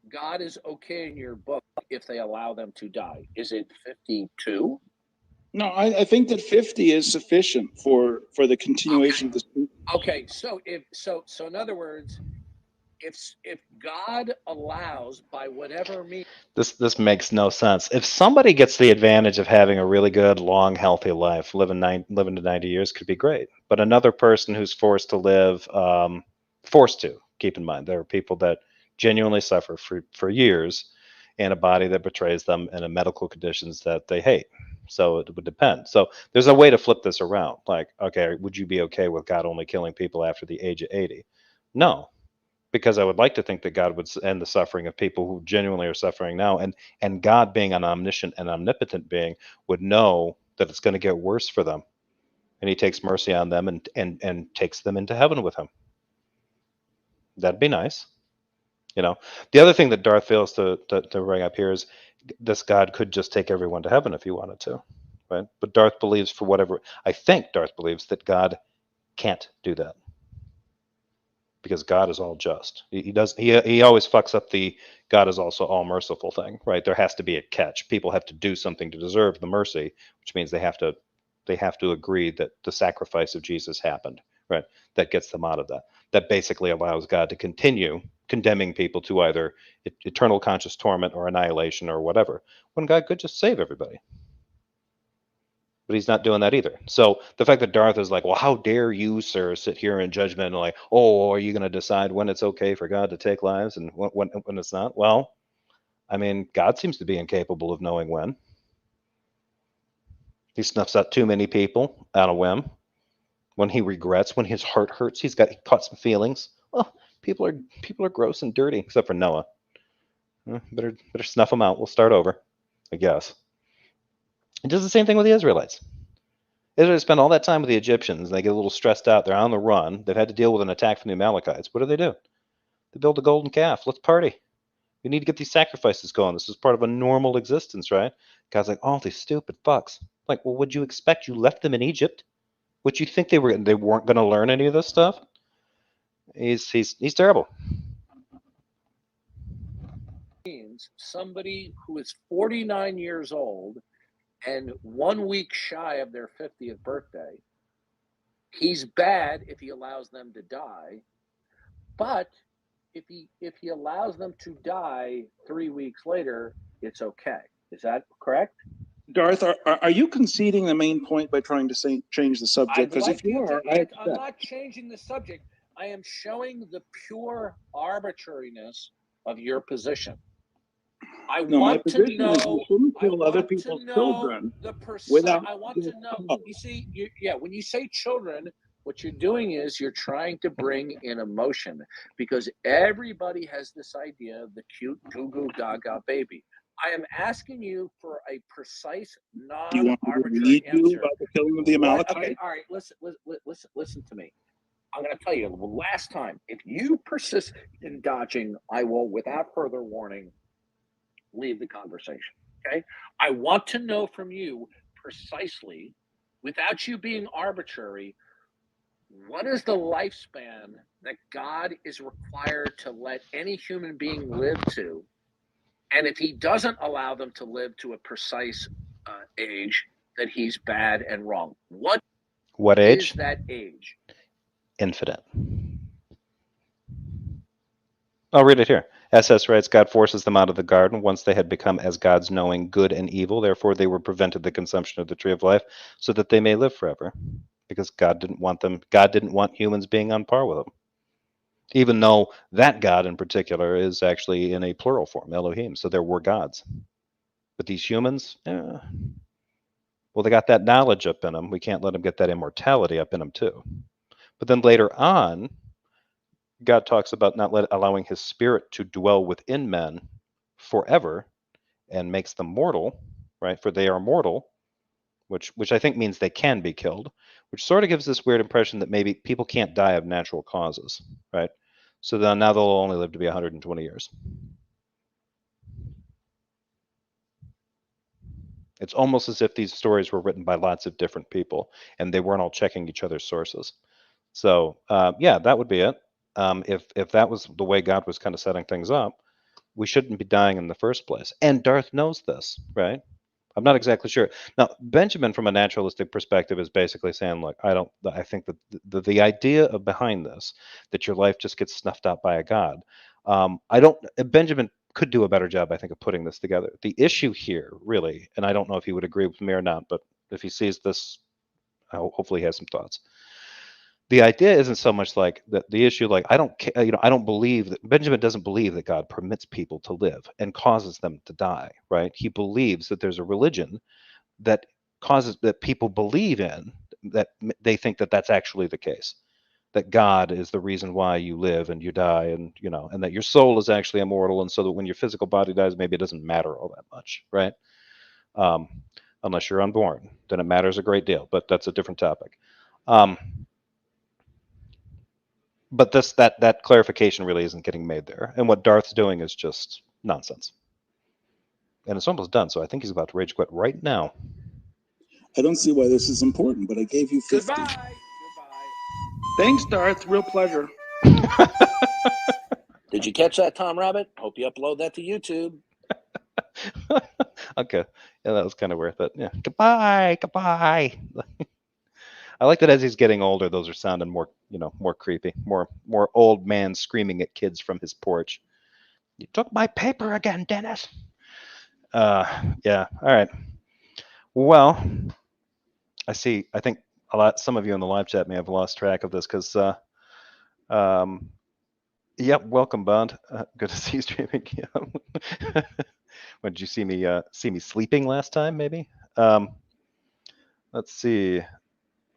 God is okay in your book if they allow them to die? Is it 52? No, I think that 50 is sufficient for the continuation of this. Okay, so in other words, if God allows by whatever means, this makes no sense. If somebody gets the advantage of having a really good, long, healthy life, living to 90 years could be great. But another person who's forced to live, keep in mind, there are people that genuinely suffer for years in a body that betrays them and in medical conditions that they hate. So it would depend. So there's a way to flip this around. Like, okay, would you be okay with God only killing people after the age of 80? No. Because I would like to think that God would end the suffering of people who genuinely are suffering now, and God, being an omniscient and omnipotent being, would know that it's going to get worse for them, and He takes mercy on them and takes them into heaven with Him. That'd be nice, The other thing that Darth fails to bring up here is this God could just take everyone to heaven if He wanted to, right? But Darth believes, I think Darth believes that God can't do that. Because God is all just. He always fucks up the God is also all merciful thing, right? There has to be a catch. People have to do something to deserve the mercy, which means they have to agree that the sacrifice of Jesus happened, right? That gets them out of that. That basically allows God to continue condemning people to either eternal conscious torment or annihilation or whatever, when God could just save everybody. But he's not doing that either. So the fact that Darth is like, well, how dare you, sir, sit here in judgment and like, oh, are you going to decide when it's okay for God to take lives and when it's not? Well, I mean, God seems to be incapable of knowing when. He snuffs out too many people on a whim. When he regrets, when his heart hurts, he caught some feelings. Well, people are gross and dirty, except for Noah. Better snuff them out. We'll start over, I guess. He does the same thing with the Israelites. Israel spend all that time with the Egyptians. They get a little stressed out. They're on the run. They've had to deal with an attack from the Amalekites. What do? They build a golden calf. Let's party. We need to get these sacrifices going. This is part of a normal existence, right? God's like, oh, these stupid fucks. Like, well, what'd you expect? You left them in Egypt? What you think they weren't going to learn any of this stuff? He's terrible. Somebody who is 49 years old and 1 week shy of their 50th birthday, he's bad if he allows them to die, but if he allows them to die 3 weeks later, it's okay. Is that correct? Darth, are you conceding the main point by trying to change the subject? Because if you are, I'm not changing the subject. I am showing the pure arbitrariness of your position. I want to know. You shouldn't kill other people's children. I want to know. You see, when you say children, what you're doing is you're trying to bring in emotion, because everybody has this idea of the cute goo goo gaga baby. I am asking you for a precise, non-arbitrary answer. About the killing of the Amalekites? Okay, all right. Listen to me. I'm going to tell you last time. If you persist in dodging, I will, without further warning, leave the conversation. Okay? I want to know from you precisely, without you being arbitrary, what is the lifespan that God is required to let any human being live to? And if he doesn't allow them to live to a precise age, that he's bad and wrong. What age is that age? Infinite. I'll read it here. SS writes, God forces them out of the garden once they had become as gods, knowing good and evil. Therefore, they were prevented the consumption of the tree of life so that they may live forever, because God didn't want them. God didn't want humans being on par with them, even though that God in particular is actually in a plural form, Elohim. So there were gods. But these humans, well, they got that knowledge up in them. We can't let them get that immortality up in them too. But then later on, God talks about not allowing his spirit to dwell within men forever and makes them mortal, right? For they are mortal, which I think means they can be killed, which sort of gives this weird impression that maybe people can't die of natural causes, right? So then now they'll only live to be 120 years. It's almost as if these stories were written by lots of different people and they weren't all checking each other's sources. So yeah, that would be it. If that was the way God was kind of setting things up, we shouldn't be dying in the first place. And Darth knows this, right? I'm not exactly sure. Now, Benjamin, from a naturalistic perspective, is basically saying, look, I think that the idea of behind this, that your life just gets snuffed out by a God, Benjamin could do a better job, I think, of putting this together. The issue here, really, and I don't know if he would agree with me or not, but if he sees this, hopefully he has some thoughts. The idea isn't so much like that. The issue, like, I don't believe that Benjamin doesn't believe that God permits people to live and causes them to die, right? He believes that there's a religion that causes that people believe in, that they think that that's actually the case, that God is the reason why you live and you die, and and that your soul is actually immortal, and so that when your physical body dies, maybe it doesn't matter all that much, right? Unless you're unborn, then it matters a great deal, but that's a different topic. But that clarification really isn't getting made there. And what Darth's doing is just nonsense. And it's almost done, so I think he's about to rage quit right now. I don't see why this is important, but I gave you 50. Goodbye. Thanks, Darth. Real pleasure. Did you catch that, Tom Rabbit? Hope you upload that to YouTube. Okay. Yeah, that was kind of worth it. Yeah. Goodbye. I like that as he's getting older, those are sounding more, more creepy, more old man screaming at kids from his porch. You took my paper again, Dennis. Yeah. All right. Well, I think some of you in the live chat may have lost track of this because, yep. Welcome, Bond. Good to see you streaming. When did you see me sleeping last time? Maybe. Let's see.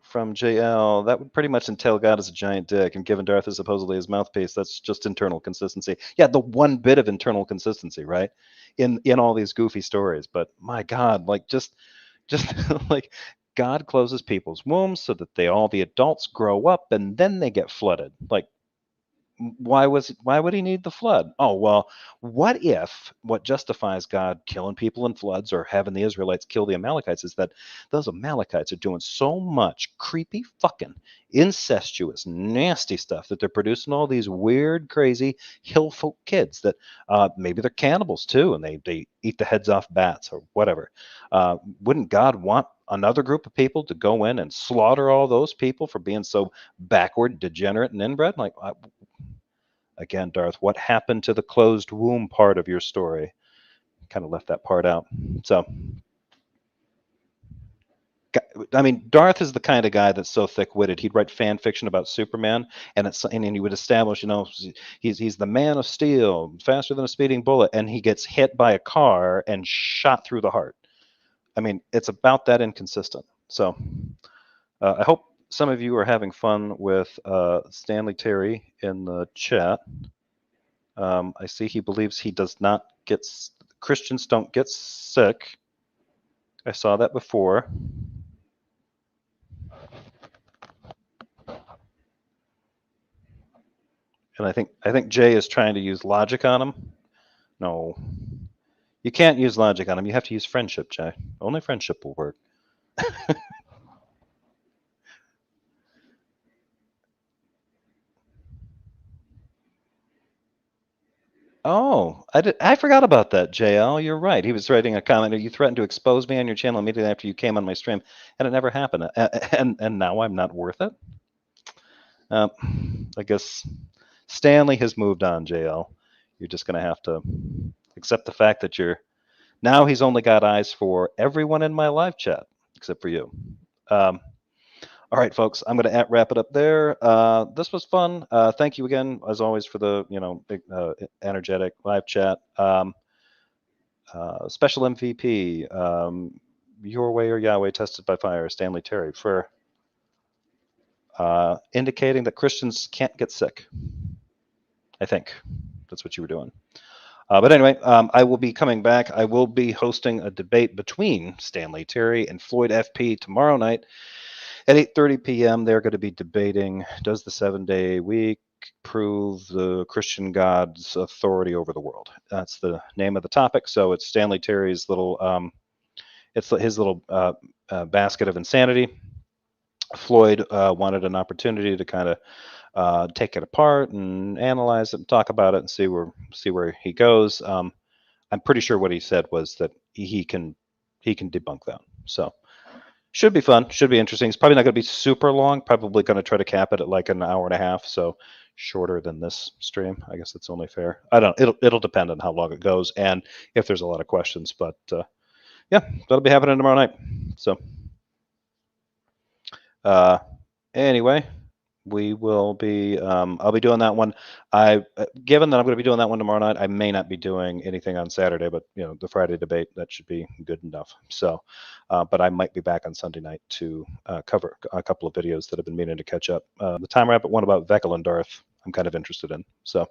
From JL, that would pretty much entail God as a giant dick, and given Darth is supposedly his mouthpiece, that's just internal consistency. Yeah, the one bit of internal consistency, right? In all these goofy stories. But my God, like just like God closes people's wombs so that the adults grow up and then they get flooded. Like, why would he need the flood? Oh, well, what if what justifies God killing people in floods or having the Israelites kill the Amalekites is that those Amalekites are doing so much creepy, fucking incestuous, nasty stuff that they're producing all these weird, crazy hill folk kids that maybe they're cannibals too, and they eat the heads off bats or whatever. Wouldn't God want another group of people to go in and slaughter all those people for being so backward, degenerate, and inbred? Like, again, Darth, what happened to the closed womb part of your story? Kind of left that part out. So, I mean, Darth is the kind of guy that's so thick-witted. He'd write fan fiction about Superman, and he would establish, he's the man of steel, faster than a speeding bullet, and he gets hit by a car and shot through the heart. I mean, it's about that inconsistent. So, I hope some of you are having fun with Stanley Terry in the chat. I see he believes he does not Christians don't get sick. I saw that before. And I think Jay is trying to use logic on him. No. You can't use logic on him. You have to use friendship, Jay. Only friendship will work. Oh, I forgot about that, JL. You're right. He was writing a comment. You threatened to expose me on your channel immediately after you came on my stream, and it never happened. And now I'm not worth it. I guess Stanley has moved on, JL. You're just going to have to accept the fact that now he's only got eyes for everyone in my live chat, except for you. All right, folks, I'm going to wrap it up there. This was fun. Thank you again, as always, for the big, energetic live chat. Special MVP, Your Way or Yahweh Tested by Fire, Stanley Terry, for indicating that Christians can't get sick. I think that's what you were doing. But anyway, I will be coming back. I will be hosting a debate between Stanley Terry and Floyd FP tomorrow night at 8:30 p.m. They're going to be debating, does the 7-day week prove the Christian God's authority over the world? That's the name of the topic. So it's Stanley Terry's little, his little basket of insanity. Floyd wanted an opportunity to kind of take it apart and analyze it and talk about it and see where he goes. I'm pretty sure what he said was that he can debunk that. So should be fun, should be interesting. It's probably not going to be super long. Probably going to try to cap it at like an hour and a half, so shorter than this stream. I guess that's only fair. I don't. It'll depend on how long it goes and if there's a lot of questions. But yeah, that'll be happening tomorrow night. So anyway, we will be. I'll be doing that one. Given that I'm going to be doing that one tomorrow night, I may not be doing anything on Saturday, but the Friday debate, that should be good enough. So, but I might be back on Sunday night to cover a couple of videos that I've been meaning to catch up. The Time Rabbit one about Veckel and Darth, I'm kind of interested in. So,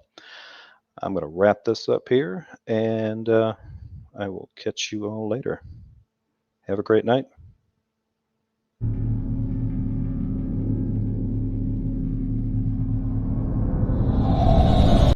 I'm going to wrap this up here, and I will catch you all later. Have a great night.